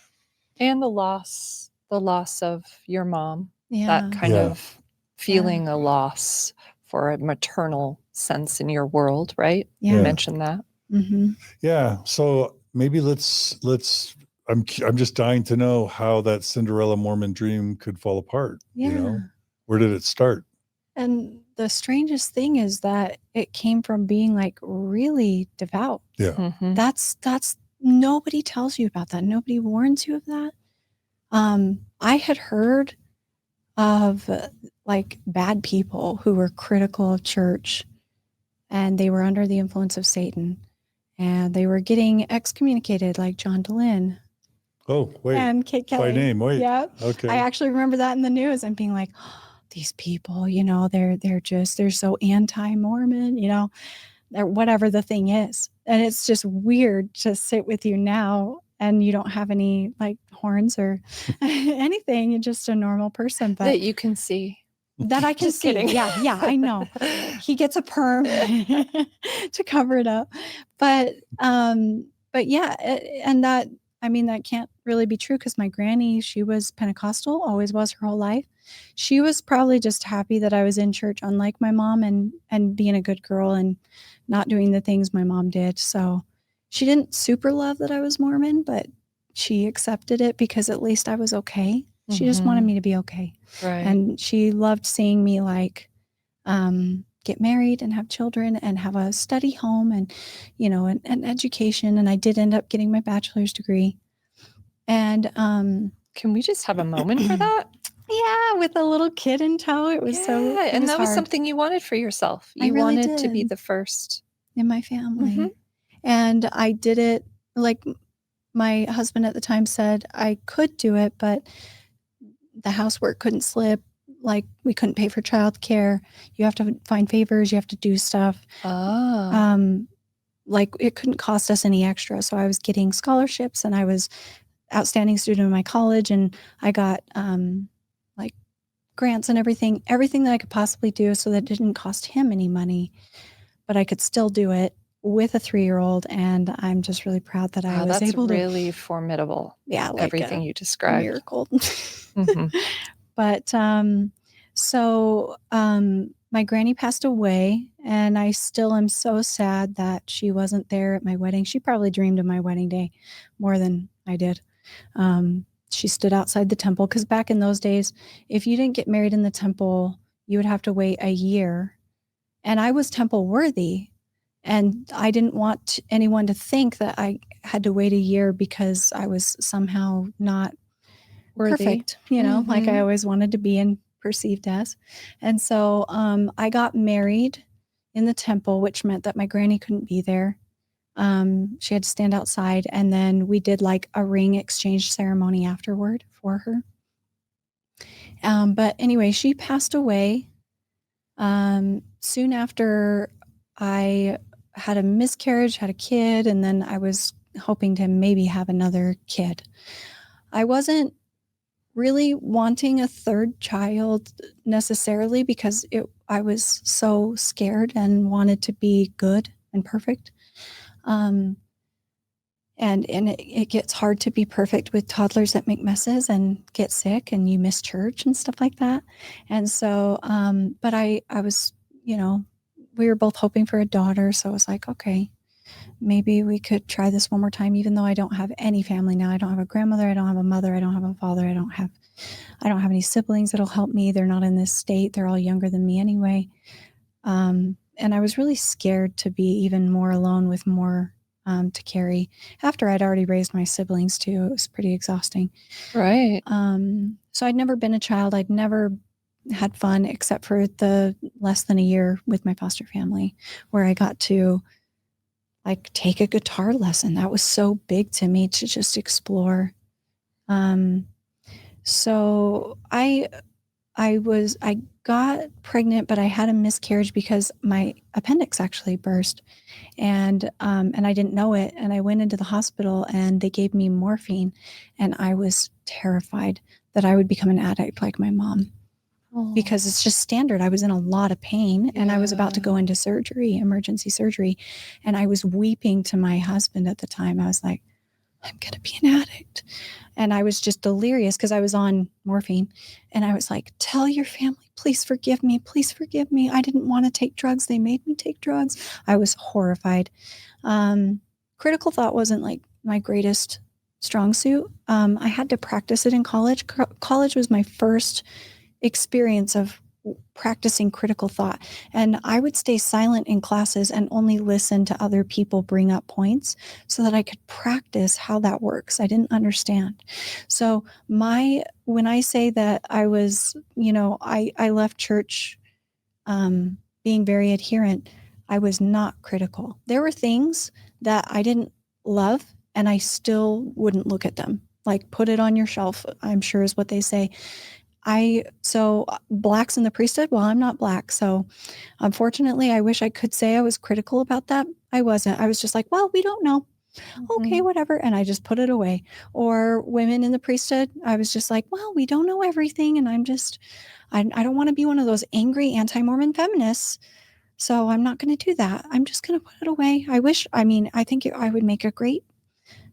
And the loss of your mom, Yeah. that kind Yeah. of feeling a loss for a maternal sense in your world, right? Yeah. You Yeah. mentioned that. Mm-hmm. Yeah. So maybe let's I'm just dying to know how that Cinderella Mormon dream could fall apart. Yeah. You know, where did it start? And the strangest thing is that it came from being like really devout. Yeah. Mhm. That's nobody tells you about that. Nobody warns you of that. I had heard of like bad people who were critical of church, and they were under the influence of Satan, and they were getting excommunicated, like John Dehlin Oh, wait. and Kate Kelly. By name, wait. Yeah. Okay. I actually remember that in the news and being like, oh, these people, you know, they're so anti-Mormon, you know, or whatever the thing is. And it's just weird to sit with you now and you don't have any like horns or anything. You're just a normal person, but That you can see. that I can Just see. kidding. Yeah, I know. He gets a perm to cover it up. But yeah, and that, I mean, that can't really be true because my granny, she was Pentecostal, always was her whole life. She was probably just happy that I was in church, unlike my mom, and being a good girl and not doing the things my mom did. So she didn't super love that I was Mormon, but she accepted it because at least I was okay. She just wanted me to be okay. Right. And she loved seeing me like get married and have children and have a study home and, you know, an education. And I did end up getting my bachelor's degree. And Can we just have a moment for that? yeah, with a little kid in tow, it was so. It and was that was hard something you wanted for yourself. I You really wanted to be did. the first. In my family. Mhm. And I did it like my husband at the time said I could do it, but the housework couldn't slip. Like we couldn't pay for childcare. You have to find favors. You have to do stuff. Oh. Like it couldn't cost us any extra. So I was getting scholarships and I was outstanding student in my college and I got like grants and everything that I could possibly do so that it didn't cost him any money, but I could still do it with a 3-year-old. And I'm just really proud that I was that's able to. really formidable. Yeah, like everything you a described. miracle. Mhm. But my granny passed away, and I still am so sad that she wasn't there at my wedding. She probably dreamed of my wedding day more than I did. She stood outside the temple because back in those days, if you didn't get married in the temple, you would have to wait a year. And I was temple worthy, and I didn't want anyone to think that I had to wait a year because I was somehow not Worthy. perfect, you know, like I Mhm. always wanted to be and perceived as. And so I got married in the temple, which meant that my granny couldn't be there. She had to stand outside, and then we did like a ring exchange ceremony afterward for her. But anyway, she passed away soon after I had a miscarriage, had a kid, and then I was hoping to maybe have another kid. I wasn't really wanting a third child necessarily because I was so scared and wanted to be good and perfect. And it gets hard to be perfect with toddlers that make messes and get sick and you miss church and stuff like that. And so, but I was, you know, we were both hoping for a daughter. So I was like, okay, maybe we could try this one more time, even though I don't have any family now. I don't have a grandmother. I don't have a mother. I don't have a father. I don't have any siblings that'll help me. They're not in this state. They're all younger than me anyway. And I was really scared to be even more alone with more to carry after I'd already raised my siblings too. It was pretty exhausting. Right. So I'd never been a child. I'd never had fun except for the less than a year with my foster family where I got to like take a guitar lesson. That was so big to me to just explore. So I got pregnant, but I had a miscarriage because my appendix actually burst, and I didn't know it. And I went into the hospital, and they gave me morphine, and I was terrified that I would become an addict like my mom, because it's just standard. I was in a lot of pain, and I was about to go into surgery, emergency surgery, and I was weeping to my husband at the time. I was like, I'm going to be an addict. And I was just delirious because I was on morphine. And I was like, tell your family, please forgive me. Please forgive me. I didn't want to take drugs. They made me take drugs. I was horrified. Critical thought wasn't like my greatest strong suit. I had to practice it in college. College was my first experience of practicing critical thought. And I would stay silent in classes and only listen to other people bring up points so that I could practice how that works. I didn't understand. So when I say that I was, I left church being very adherent, I was not critical. There were things that I didn't love, and I still wouldn't look at them. Like, put it on your shelf, I'm sure is what they say. So blacks in the priesthood, well, I'm not black. So unfortunately, I wish I could say I was critical about that. I wasn't. I was just like, well, we don't know. Okay, whatever. And I just put it away. Or women in the priesthood, I was just like, well, we don't know everything. And I don't want to be one of those angry anti-Mormon feminists. So I'm not going to do that. I'm just going to put it away. I think I would make a great,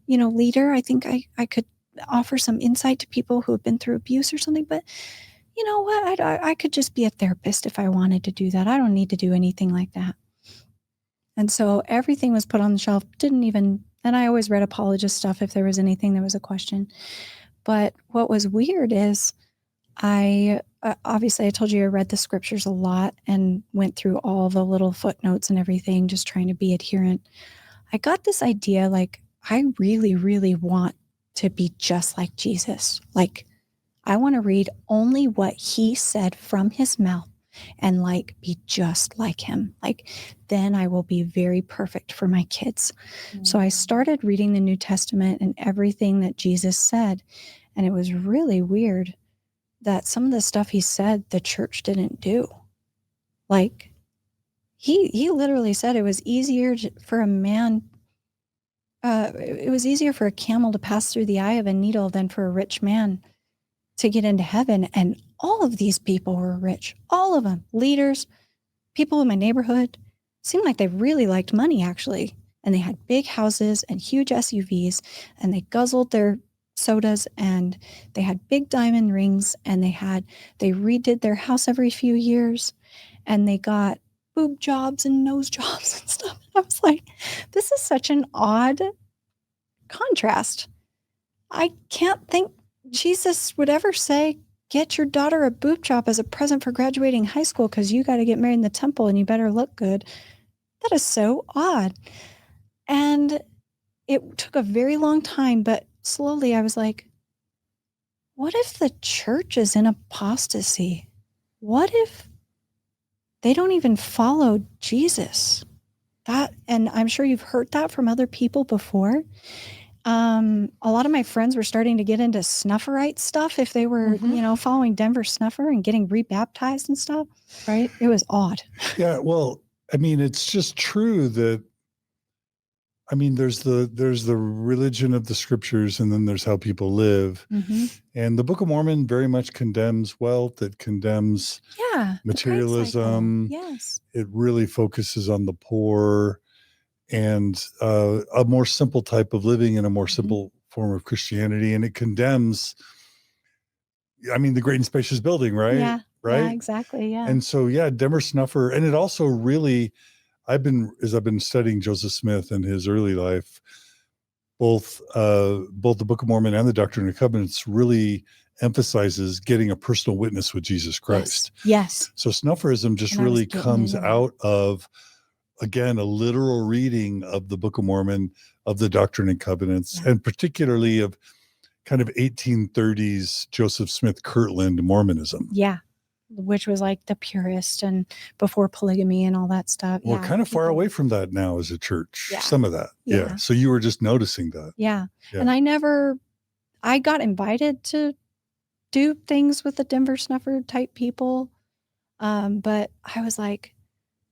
leader. I think I could offer some insight to people who have been through abuse or something, but you know what? I could just be a therapist if I wanted to do that. I don't need to do anything like that. And so everything was put on the shelf. And I always read apologist stuff if there was anything that was a question. But what was weird is obviously I told you I read the scriptures a lot and went through all the little footnotes and everything, just trying to be adherent. I got this idea, like, I really, really want to be just like Jesus. Like, I want to read only what he said from his mouth and like be just like him. Like, then I will be very perfect for my kids. So I started reading the New Testament and everything that Jesus said. And it was really weird that some of the stuff he said, the church didn't do. Like, he literally said it was easier for a man it was easier for a camel to pass through the eye of a needle than for a rich man to get into heaven. And all of these people were rich, all of them, leaders, people in my neighborhood. Seemed like they really liked money, actually. And they had big houses and huge SUVs, and they guzzled their sodas, and they had big diamond rings, and they redid their house every few years, and they got boob jobs and nose jobs and stuff. I was like, this is such an odd contrast. I can't think Jesus would ever say, get your daughter a boob job as a present for graduating high school because you got to get married in the temple and you better look good. That is so odd. And it took a very long time, but slowly I was like, what if the church is in apostasy? What if they don't even follow Jesus? And I'm sure you've heard that from other people before. A lot of my friends were starting to get into Snufferite stuff if they were, following Denver Snuffer and getting rebaptized and stuff. Right. It was odd. Yeah. Well, I mean, it's just true that, I mean, there's the religion of the scriptures, and then there's how people live. Mm-hmm. And the Book of Mormon very much condemns wealth. It condemns materialism. Yes. It really focuses on the poor and a more simple type of living and a more simple form of Christianity. And it condemns, I mean, the great and spacious building, right? Yeah. Right. Yeah, exactly. Yeah. And so, Denver Snuffer. And it also really, I've been studying Joseph Smith and his early life, both the Book of Mormon and the Doctrine and Covenants really emphasizes getting a personal witness with Jesus Christ. Yes. So Snufferism just really comes out of, again, a literal reading of the Book of Mormon, of the Doctrine and Covenants, and particularly of kind of 1830s Joseph Smith Kirtland Mormonism. Yeah. Which was like the purest and before polygamy and all that stuff. We're kind of far away from that now as a church. Yeah. Some of that. Yeah. So you were just noticing that. Yeah. And I got invited to do things with the Denver Snuffer type people. But I was like,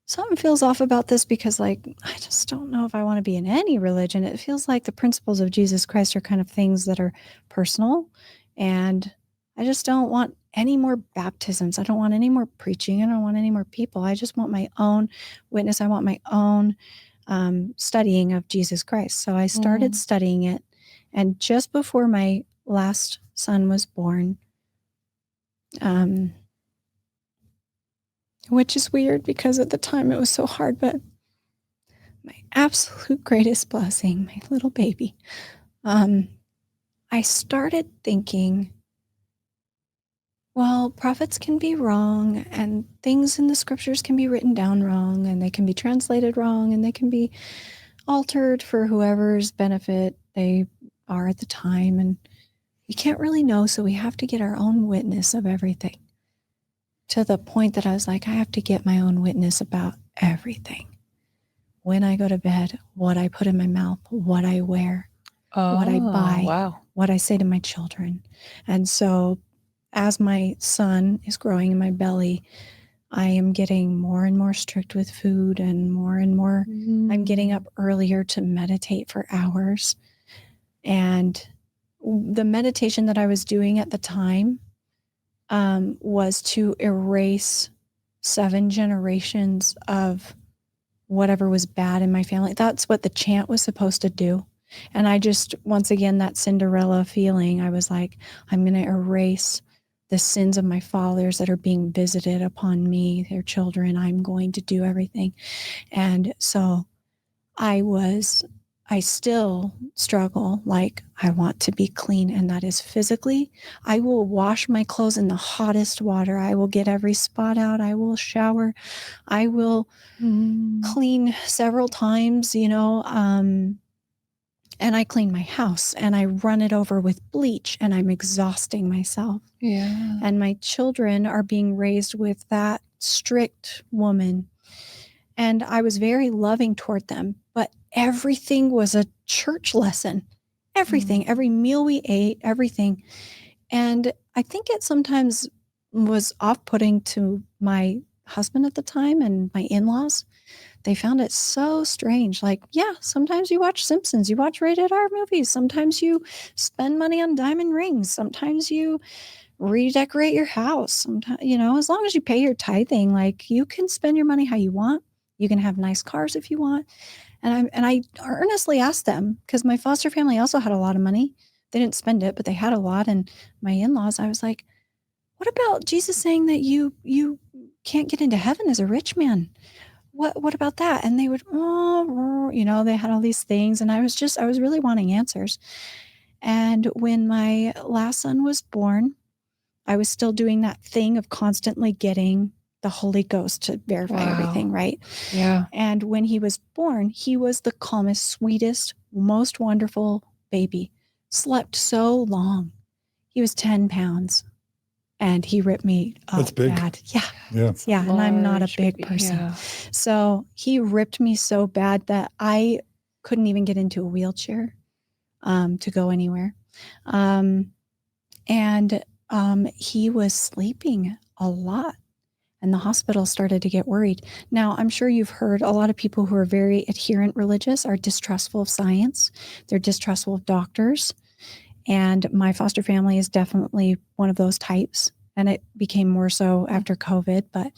something feels off about this because, like, I just don't know if I want to be in any religion. It feels like the principles of Jesus Christ are kind of things that are personal. And I just don't want any more baptisms. I don't want any more preaching. I don't want any more people. I just want my own witness. I want my own studying of Jesus Christ. So I started studying it. And just before my last son was born, which is weird because at the time it was so hard, but my absolute greatest blessing, my little baby, I started thinking, well, prophets can be wrong and things in the scriptures can be written down wrong and they can be translated wrong and they can be altered for whoever's benefit they are at the time. And we can't really know, so we have to get our own witness of everything. To the point that I was like, I have to get my own witness about everything. When I go to bed, what I put in my mouth, what I wear, what I buy, what I say to my children. And so as my son is growing in my belly, I am getting more and more strict with food and more. I'm getting up earlier to meditate for hours. And the meditation that I was doing at the time was to erase 7 generations of whatever was bad in my family. That's what the chant was supposed to do. And I just, once again, that Cinderella feeling, I was like, I'm going to erase the sins of my fathers that are being visited upon me, their children. I'm going to do everything. And so I still struggle. Like, I want to be clean, and that is physically. I will wash my clothes in the hottest water. I will get every spot out. I will shower. I will clean several times, and I clean my house and I run it over with bleach and I'm exhausting myself. Yeah. And my children are being raised with that strict woman. And I was very loving toward them, but everything was a church lesson. Everything, every meal we ate, everything. And I think it sometimes was off-putting to my husband at the time and my in-laws. They found it so strange. Like, yeah, sometimes you watch Simpsons, you watch rated R movies. Sometimes you spend money on diamond rings. Sometimes you redecorate your house. Sometimes, as long as you pay your tithing, like, you can spend your money how you want. You can have nice cars if you want. And I earnestly asked them, because my foster family also had a lot of money. They didn't spend it, but they had a lot. And my in-laws, I was like, what about Jesus saying that you can't get into heaven as a rich man? What about that? And they would, they had all these things. And I was really wanting answers. And when my last son was born, I was still doing that thing of constantly getting the Holy Ghost to verify everything, right? Yeah. And when he was born, he was the calmest, sweetest, most wonderful baby. Slept so long. He was 10 pounds. And he ripped me up. That's big. Bad. Yeah. Large, And I'm not a big person. Yeah. So he ripped me so bad that I couldn't even get into a wheelchair to go anywhere. And he was sleeping a lot. And the hospital started to get worried. Now, I'm sure you've heard a lot of people who are very adherent religious are distrustful of science. They're distrustful of doctors. And my foster family is definitely one of those types. And it became more so after COVID. But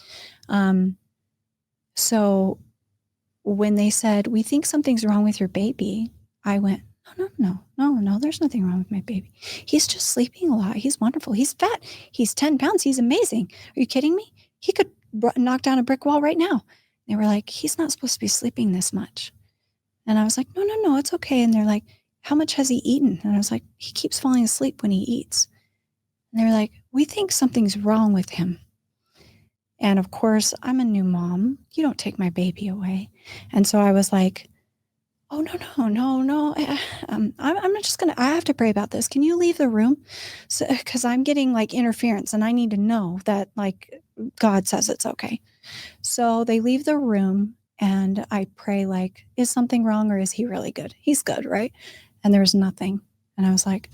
so when they said, we think something's wrong with your baby, I went, no, there's nothing wrong with my baby. He's just sleeping a lot. He's wonderful. He's fat. He's 10 pounds. He's amazing. Are you kidding me? He could knock down a brick wall right now. They were like, he's not supposed to be sleeping this much. And I was like, no, it's okay. And they're like, how much has he eaten? And I was like, he keeps falling asleep when he eats. And they were like, we think something's wrong with him. And of course, I'm a new mom. You don't take my baby away. And so I was like, oh, no. I'm just going to, I have to pray about this. Can you leave the room? So, because I'm getting like interference and I need to know that like God says it's okay. So they leave the room and I pray like, is something wrong or is he really good? He's good, right? And there was nothing. And I was like,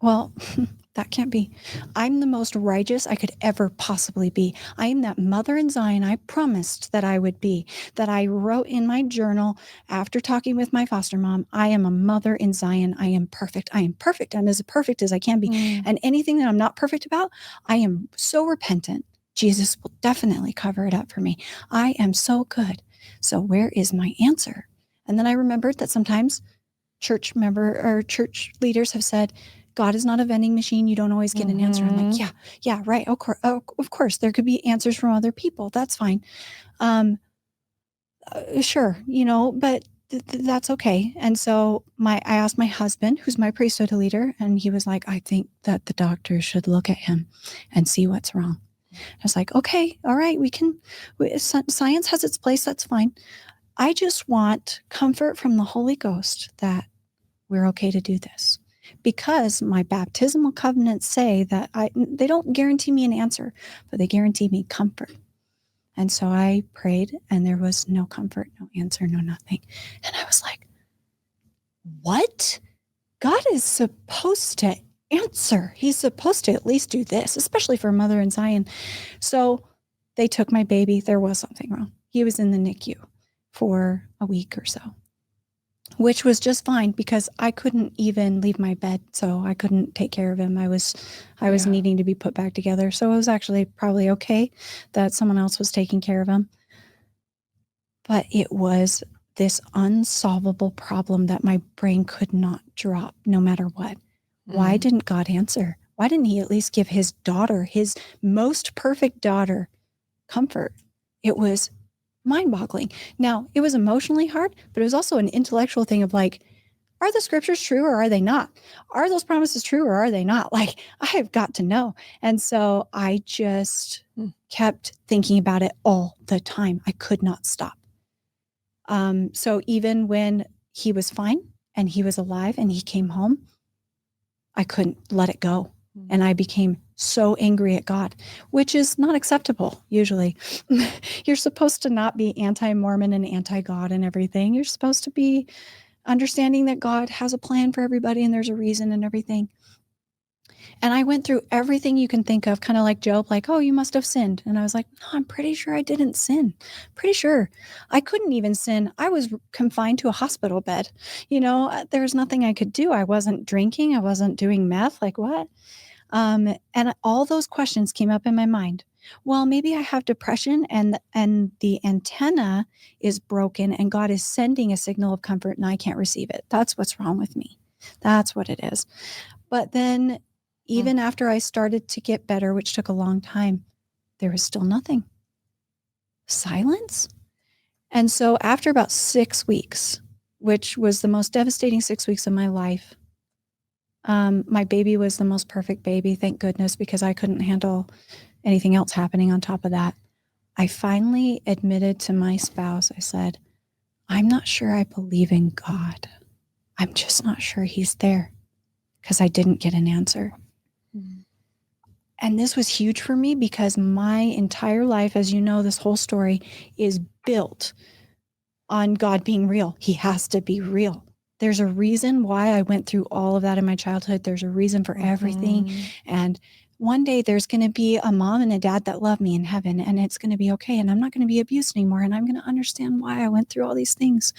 well, That can't be. I'm the most righteous I could ever possibly be. I am that mother in Zion I promised that I would be, that I wrote in my journal after talking with my foster mom. I am a mother in Zion. I am perfect. I am perfect. I'm as perfect as I can be. And anything that I'm not perfect about, I am so repentant. Jesus will definitely cover it up for me. I am so good. So where is my answer? And then I remembered that sometimes church leaders have said, God is not a vending machine. You don't always get an answer. I'm like, yeah, right. Of course, there could be answers from other people. That's fine. Sure, but that's okay. And so I asked my husband, who's my priesthood leader, and he was like, I think that the doctor should look at him and see what's wrong. I was like, okay, all right, science has its place. That's fine. I just want comfort from the Holy Ghost that we're okay to do this. Because my baptismal covenants say that they don't guarantee me an answer, but they guarantee me comfort. And so I prayed, and there was no comfort, no answer, no nothing. And I was like, what? God is supposed to answer. He's supposed to at least do this, especially for a mother in Zion. So they took my baby. There was something wrong. He was in the NICU for a week or so, which was just fine because I couldn't even leave my bed. So I couldn't take care of him. I was needing to be put back together. So it was actually probably okay that someone else was taking care of him. But it was this unsolvable problem that my brain could not drop no matter what. Why didn't God answer? Why didn't he at least give his daughter, his most perfect daughter, comfort? It was mind-boggling. Now, it was emotionally hard, but it was also an intellectual thing of like, are the scriptures true or are they not? Are those promises true or are they not? Like, I have got to know. And so I just kept thinking about it all the time. I could not stop. So even when he was fine and he was alive and he came home, I couldn't let it go. And I became so angry at God, which is not acceptable, usually. You're supposed to not be anti-Mormon and anti-God and everything. You're supposed to be understanding that God has a plan for everybody and there's a reason and everything. And I went through everything you can think of, kind of like Job, like, oh, you must have sinned. And I was like, no, I'm pretty sure I didn't sin. Pretty sure. I couldn't even sin. I was confined to a hospital bed. There was nothing I could do. I wasn't drinking. I wasn't doing meth. Like what? And all those questions came up in my mind. Well, maybe I have depression and the antenna is broken and God is sending a signal of comfort and I can't receive it. That's what's wrong with me. That's what it is. But then even after I started to get better, which took a long time, there was still nothing. Silence. And so after about 6 weeks, which was the most devastating 6 weeks of my life, my baby was the most perfect baby, thank goodness, because I couldn't handle anything else happening on top of that. I finally admitted to my spouse, I said, I'm not sure I believe in God. I'm just not sure he's there because I didn't get an answer. And this was huge for me because my entire life, as you know, this whole story is built on God being real. He has to be real. There's a reason why I went through all of that in my childhood. There's a reason for everything. And one day there's going to be a mom and a dad that love me in heaven and it's going to be okay. And I'm not going to be abused anymore. And I'm going to understand why I went through all these things.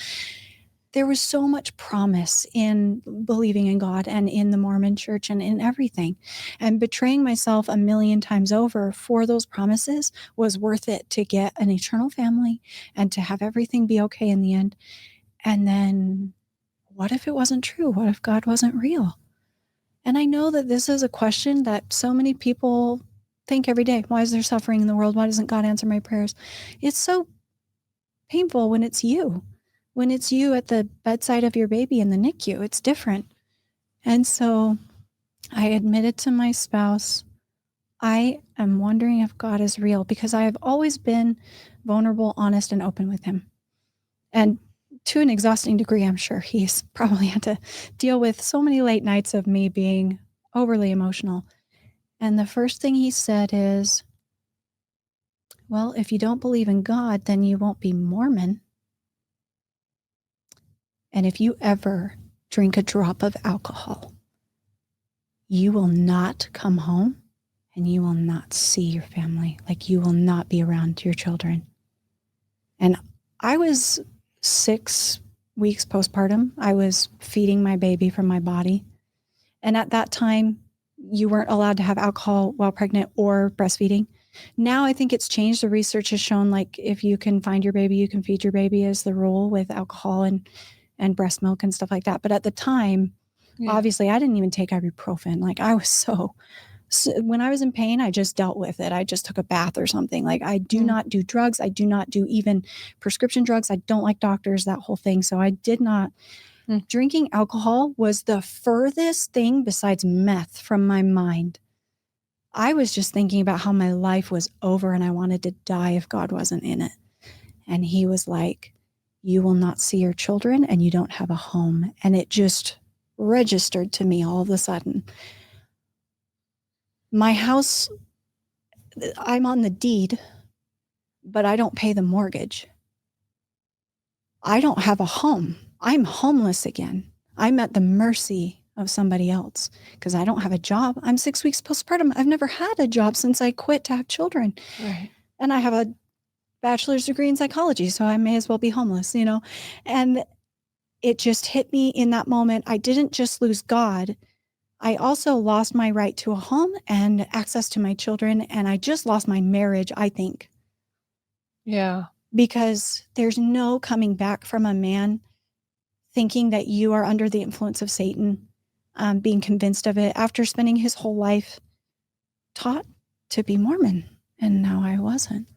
There was so much promise in believing in God and in the Mormon Church and in everything. And betraying myself a million times over for those promises was worth it to get an eternal family and to have everything be okay in the end. And then what if it wasn't true? What if God wasn't real? And I know that this is a question that so many people think every day. Why is there suffering in the world? Why doesn't God answer my prayers? It's so painful when it's you. When it's you at the bedside of your baby in the NICU, it's different. And so I admitted to my spouse, I am wondering if God is real because I have always been vulnerable, honest, and open with him. And to an exhausting degree, I'm sure he's probably had to deal with so many late nights of me being overly emotional. And the first thing he said is, well, if you don't believe in God, then you won't be Mormon. And if you ever drink a drop of alcohol, you will not come home and you will not see your family. Like, you will not be around your children. And I was 6 weeks postpartum. I was feeding my baby from my body. And at that time, you weren't allowed to have alcohol while pregnant or breastfeeding. Now I think it's changed. The research has shown, like, if you can find your baby, you can feed your baby, is the rule with alcohol and breast milk and stuff like that. But at the time, obviously, I didn't even take ibuprofen. Like, I was so when I was in pain, I just dealt with it. I just took a bath or something. Like, I do not do drugs. I do not do even prescription drugs. I don't like doctors, that whole thing. So I did not. Drinking alcohol was the furthest thing besides meth from my mind. I was just thinking about how my life was over and I wanted to die if God wasn't in it. And he was like, you will not see your children and you don't have a home. And it just registered to me all of a sudden. My house, I'm on the deed, but I don't pay the mortgage. I don't have a home. I'm homeless again. I'm at the mercy of somebody else because I don't have a job. I'm 6 weeks postpartum. I've never had a job since I quit to have children. Right. And I have a bachelor's degree in psychology, so I may as well be homeless, you know? And it just hit me in that moment. I didn't just lose God. I also lost my right to a home and access to my children. And I just lost my marriage, I think. Yeah. Because there's no coming back from a man thinking that you are under the influence of Satan, being convinced of it after spending his whole life taught to be Mormon. And now I wasn't.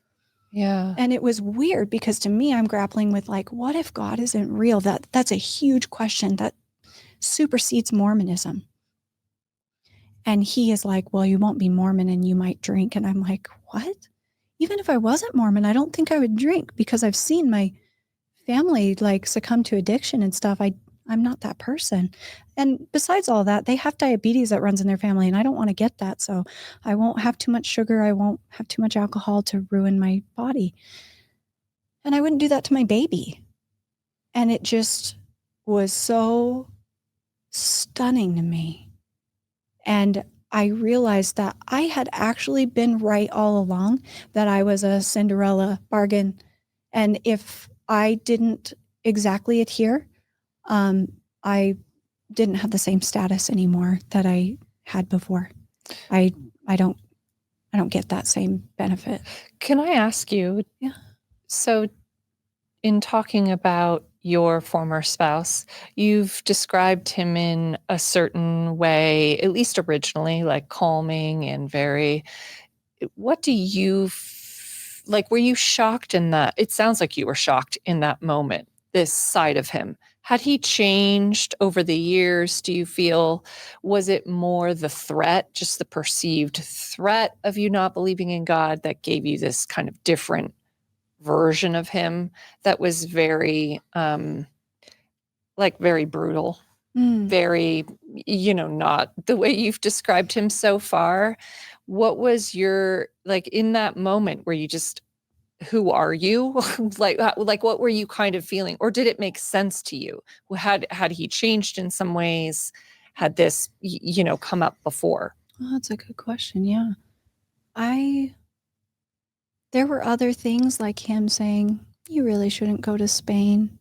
Yeah. And it was weird because to me, I'm grappling with, like, what if God isn't real? That's a huge question that supersedes Mormonism. And he is like, well, you won't be Mormon and you might drink. And I'm like, what? Even if I wasn't Mormon, I don't think I would drink because I've seen my family like succumb to addiction and stuff. I'm not that person. And besides all that, they have diabetes that runs in their family and I don't want to get that. So I won't have too much sugar. I won't have too much alcohol to ruin my body. And I wouldn't do that to my baby. And it just was so stunning to me. And I realized that I had actually been right all along, that I was a Cinderella bargain. And if I didn't exactly adhere, I didn't have the same status anymore that I had before. I don't get that same benefit. Can I ask you? Yeah. So, in talking about your former spouse, you've described him in a certain way, at least originally, like calming and very. What do you like? Were you shocked in that? It sounds like you were shocked in that moment, this side of him. Had he changed over the years? Do you feel, was it more the threat, just the perceived threat of you not believing in God that gave you this kind of different version of him that was very, very brutal, very, not the way you've described him so far? What was your, like, in that moment where you just, who are you? like what were you kind of feeling? Or did it make sense to you? Had he changed in some ways? Had this, come up before? Oh, that's a good question. Yeah. There were other things like him saying, you really shouldn't go to Spain.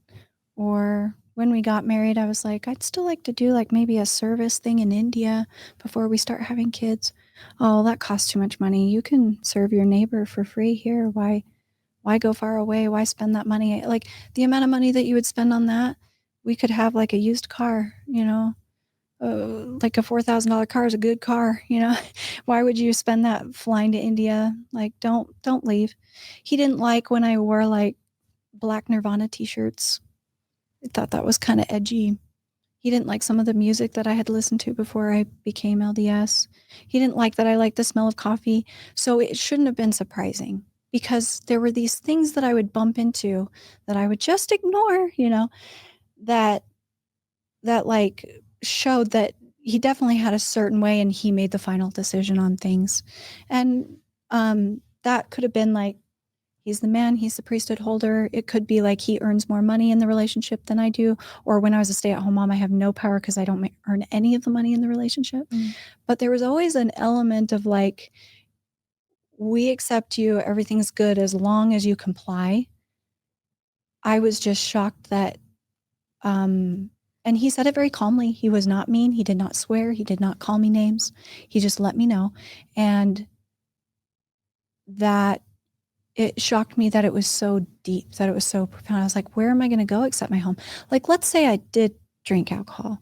Or when we got married, I was like, I'd still like to do like maybe a service thing in India before we start having kids. Oh, that costs too much money. You can serve your neighbor for free here. Why go far away? Why spend that money? Like, the amount of money that you would spend on that, we could have like a used car, like a $4,000 car is a good car, Why would you spend that flying to India? Like, don't leave. He didn't like when I wore like black Nirvana t-shirts. I thought that was kind of edgy. He didn't like some of the music that I had listened to before I became LDS. He didn't like that I liked the smell of coffee. So it shouldn't have been surprising because there were these things that I would bump into that I would just ignore, that like showed that he definitely had a certain way and he made the final decision on things. And that could have been like He's the man, he's the priesthood holder. It could be like he earns more money in the relationship than I do. Or when I was a stay-at-home mom, I have no power because I don't earn any of the money in the relationship. But there was always an element of like, we accept you, everything's good as long as you comply. I was just shocked that, and he said it very calmly. He was not mean. He did not swear. He did not call me names. He just let me know. And that it shocked me that it was so deep, that it was so profound. I was like, where am I going to go except my home? Like, let's say I did drink alcohol.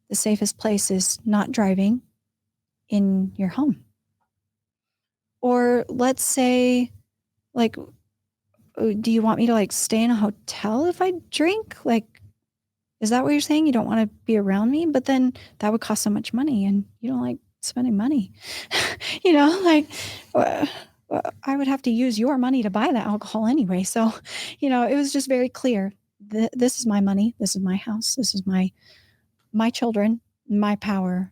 The safest place is not driving in your home. Or let's say, like, do you want me to like stay in a hotel if I drink? Like, is that what you're saying? You don't want to be around me? But then that would cost so much money and you don't like spending money. Like I would have to use your money to buy the alcohol anyway. So, it was just very clear. This is my money. This is my house. This is my children, my power.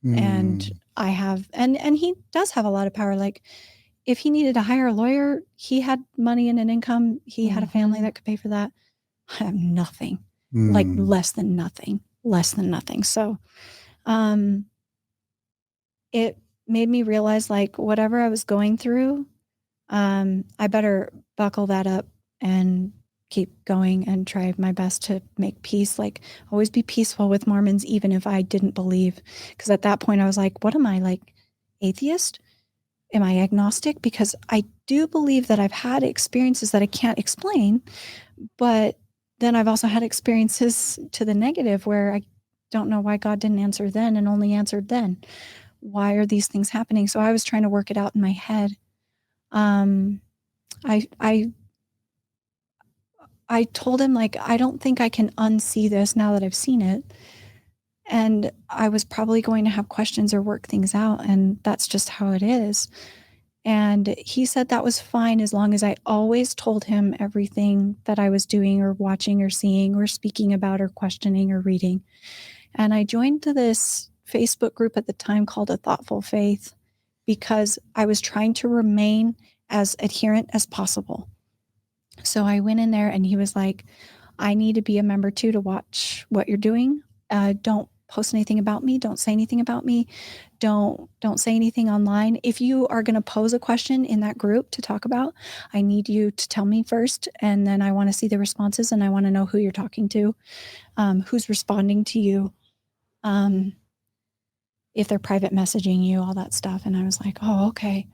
And I have, and he does have a lot of power. Like if he needed to hire a lawyer, he had money and an income. He had a family that could pay for that. I have nothing. Like less than nothing. So, it made me realize like whatever I was going through, I better buckle that up and keep going and try my best to make peace. Like always be peaceful with Mormons, even if I didn't believe. Because at that point I was like, what am I, like atheist? Am I agnostic? Because I do believe that I've had experiences that I can't explain, but then I've also had experiences to the negative where I don't know why God didn't answer then and only answered then. Why are these things happening? So I was trying to work it out in my head. I told him, like, I don't think I can unsee this now that I've seen it. And I was probably going to have questions or work things out. And that's just how it is. And he said that was fine as long as I always told him everything that I was doing or watching or seeing or speaking about or questioning or reading. And I joined this Facebook group at the time called A Thoughtful Faith because I was trying to remain as adherent as possible. So I went in there and he was like, I need to be a member too to watch what you're doing. Don't post anything about me. Don't say anything about me. Don't say anything online. If you are going to pose a question in that group to talk about, I need you to tell me first. And then I want to see the responses and I want to know who you're talking to, who's responding to you, if they're private messaging you, all that stuff. And I was like, oh, okay.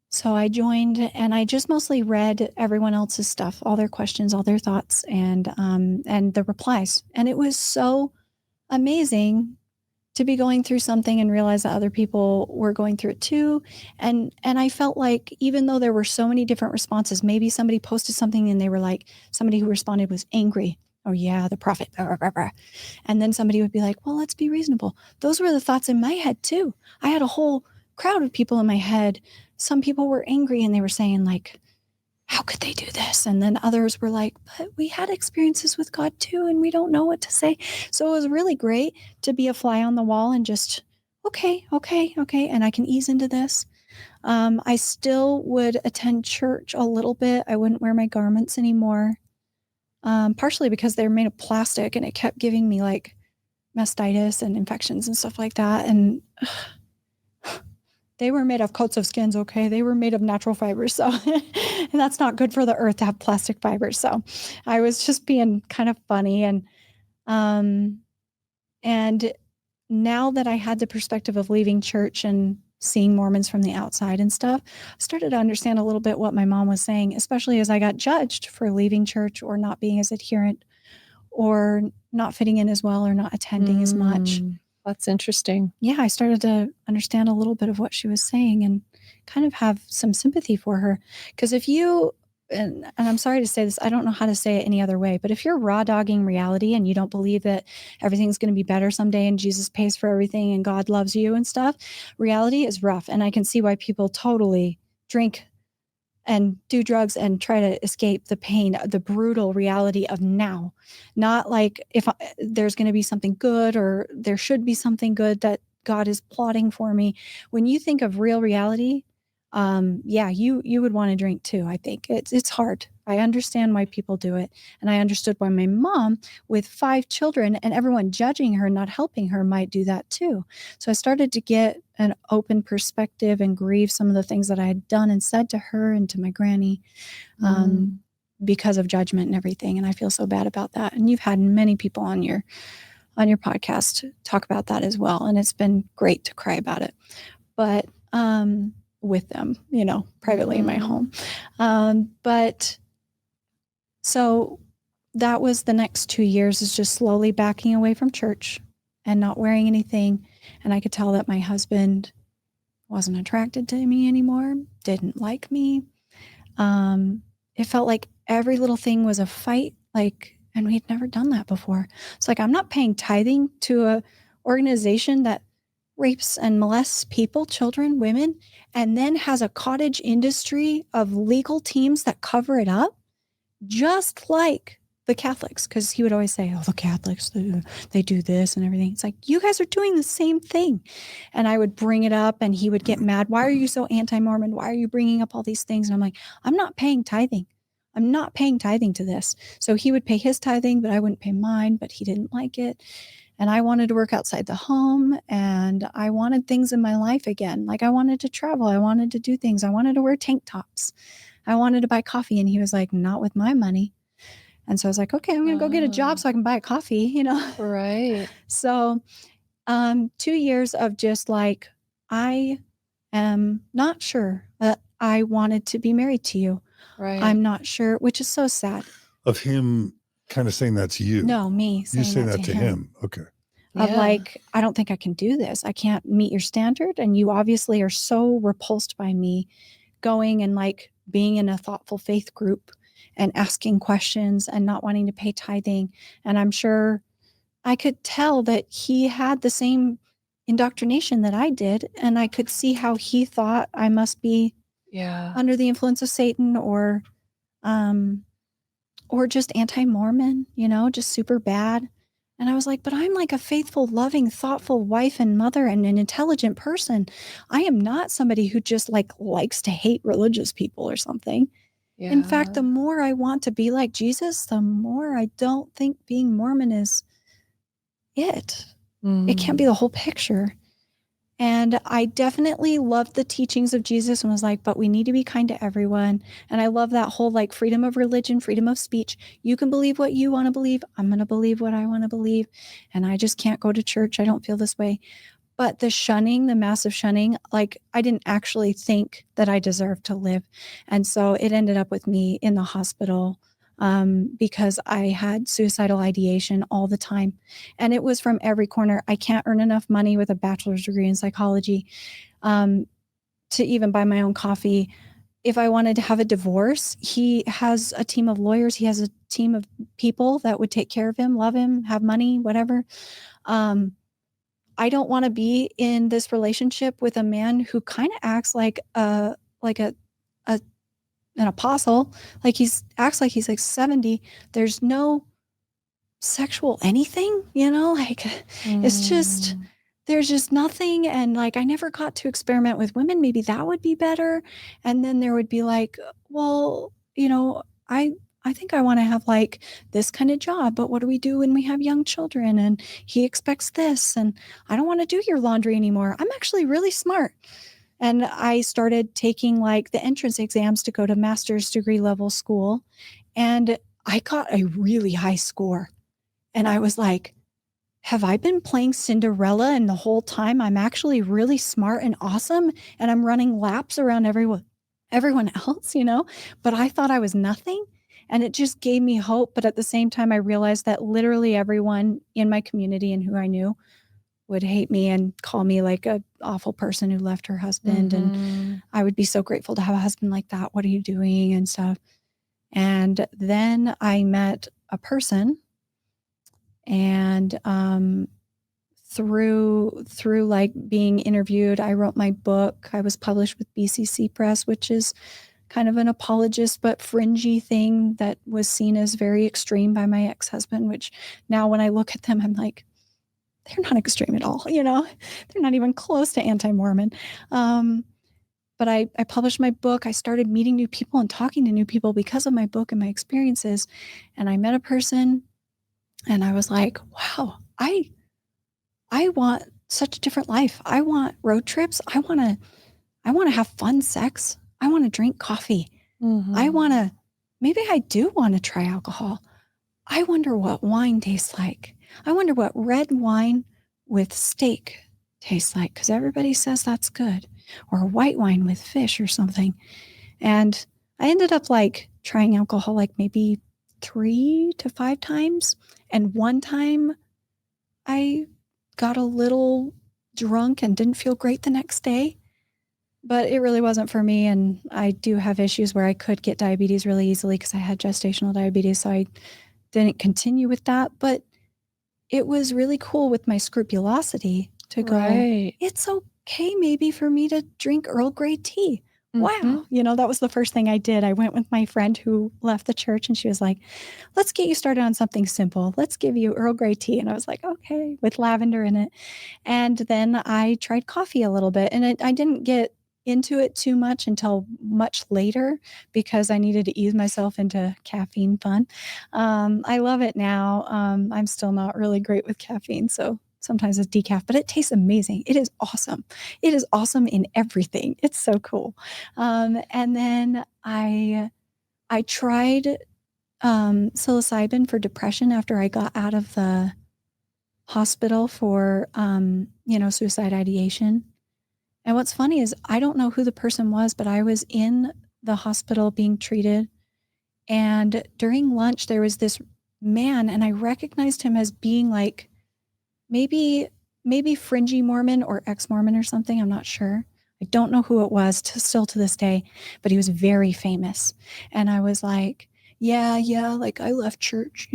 So I joined and I just mostly read everyone else's stuff, all their questions, all their thoughts, and the replies. And it was so amazing to be going through something and realize that other people were going through it too. And I felt like even though there were so many different responses, maybe somebody posted something and they were like, somebody who responded was angry. Oh yeah, the prophet. Blah, blah, blah. And then somebody would be like, well, let's be reasonable. Those were the thoughts in my head too. I had a whole crowd of people in my head. Some people were angry and they were saying like, how could they do this? And then others were like, but we had experiences with God too, and we don't know what to say. So it was really great to be a fly on the wall and just, okay. And I can ease into this. I still would attend church a little bit. I wouldn't wear my garments anymore. Partially because they're made of plastic and it kept giving me like mastitis and infections and stuff like that. And they were made of coats of skins, okay? They were made of natural fibers. So, and that's not good for the earth to have plastic fibers. So I was just being kind of funny. And now that I had the perspective of leaving church and seeing Mormons from the outside and stuff, I started to understand a little bit what my mom was saying, especially as I got judged for leaving church or not being as adherent or not fitting in as well or not attending as much. That's interesting. Yeah, I started to understand a little bit of what she was saying and kind of have some sympathy for her. Because if you, and I'm sorry to say this, I don't know how to say it any other way, but if you're raw dogging reality and you don't believe that everything's going to be better someday and Jesus pays for everything and God loves you and stuff, reality is rough. And I can see why people totally drink and do drugs and try to escape the pain, the brutal reality of now. Not like if there's going to be something good or there should be something good that God is plotting for me. When you think of real reality, yeah, you would want to drink too. I think it's hard. I understand why people do it. And I understood why my mom with 5 children and everyone judging her, not helping her, might do that too. So I started to get an open perspective and grieve some of the things that I had done and said to her and to my granny, because of judgment and everything. And I feel so bad about that. And you've had many people on your podcast talk about that as well. And it's been great to cry about it. But, with them, privately in my home. But so that was the next 2 years, is just slowly backing away from church and not wearing anything. And I could tell that my husband wasn't attracted to me anymore, didn't like me. It felt like every little thing was a fight, and we had never done that before. It's like, I'm not paying tithing to a organization that rapes and molests people, children, women, and then has a cottage industry of legal teams that cover it up, just like the Catholics. Because he would always say, oh, the Catholics, they do this and everything. It's like, you guys are doing the same thing. And I would bring it up and he would get mad. Why are you so anti-Mormon? Why are you bringing up all these things? And I'm like, I'm not paying tithing. I'm not paying tithing to this. So he would pay his tithing, but I wouldn't pay mine, but he didn't like it. And I wanted to work outside the home, and I wanted things in my life again. Like, I wanted to travel. I wanted to do things. I wanted to wear tank tops. I wanted to buy coffee. And he was like, not with my money. And so I was like, okay, I'm going to go get a job so I can buy a coffee, Right. So 2 years of just like, I am not sure that I wanted to be married to you. Right. I'm not sure, which is so sad. Of him kind of saying that to you. No, me saying, you saying that to him. Okay. Of like, I don't think I can do this. I can't meet your standard. And you obviously are so repulsed by me going and like being in a thoughtful faith group and asking questions and not wanting to pay tithing. And I'm sure I could tell that he had the same indoctrination that I did. And I could see how he thought I must be under the influence of Satan or just anti-Mormon, just super bad. And I was like, but I'm like a faithful, loving, thoughtful wife and mother and an intelligent person. I am not somebody who just likes to hate religious people or something. Yeah. In fact, the more I want to be like Jesus, the more I don't think being Mormon is it. It can't be the whole picture. And I definitely loved the teachings of Jesus and was like, but we need to be kind to everyone. And I love that whole freedom of religion, freedom of speech. You can believe what you want to believe. I'm going to believe what I want to believe. And I just can't go to church. I don't feel this way. But the shunning, the massive shunning, I didn't actually think that I deserved to live. And so it ended up with me in the hospital because I had suicidal ideation all the time. And it was from every corner. I can't earn enough money with a bachelor's degree in psychology to even buy my own coffee. If I wanted to have a divorce, he has a team of lawyers. He has a team of people that would take care of him, love him, have money, whatever. I don't want to be in this relationship with a man who kind of acts like an apostle. Acts like he's 70. There's no sexual anything, it's just, there's just nothing. And I never got to experiment with women. Maybe that would be better. And then there would be well, I think I want to have this kind of job, but what do we do when we have young children? And he expects this, and I don't want to do your laundry anymore. I'm actually really smart. And I started taking the entrance exams to go to master's degree level school. And I got a really high score. And I was like, have I been playing Cinderella and the whole time I'm actually really smart and awesome and I'm running laps around everyone else, but I thought I was nothing. And it just gave me hope. But at the same time, I realized that literally everyone in my community and who I knew would hate me and call me a awful person who left her husband. And I would be so grateful to have a husband like that. What are you doing? And stuff. And then I met a person, and through being interviewed, I wrote my book. I was published with BCC Press, which is kind of an apologist but fringy thing that was seen as very extreme by my ex-husband, which now when I look at them, I'm like, they're not extreme at all. They're not even close to anti-Mormon. But but I published my book. I started meeting new people and talking to new people because of my book and my experiences. And I met a person and I was like, wow, I want such a different life. I want road trips. I want to have fun sex. I want to drink coffee. Mhm. Maybe I do want to try alcohol. I wonder what wine tastes like. I wonder what red wine with steak tastes like, because everybody says that's good, or white wine with fish or something. And I ended up like trying alcohol like maybe 3 to 5 times. And one time I got a little drunk and didn't feel great the next day, but it really wasn't for me. And I do have issues where I could get diabetes really easily because I had gestational diabetes. So I didn't continue with that. But it was really cool with my scrupulosity to go, Right. it's okay maybe for me to drink Earl Grey tea. Mhm. Wow. That was the first thing I did. I went with my friend who left the church and she was like, let's get you started on something simple. Let's give you Earl Grey tea. And I was like, okay, with lavender in it. And then I tried coffee a little bit, and I didn't get into it too much until much later because I needed to ease myself into caffeine fun. I love it now. I'm still not really great with caffeine, so sometimes it's decaf, but it tastes amazing. It is awesome. It is awesome in everything. It's so cool. And then I tried psilocybin for depression after I got out of the hospital for suicide ideation. And what's funny is I don't know who the person was, but I was in the hospital being treated, and during lunch there was this man, and I recognized him as being like maybe fringy Mormon or ex-Mormon or something. I'm not sure. I don't know who it was still to this day, but he was very famous. And I was like, yeah, like I left church,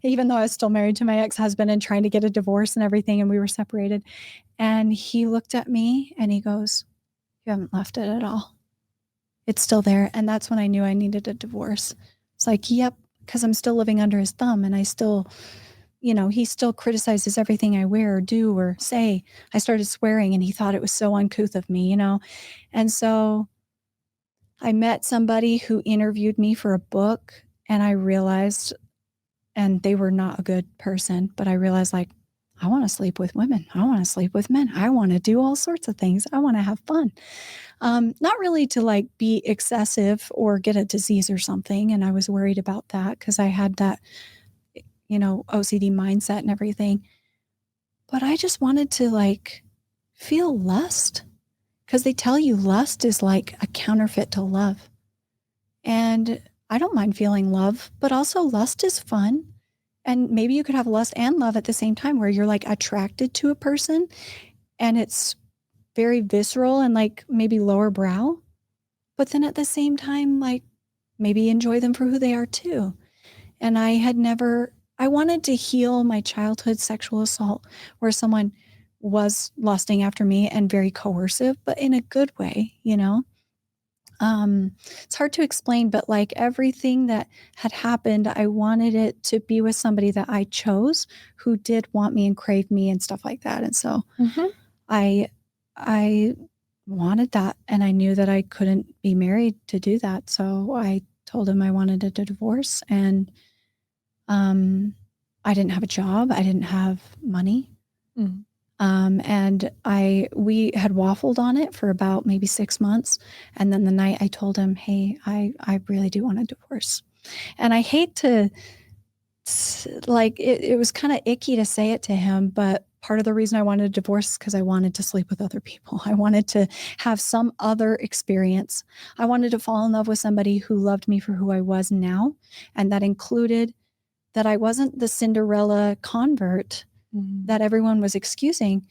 even though I was still married to my ex-husband and trying to get a divorce and everything, and we were separated. And he looked at me and he goes, you haven't left it at all. It's still there. And that's when I knew I needed a divorce. It's like, yep, because I'm still living under his thumb, and I still, he still criticizes everything I wear or do or say. I started swearing and he thought it was so uncouth of me, And so I met somebody who interviewed me for a book, and I realized, and they were not a good person, but I realized like, I want to sleep with women. I want to sleep with men. I want to do all sorts of things. I want to have fun. Not really to like be excessive or get a disease or something. And I was worried about that because I had that, OCD mindset and everything. But I just wanted to like feel lust, because they tell you lust is like a counterfeit to love. And I don't mind feeling love, but also lust is fun. And maybe you could have lust and love at the same time, where you're like attracted to a person and it's very visceral and like maybe lower brow, but then at the same time, like maybe enjoy them for who they are too. And I wanted to heal my childhood sexual assault where someone was lusting after me and very coercive, but in a good way. It's hard to explain, but like everything that had happened, I wanted it to be with somebody that I chose, who did want me and crave me and stuff like that. And so Mhm. I wanted that, and I knew that I couldn't be married to do that. So I told him I wanted a divorce, and I didn't have a job. I didn't have money. Mm. And we had waffled on it for about maybe 6 months. And then the night I told him, hey, I really do want a divorce. And I hate to, like, it was kind of icky to say it to him, but part of the reason I wanted a divorce is because I wanted to sleep with other people. I wanted to have some other experience. I wanted to fall in love with somebody who loved me for who I was now. And that included that I wasn't the Cinderella convert that everyone was excusing.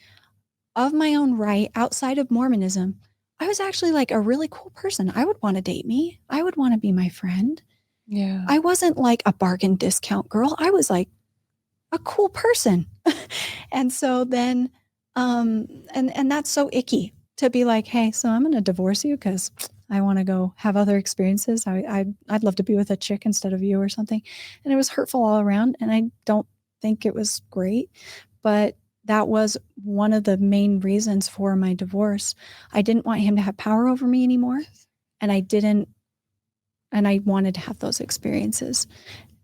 Of my own right, outside of Mormonism, I was actually like a really cool person. I would want to date me. I would want to be my friend. Yeah. I wasn't like a bargain discount girl. I was like a cool person. And so then, and that's so icky to be like, hey, so I'm going to divorce you because I want to go have other experiences. I'd love to be with a chick instead of you or something. And it was hurtful all around. And I don't think it was great, but that was one of the main reasons for my divorce. I didn't want him to have power over me anymore. And I wanted to have those experiences.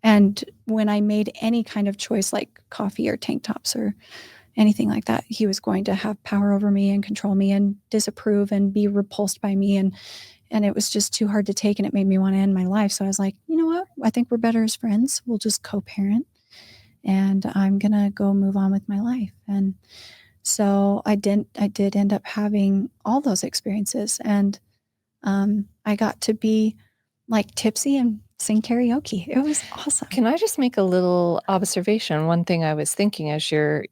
And when I made any kind of choice, like coffee or tank tops or anything like that, he was going to have power over me and control me and disapprove and be repulsed by me. And it was just too hard to take, and it made me want to end my life. So I was like, you know what? I think we're better as friends. We'll just co-parent, and I'm going to go move on with my life. And so I did end up having all those experiences. And I got to be like tipsy and sing karaoke. It was awesome. Can I just make a little observation? One thing I was thinking as you're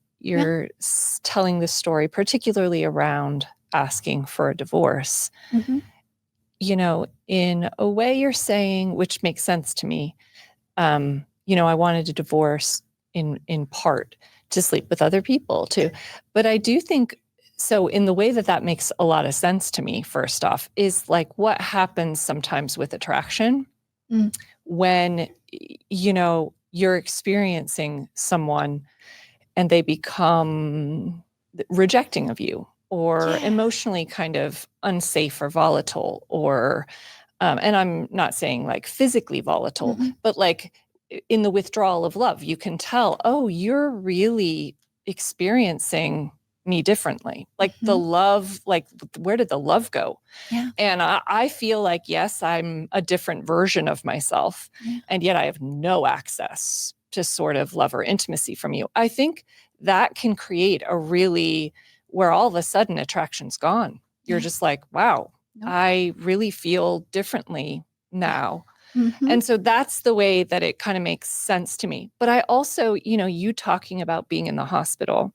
telling this story, particularly around asking for a divorce, Mm-hmm. you know, in a way you're saying, which makes sense to me, you know, I wanted a divorce in part to sleep with other people too. But I do think, so in the way that makes a lot of sense to me, first off, is like what happens sometimes with attraction when, you know, you're experiencing someone and they become rejecting of you or emotionally kind of unsafe or volatile or, and I'm not saying like physically volatile, but like in the withdrawal of love, you can tell, oh, you're really experiencing me differently. Like the love, like where did the love go? Yeah. And I feel like, yes, I'm a different version of myself, and yet I have no access to sort of love or intimacy from you. I think that can create a really, where all of a sudden attraction's gone. You're just like, wow, I really feel differently now. And so that's the way that it kind of makes sense to me. But I also, you know, you talking about being in the hospital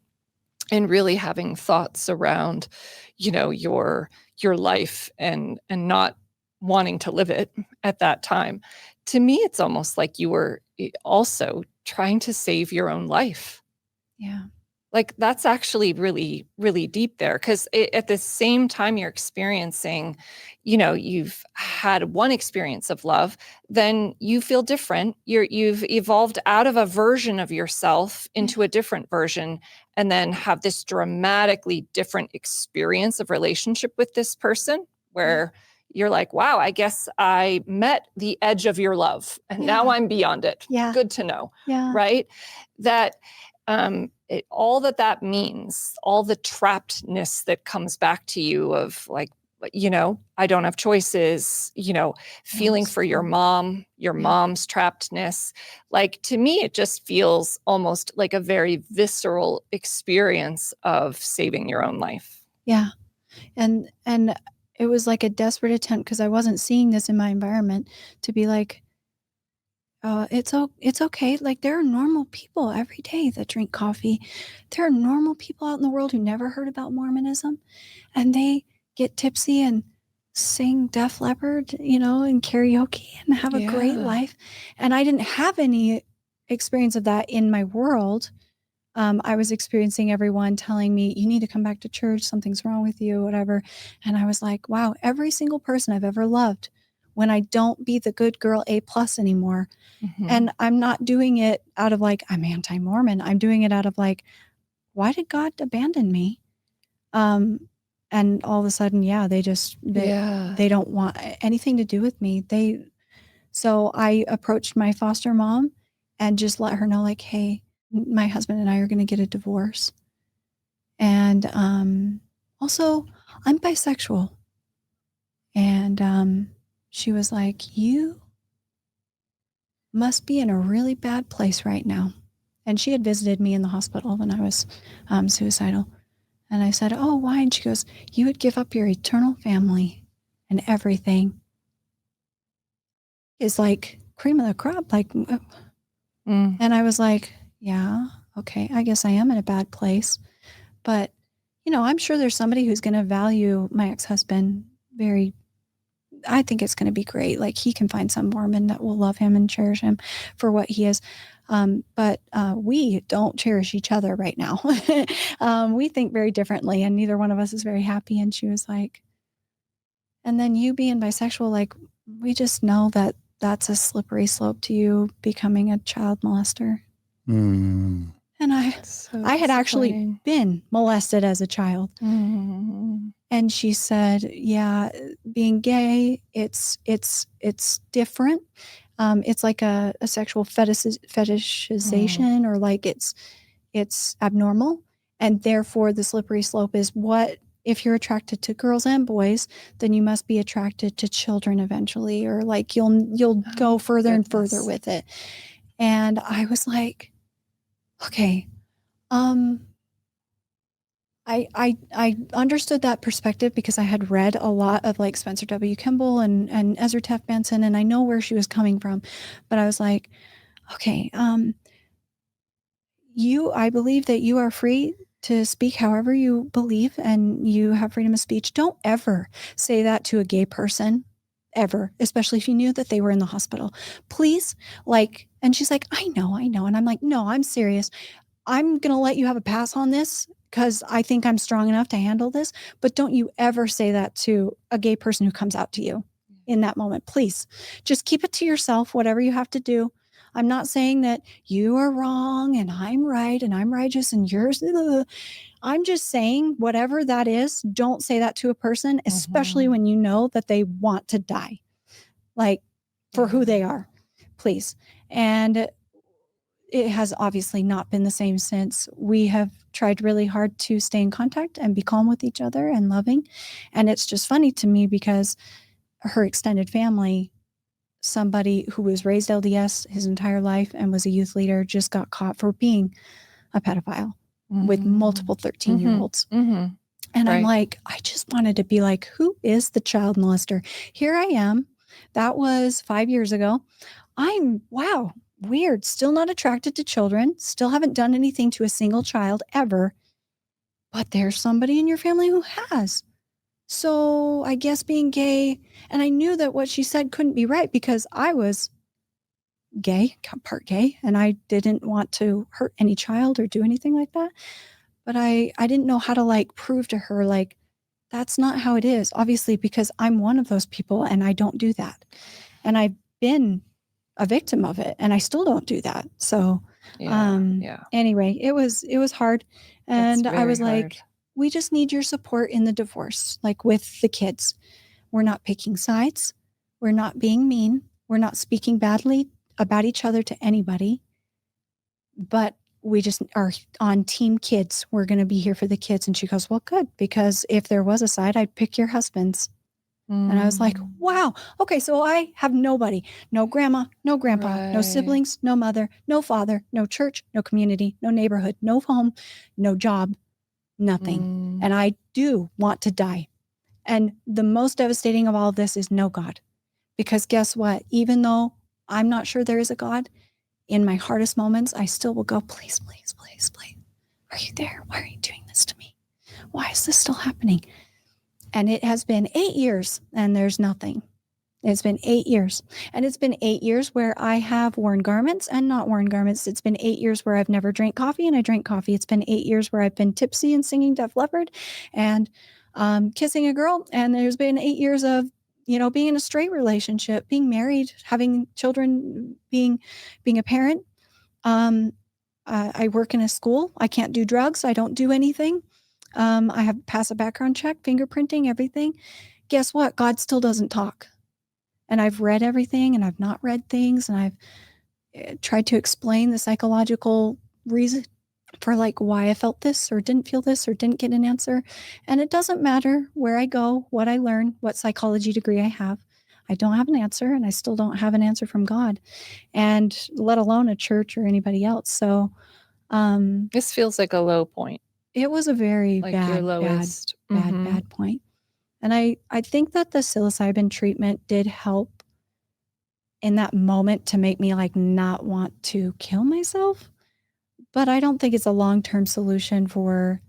and really having thoughts around, you know, your life and not wanting to live it at that time. To me, it's almost like you were also trying to save your own life. Yeah. Like that's actually really, really deep there. Because at the same time you're experiencing, you know, you've had one experience of love, then you feel different. You've evolved out of a version of yourself into a different version, and then have this dramatically different experience of relationship with this person where you're like, wow, I guess I met the edge of your love and now I'm beyond it. Yeah. Good to know. Yeah. Right? That all that means, all the trappedness that comes back to you of like, you know, I don't have choices, you know, feeling for your mom, your mom's trappedness. Like to me, it just feels almost like a very visceral experience of saving your own life. Yeah. And it was like a desperate attempt, because I wasn't seeing this in my environment, to be like, it's okay. Like there are normal people every day that drink coffee. There are normal people out in the world who never heard about Mormonism, and they get tipsy and sing Def Leppard, you know, and karaoke and have a great life. And I didn't have any experience of that in my world. I was experiencing everyone telling me, you need to come back to church. Something's wrong with you, whatever. And I was like, wow, every single person I've ever loved, when I don't be the good girl A+ anymore. And I'm not doing it out of like, I'm anti-Mormon. I'm doing it out of like, why did God abandon me? And all of a sudden, they don't want anything to do with me. So I approached my foster mom and just let her know, like, hey, my husband and I are going to get a divorce. And also, I'm bisexual. And she was like, you must be in a really bad place right now. And she had visited me in the hospital when I was suicidal. And I said, oh, why? And she goes, you would give up your eternal family and everything. It's like cream of the crop. Like, and I was like, yeah, okay, I guess I am in a bad place. But, you know, I'm sure there's somebody who's going to value my ex-husband I think it's going to be great. Like he can find some Mormon that will love him and cherish him for what he is. But we don't cherish each other right now. We think very differently, and neither one of us is very happy. And she was like, and then you being bisexual, like, we just know that that's a slippery slope to you becoming a child molester. And And I had actually disappointing. been molested as a child. Mhm. And she said, yeah, being gay, it's different. It's like a sexual fetishization, or like it's abnormal. And therefore the slippery slope is, what if you're attracted to girls and boys, then you must be attracted to children eventually, or like you'll go further and further Goodness. with it. And I was like, okay, I understood that perspective because I had read a lot of like Spencer W. Kimball and Ezra Taft Benson, and I know where she was coming from. But I was like, okay, I believe that you are free to speak however you believe, and you have freedom of speech. Don't ever say that to a gay person, ever, especially if you knew that they were in the hospital. Please, like, and she's like, I know. And I'm like, no, I'm serious. I'm going to let you have a pass on this because I think I'm strong enough to handle this. But don't you ever say that to a gay person who comes out to you in that moment. Please just keep it to yourself, whatever you have to do. I'm not saying that you are wrong and I'm right and I'm righteous and yours. I'm just saying whatever that is, don't say that to a person, especially when you know that they want to die, like for who they are, please. And it has obviously not been the same since. We have tried really hard to stay in contact and be calm with each other and loving. And it's just funny to me because her extended family, somebody who was raised LDS his entire life and was a youth leader, just got caught for being a pedophile with multiple 13-year-olds. And I'm like, I just wanted to be like, who is the child molester? Here I am. That was 5 years ago. Wow, weird. Still not attracted to children. Still haven't done anything to a single child ever. But there's somebody in your family who has. So I guess being gay, and I knew that what she said couldn't be right because I was gay, part gay, and I didn't want to hurt any child or do anything like that. But I didn't know how to like prove to her, like, that's not how it is, obviously, because I'm one of those people and I don't do that. And I've been a victim of it and I still don't do that. So anyway, it was hard. And I was like, we just need your support in the divorce, like with the kids. We're not picking sides. We're not being mean. We're not speaking badly about each other to anybody. But we just are on team kids. We're going to be here for the kids. And she goes, well, good, because if there was a side, I'd pick your husband's. And I was like, wow, okay, so I have nobody, no grandma, no grandpa, no siblings, no mother, no father, no church, no community, no neighborhood, no home, no job, nothing. And I do want to die. And the most devastating of all of this is no God. Because guess what? Even though I'm not sure there is a God, in my hardest moments, I still will go, please, please, please, please. Are you there? Why are you doing this to me? Why is this still happening? And it has been 8 years and there's nothing. It's been 8 years. And it's been 8 years where I have worn garments and not worn garments. It's been 8 years where I've never drank coffee and I drank coffee. It's been 8 years where I've been tipsy and singing Def Leppard and kissing a girl. And there's been 8 years of, being in a straight relationship, being married, having children, being a parent. I work in a school. I can't do drugs. I don't do anything. I have pass a background check, fingerprinting, everything. Guess what? God still doesn't talk. And I've read everything and I've not read things. And I've tried to explain the psychological reason for like why I felt this or didn't feel this or didn't get an answer. And it doesn't matter where I go, what I learn, what psychology degree I have. I don't have an answer, and I still don't have an answer from God, and let alone a church or anybody else. So this feels like a low point. It was a very like your lowest. bad point. And I think that the psilocybin treatment did help in that moment to make me like not want to kill myself. But I don't think it's a long-term solution for,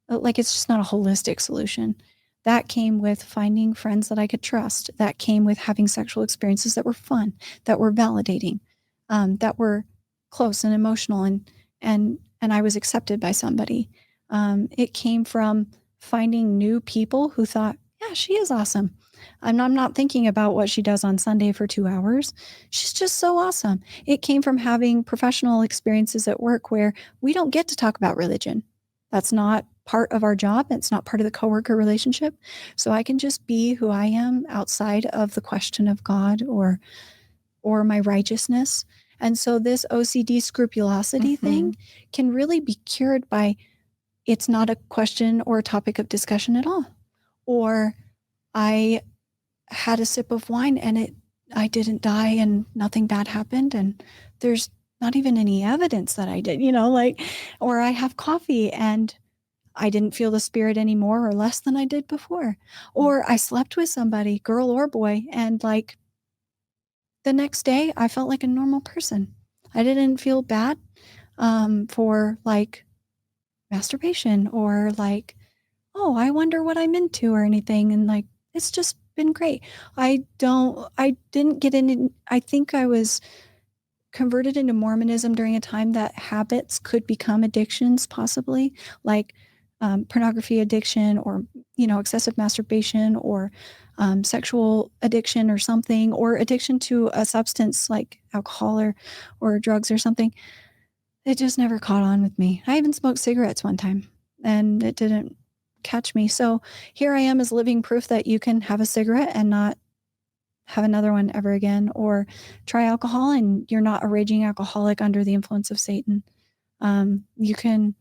like, it's just not a holistic solution. That came with finding friends that I could trust. That came with having sexual experiences that were fun, that were validating, that were close and emotional, and I was accepted by somebody. It came from finding new people who thought, yeah, she is awesome. I'm not thinking about what she does on Sunday for 2 hours. She's just so awesome. It came from having professional experiences at work where we don't get to talk about religion. That's not part of our job. It's not part of the coworker relationship. So I can just be who I am outside of the question of God or my righteousness. And so this OCD scrupulosity thing can really be cured by it's not a question or a topic of discussion at all. Or I had a sip of wine and I didn't die and nothing bad happened. And there's not even any evidence that I did, or I have coffee and I didn't feel the spirit any more or less than I did before. Or I slept with somebody, girl or boy, and the next day I felt like a normal person. I didn't feel bad for masturbation or oh, I wonder what I'm into or anything. And it's just been great. I didn't get in. I think I was converted into Mormonism during a time that habits could become addictions, possibly like pornography addiction or, excessive masturbation or sexual addiction or something, or addiction to a substance like alcohol or drugs or something. It just never caught on with me. I even smoked cigarettes one time and it didn't catch me. So here I am as living proof that you can have a cigarette and not have another one ever again, or try alcohol and you're not a raging alcoholic under the influence of Satan. You can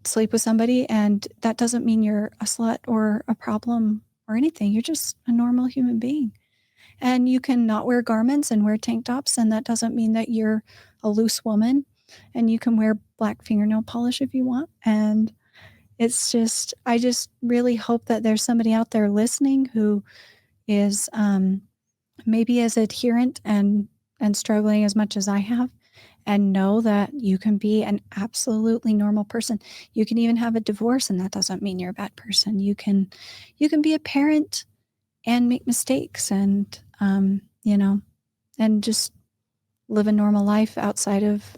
sleep with somebody and that doesn't mean you're a slut or a problem or anything. You're just a normal human being. And you can not wear garments and wear tank tops, and that doesn't mean that you're a loose woman. And you can wear black fingernail polish if you want. And it's just, I just really hope that there's somebody out there listening who is maybe as adherent and struggling as much as I have, and know that you can be an absolutely normal person. You can even have a divorce, and that doesn't mean you're a bad person. You can be a parent and make mistakes and, and just live a normal life outside of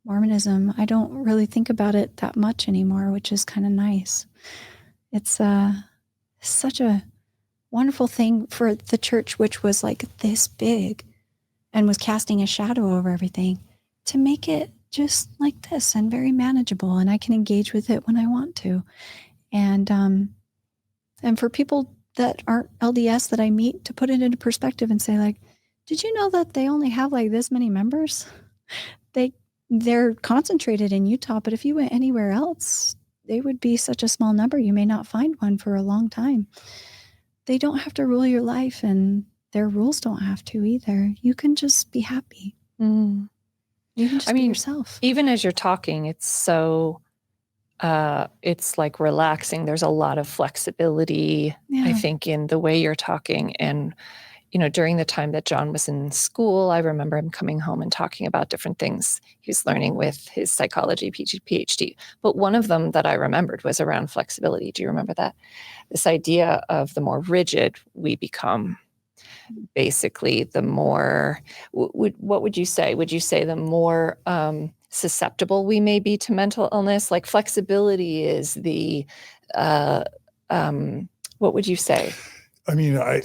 Mormonism. I don't really think about it that much anymore, which is kind of nice. It's such a wonderful thing for the church, which was this big and was casting a shadow over everything, to make it just like this and very manageable. And I can engage with it when I want to. And for people that aren't LDS that I meet, to put it into perspective and say did you know that they only have this many members? They're concentrated in Utah, but if you went anywhere else, they would be such a small number. You may not find one for a long time. They don't have to rule your life, and their rules don't have to either. You can just be happy. You can just be yourself. Even as you're talking, it's so, it's relaxing. There's a lot of flexibility, I think, in the way you're talking. And during the time that John was in school, I remember him coming home and talking about different things he was learning with his psychology PhD. But one of them that I remembered was around flexibility. Do you remember that? This idea of the more rigid we become, basically, the more, what would you say? Would you say the more susceptible we may be to mental illness? Flexibility is the, what would you say? I mean, I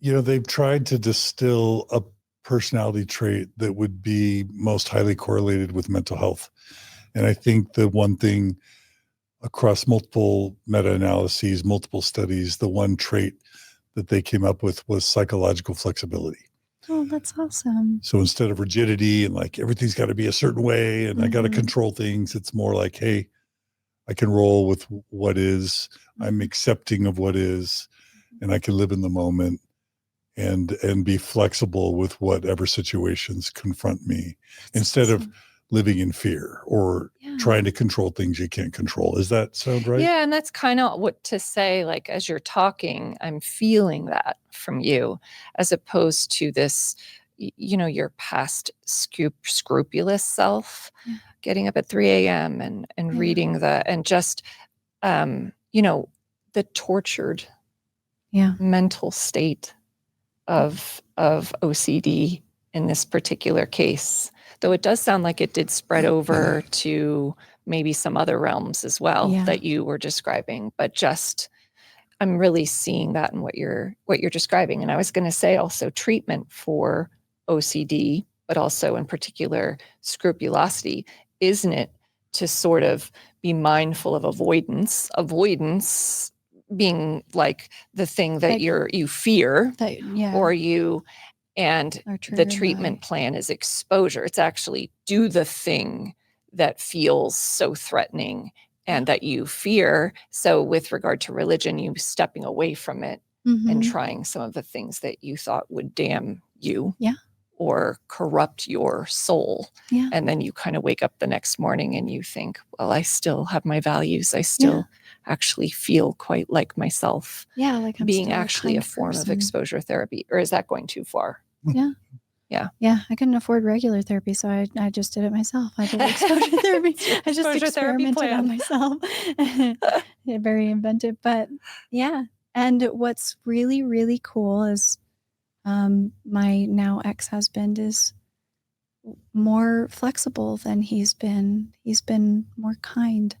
they've tried to distill a personality trait that would be most highly correlated with mental health. And I think the one thing across multiple meta-analyses, multiple studies, the one trait that they came up with was psychological flexibility. Oh, that's awesome. So instead of rigidity and everything's got to be a certain way and I got to control things, it's more hey, I can roll with what is. I'm accepting of what is, and I can live in the moment and be flexible with whatever situations confront me, instead of living in fear or trying to control things you can't control. Does that sound right? Yeah, and that's kind of what to say, as you're talking, I'm feeling that from you, as opposed to this, your past scrupulous self, getting up at 3 a.m. and reading and just, the tortured mental state of OCD in this particular case, though it does sound like it did spread over to maybe some other realms as well that you were describing, but just I'm really seeing that in what you're describing. And I was going to say also treatment for OCD, but also in particular scrupulosity, isn't it to sort of be mindful of avoidance being like the thing that Like, you fear that, yeah, or you, and are the triggered treatment by. plan is exposure. It's actually do the thing that feels so threatening and that you fear. So with regard to religion, you stepping away from it and Mhm. trying some of the things that you thought would damn you Yeah. or corrupt your soul. Yeah. And then you kind of wake up the next morning and you think, well, I still have my values. I still actually feel quite like myself. Yeah, like I'm Being still actually a kind form person. of exposure therapy. Or is that going too far? Yeah. Yeah. Yeah, I couldn't afford regular therapy, so I just did it myself. I did exposure therapy. I just Exposure therapy experimented on myself. Yeah, very inventive, but yeah. And what's really, really cool is my now ex-husband is more flexible than he's been. He's been more kind.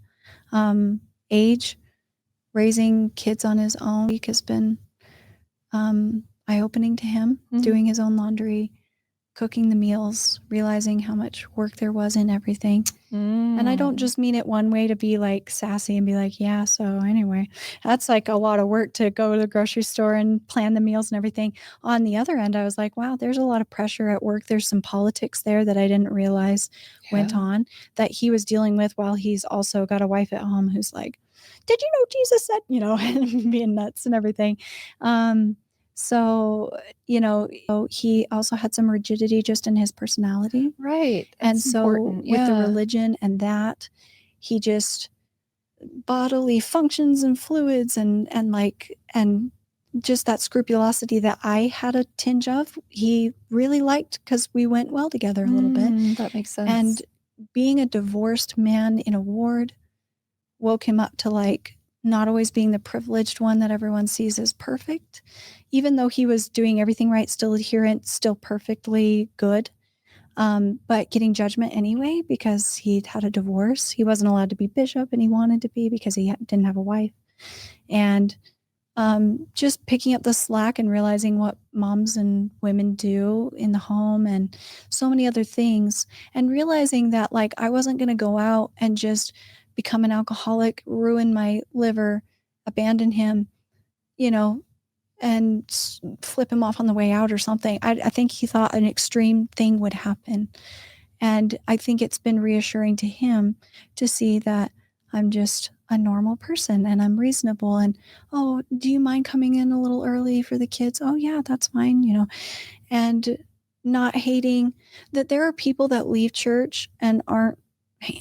Age, raising kids on his own has been eye-opening to him, doing his own laundry, cooking the meals, realizing how much work there was in everything. And I don't just mean it one way to be like sassy and be like, yeah, so anyway, that's like a lot of work to go to the grocery store and plan the meals and everything. On the other end, I was like, wow, there's a lot of pressure at work. There's some politics there that I didn't realize went on that he was dealing with while he's also got a wife at home who's like, did you know Jesus said, and being nuts and everything. So, he also had some rigidity just in his personality. Right. And That's so important. with the Yeah. religion and that, he just bodily functions and fluids and just that scrupulosity that I had a tinge of, he really liked because we went well together a little bit. That makes sense. And being a divorced man in a ward woke him up to like not always being the privileged one that everyone sees as perfect, even though he was doing everything right, still adherent, still perfectly good. But getting judgment anyway because he'd had a divorce. He wasn't allowed to be bishop and he wanted to be because he didn't have a wife. And just picking up the slack and realizing what moms and women do in the home and so many other things. And realizing that like I wasn't going to go out and just become an alcoholic, ruin my liver, abandon him, and flip him off on the way out or something. I think he thought an extreme thing would happen. And I think it's been reassuring to him to see that I'm just a normal person and I'm reasonable. And, oh, do you mind coming in a little early for the kids? Oh, yeah, that's fine, and not hating that there are people that leave church and aren't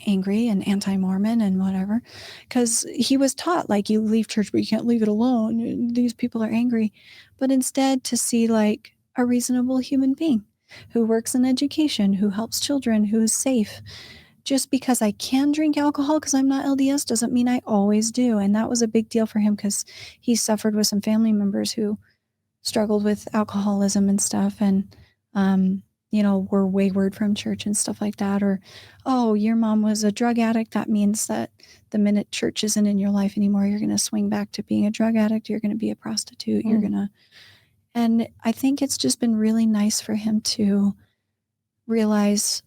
angry and anti-Mormon and whatever, because he was taught like you leave church, but you can't leave it alone. These people are angry, but instead to see like a reasonable human being who works in education, who helps children, who is safe. Just because I can drink alcohol because I'm not LDS doesn't mean I always do. And that was a big deal for him because he suffered with some family members who struggled with alcoholism and stuff and, were wayward from church and stuff like that. Or, oh, your mom was a drug addict. That means that the minute church isn't in your life anymore, you're going to swing back to being a drug addict. You're going to be a prostitute. You're going to. And I think it's just been really nice for him to realize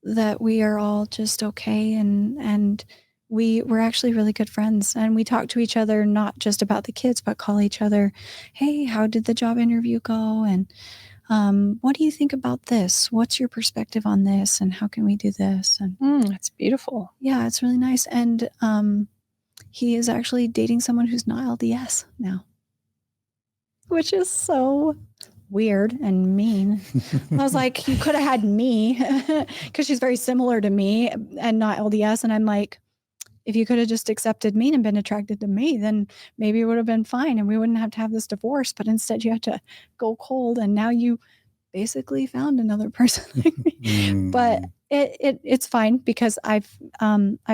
that we are all just okay and we're actually really good friends and we talk to each other not just about the kids but call each other, hey, how did the job interview go, and what do you think about this, what's your perspective on this, and how can we do this? And that's beautiful. Yeah, it's really nice. And he is actually dating someone who's not LDS now, which is so weird and mean. I was like, you could have had me because she's very similar to me and not LDS. And I'm like, if you could have just accepted me and been attracted to me, then maybe it would have been fine and we wouldn't have to have this divorce. But instead you had to go cold and now you basically found another person like me. But it's fine because I've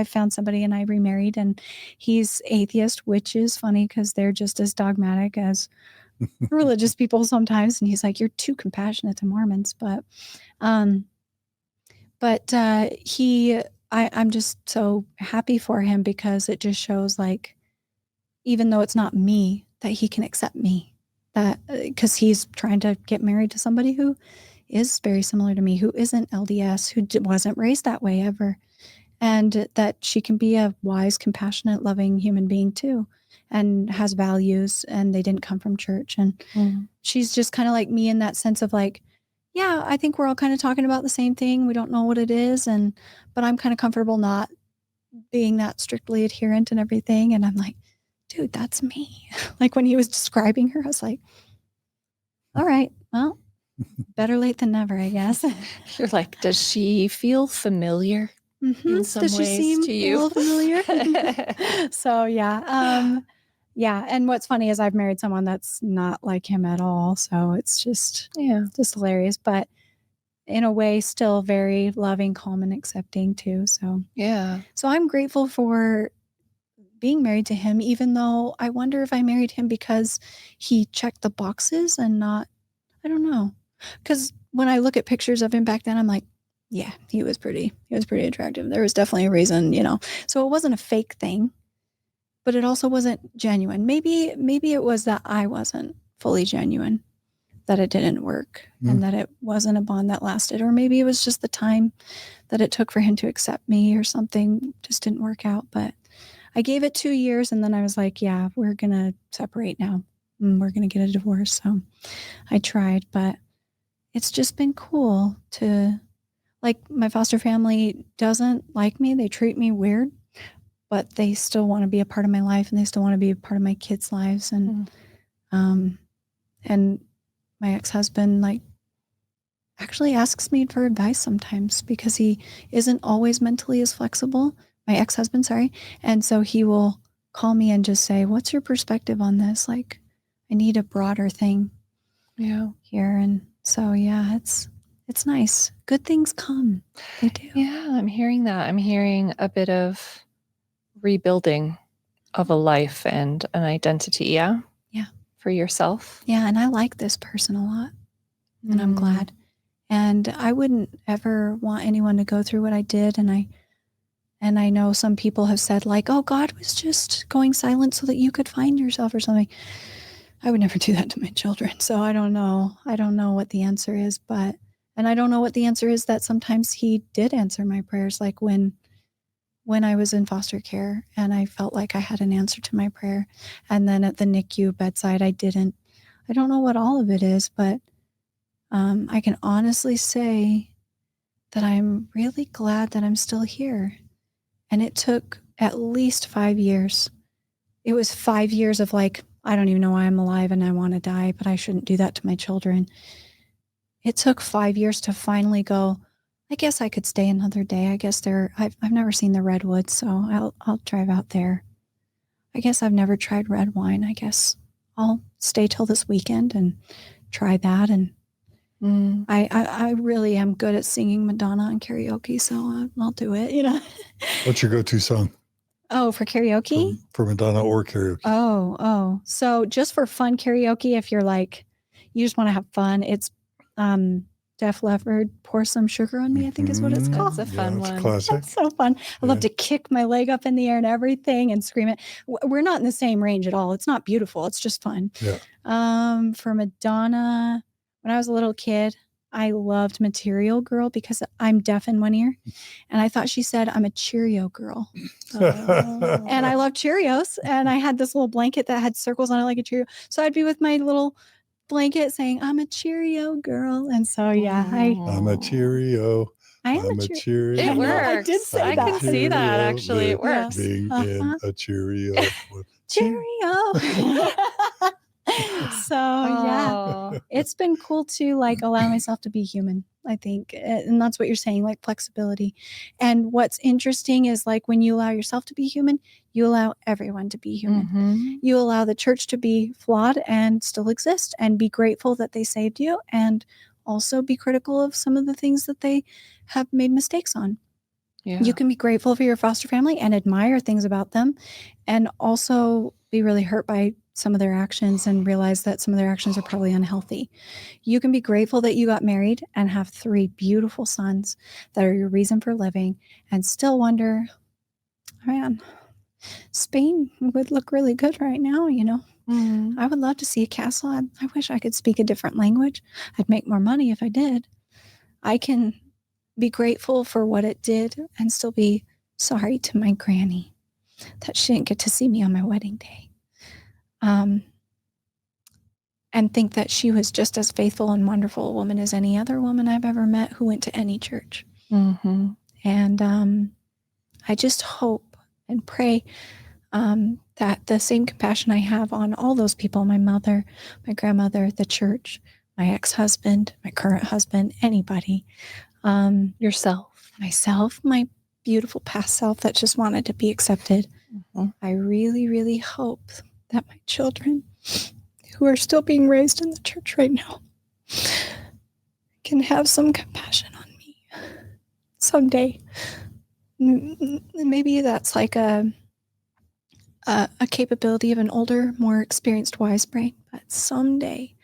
found somebody and I remarried and he's atheist, which is funny because they're just as dogmatic as religious people sometimes. And he's like, you're too compassionate to Mormons. But I'm just so happy for him because it just shows like, even though it's not me, he can accept me, that because he's trying to get married to somebody who is very similar to me, who isn't LDS, who wasn't raised that way ever, and that she can be a wise, compassionate, loving human being too, and has values, and they didn't come from church. And she's just kind of like me in that sense of like, yeah, I think we're all kind of talking about the same thing. We don't know what it is. But I'm kind of comfortable not being that strictly adherent and everything. And I'm like, dude, that's me. Like when he was describing her, I was like, all right, well, better late than never, I guess. You're like, does she feel familiar in some Does she ways seem to a you? little familiar? So yeah. Yeah. And what's funny is I've married someone that's not like him at all. So it's just hilarious, but in a way still very loving, calm, and accepting too. So I'm grateful for being married to him, even though I wonder if I married him because he checked the boxes and not, I don't know. Because when I look at pictures of him back then, I'm like, yeah, he was pretty attractive. There was definitely a reason, so it wasn't a fake thing, but it also wasn't genuine. Maybe it was that I wasn't fully genuine, that it didn't work and that it wasn't a bond that lasted. Or maybe it was just the time that it took for him to accept me or something just didn't work out. But I gave it 2 years and then I was like, yeah, we're going to separate now. We're going to get a divorce. So I tried, but it's just been cool to, like, my foster family doesn't like me. They treat me weird, but they still want to be a part of my life and they still want to be a part of my kids' lives. And my ex-husband actually asks me for advice sometimes because he isn't always mentally as flexible. My ex-husband, sorry. And so he will call me and just say, what's your perspective on this? Like, I need a broader thing here. And so, yeah, it's nice. Good things come. They do. Yeah, I'm hearing that. I'm hearing a bit of rebuilding of a life and an identity. Yeah. For yourself. Yeah. And I like this person a lot. And I'm glad. And I wouldn't ever want anyone to go through what I did. And I know some people have said like, oh, God was just going silent so that you could find yourself or something. I would never do that to my children. So I don't know. I don't know what the answer is, and I don't know what the answer is that sometimes he did answer my prayers. Like when I was in foster care and I felt like I had an answer to my prayer. And then at the NICU bedside, I didn't. I don't know what all of it is, but I can honestly say that I'm really glad that I'm still here. And it took at least 5 years. It was 5 years of like, I don't even know why I'm alive and I want to die, but I shouldn't do that to my children. It took 5 years to finally go, I guess I could stay another day. I guess I've never seen the redwoods, so I'll drive out there. I guess I've never tried red wine. I guess I'll stay till this weekend and try that. And I really am good at singing Madonna on karaoke, so I'll do it, What's your go-to song? Oh, for karaoke? For Madonna or karaoke? Oh. So just for fun karaoke, if you're like, you just want to have fun, it's Def Leppard, Pour Some Sugar on Me, I think is what it's called. That's a fun one. Classic. That's so fun. I love to kick my leg up in the air and everything and scream it. We're not in the same range at all. It's not beautiful. It's just fun. Yeah. For Madonna, when I was a little kid, I loved Material Girl because I'm deaf in one ear. And I thought she said, I'm a Cheerio girl. And I love Cheerios. And I had this little blanket that had circles on it like a Cheerio. So I'd be with my little blanket saying, I'm a Cheerio girl. And so, yeah, I'm a Cheerio. I'm a Cheerio. It works. I did say I that. can see that, actually. It works. Being in a Cheerio. Cheerio. So yeah, it's been cool to like allow myself to be human, I think. And that's what you're saying, like flexibility. And what's interesting is like when you allow yourself to be human, you allow everyone to be human. You allow the church to be flawed and still exist and be grateful that they saved you and also be critical of some of the things that they have made mistakes on. Yeah. You can be grateful for your foster family and admire things about them and also be really hurt by some of their actions and realize that some of their actions are probably unhealthy. You can be grateful that you got married and have 3 beautiful sons that are your reason for living and still wonder, man, Spain would look really good right now, I would love to see a castle. I wish I could speak a different language. I'd make more money if I did. I can be grateful for what it did and still be sorry to my granny that she didn't get to see me on my wedding day. And think that she was just as faithful and wonderful a woman as any other woman I've ever met who went to any church. Mm-hmm. And I just hope and pray that the same compassion I have on all those people, my mother, my grandmother, the church, my ex-husband, my current husband, anybody, Yourself. myself, my beautiful past self that just wanted to be accepted. Mm-hmm. I really, really hope that my children who are still being raised in the church right now can have some compassion on me someday. Maybe that's like a capability of an older, more experienced wise brain, but someday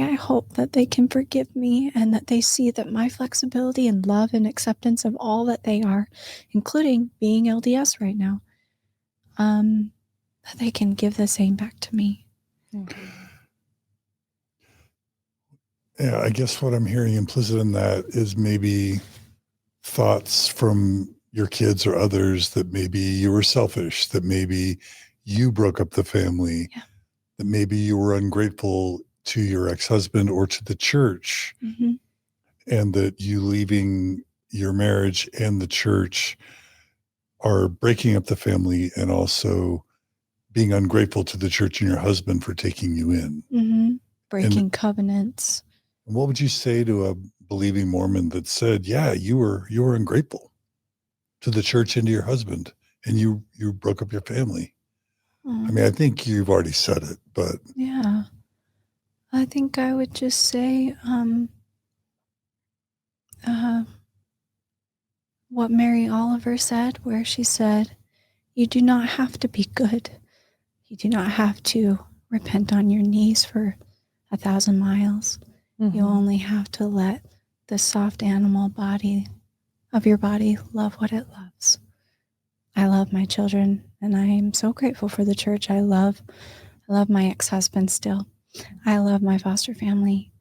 I hope that they can forgive me and that they see that my flexibility and love and acceptance of all that they are, including being LDS right now, that they can give the same back to me. Mm-hmm. Yeah, I guess what I'm hearing implicit in that is maybe thoughts from your kids or others that maybe you were selfish, that maybe you broke up the family, Yeah. that maybe you were ungrateful to your ex-husband or to the church, Mm-hmm. and that you leaving your marriage and the church are breaking up the family and also being ungrateful to the church and your husband for taking you in. Mm-hmm. Breaking covenants. What would you say to a believing Mormon that said, yeah, you were ungrateful to the church and to your husband, and you broke up your family? I mean, I think you've already said it, but yeah, I think I would just say what Mary Oliver said, where she said, you do not have to be good. You do not have to repent on your knees for 1,000 miles. Mm-hmm. You only have to let the soft animal body of your body love what it loves. I love my children, and I am so grateful for the church. I love my ex-husband still. I love my foster family.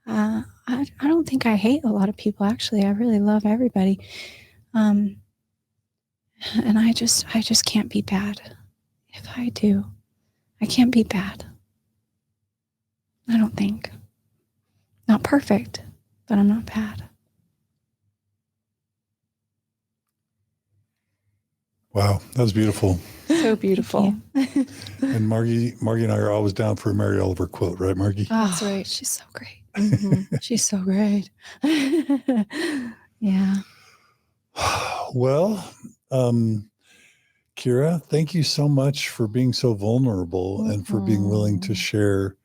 I don't think I hate a lot of people, actually. I really love everybody. And I just can't be bad. If I do, I can't be bad. I don't think. Not perfect, but I'm not bad. wow, that was beautiful. So beautiful. And Margi and I are always down for a Mary Oliver quote, right, Margi? That's right. She's so great. Mm-hmm. She's so great. Yeah. Well, Keira, thank you so much for being so vulnerable and for being willing to share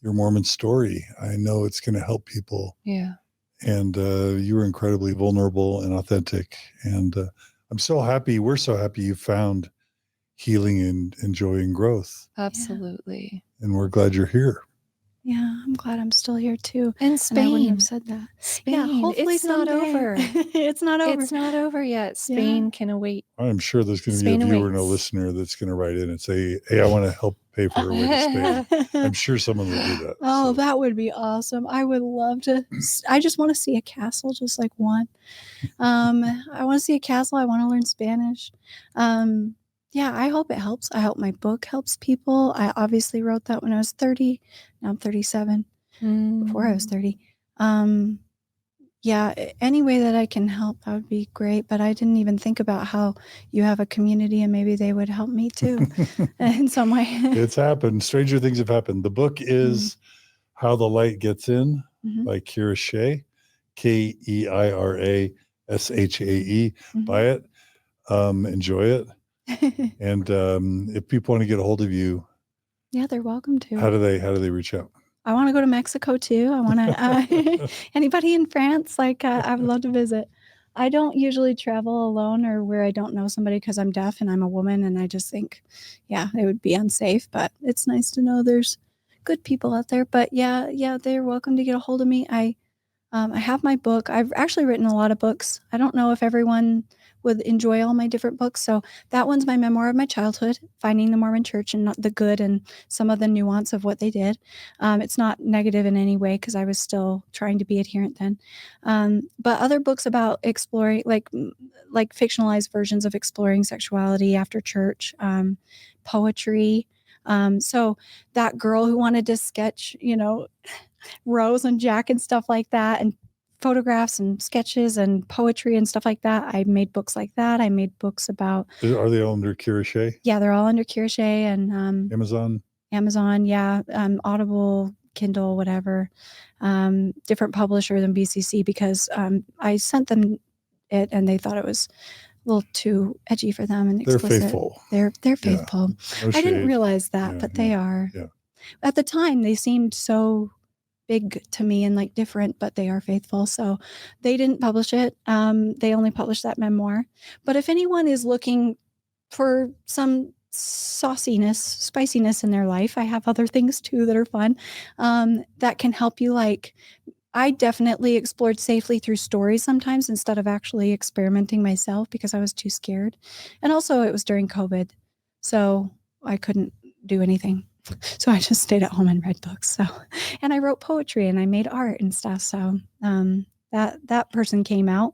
your Mormon story. I know it's going to help people. Yeah. And you were incredibly vulnerable and authentic. And I'm so happy, we're so happy you found healing and joy and growth. Absolutely. And we're glad you're here. Yeah, I'm glad I'm still here too. And And I wouldn't Spain. have said that. Spain. Yeah, hopefully It's not someday. over. It's not over. It's not over yet. Spain can await. I'm sure there's going to be Spain a viewer and a awaits. listener that's going to write in and say, hey, I want to help pay for her way to Spain. I'm sure someone will do that. Oh, so. that would be awesome. I would love to. I just want to see a castle, just like one. I want to see a castle. I want to learn Spanish. Yeah, I hope it helps. I hope my book helps people. I obviously wrote that when I was 30. Now I'm 37. Before I was 30. Yeah, any way that I can help, that would be great. But I didn't even think about how you have a community and maybe they would help me too in some way. It's happened. Stranger things have happened. The book is How the Light Gets In by Keira Shae, Keira Shae. Buy it. Enjoy it. And if people want to get a hold of you, Yeah, they're welcome to. how do they reach out? I want to go to Mexico too. I want to, anybody in France, like I would love to visit. I don't usually travel alone or where I don't know somebody because I'm deaf and I'm a woman. And I just think, yeah, it would be unsafe, but it's nice to know there's good people out there. But yeah, they're welcome to get a hold of me. I have my book. I've actually written a lot of books. I don't know if everyone would enjoy all my different books. So that one's my memoir of my childhood, finding the Mormon Church and not the good and some of the nuance of what they did. It's not negative in any way because I was still trying to be adherent then. But other books about exploring, like fictionalized versions of exploring sexuality after church, poetry. So that girl who wanted to sketch, Rose and Jack and stuff like that, and photographs and sketches and poetry and stuff like that. I made books like that. I made books about. Are they all under Keira Shae? Yeah, they're all under Keira Shae and Amazon, yeah, Audible, Kindle, whatever. Different publisher than BCC because I sent them it and they thought it was a little too edgy for them and explicit. They're faithful. They're faithful. No I didn't shade. realize that, but they are. Yeah. At the time, they seemed so big to me and like different, but they are faithful. So they didn't publish it. They only published that memoir. But if anyone is looking for some sauciness, spiciness in their life, I have other things too that are fun that can help you. Like, I definitely explored safely through stories sometimes instead of actually experimenting myself because I was too scared. And also it was during COVID, so I couldn't do anything. So I just stayed at home and read books. So, and I wrote poetry and I made art and stuff. So that person came out,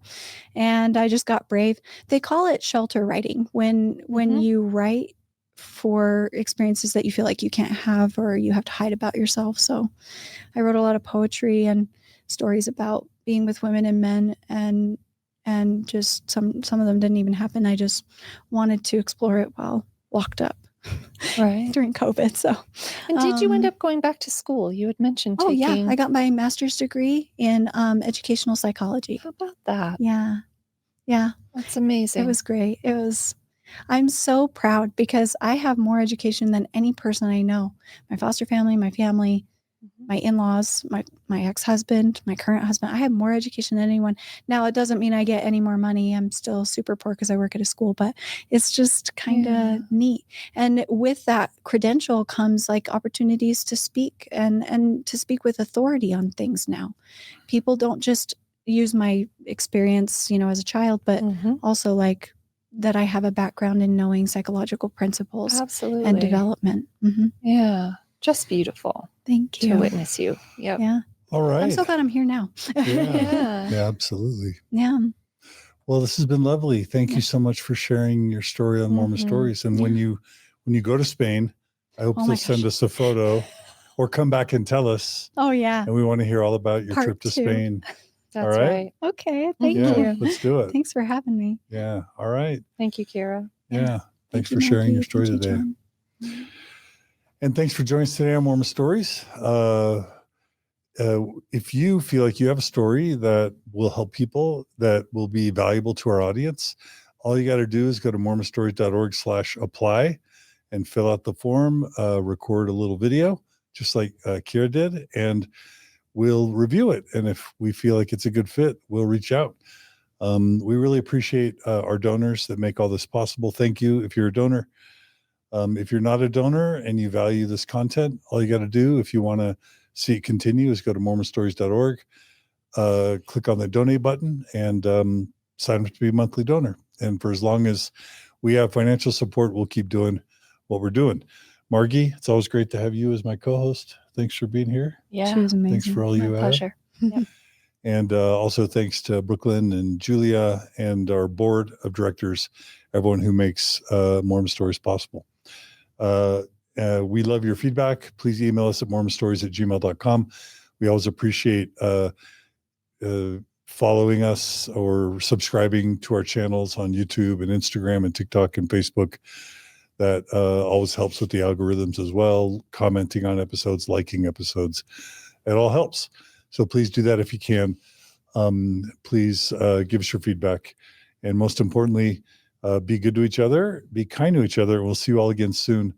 and I just got brave. They call it shelter writing when you write for experiences that you feel like you can't have or you have to hide about yourself. So I wrote a lot of poetry and stories about being with women and men, and just some of them didn't even happen. I just wanted to explore it while locked up. Right. During COVID. So, and did you end up going back to school? You had mentioned taking. Yeah, I got my master's degree in educational psychology. How about that? Yeah, that's amazing. It was great. I'm so proud because I have more education than any person I know. My foster family, my family, my in-laws, my ex-husband, my current husband. I have more education than anyone. Now, it doesn't mean I get any more money. I'm still super poor because I work at a school, but it's just kind of neat. And with that credential comes like opportunities to speak and to speak with authority on things now. People don't just use my experience, as a child, but also like that I have a background in knowing psychological principles and development. Yeah. Just beautiful. Thank you. To witness you. Yep. Yeah. All right. I'm so glad I'm here now. Yeah, absolutely. Yeah. Well, this has been lovely. Thank you so much for sharing your story on Mormon Stories. And when you go to Spain, I hope you'll send us a photo or come back and tell us. Oh, yeah. And we want to hear all about your trip to Spain. That's all right? Okay. Thank you. Let's do it. Thanks for having me. Yeah. All right. Thank you, Keira. Yeah. Thanks for sharing your story today. And thanks for joining us today on Mormon Stories. If you feel like you have a story that will help people, that will be valuable to our audience, all you got to do is go to mormonstories.org/apply and fill out the form, record a little video, just like Keira did, and we'll review it. And if we feel like it's a good fit, we'll reach out. We really appreciate our donors that make all this possible. Thank you if you're a donor. If you're not a donor and you value this content, all you got to do, if you want to see it continue, is go to mormonstories.org, click on the donate button, and sign up to be a monthly donor. And for as long as we have financial support, we'll keep doing what we're doing. Margi, it's always great to have you as my co-host. Thanks for being here. Yeah. She was amazing. Thanks for all you had. Pleasure. Yep. And also thanks to Brooklyn and Julia and our board of directors, everyone who makes Mormon Stories possible. We love your feedback. Please email us at mormonstories@gmail.com. We always appreciate following us or subscribing to our channels on YouTube and Instagram and TikTok and Facebook. That always helps with the algorithms as well. Commenting on episodes, liking episodes, it all helps. So please do that if you can. Please give us your feedback. And most importantly, be good to each other, be kind to each other. We'll see you all again soon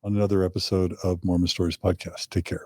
on another episode of Mormon Stories Podcast. Take care.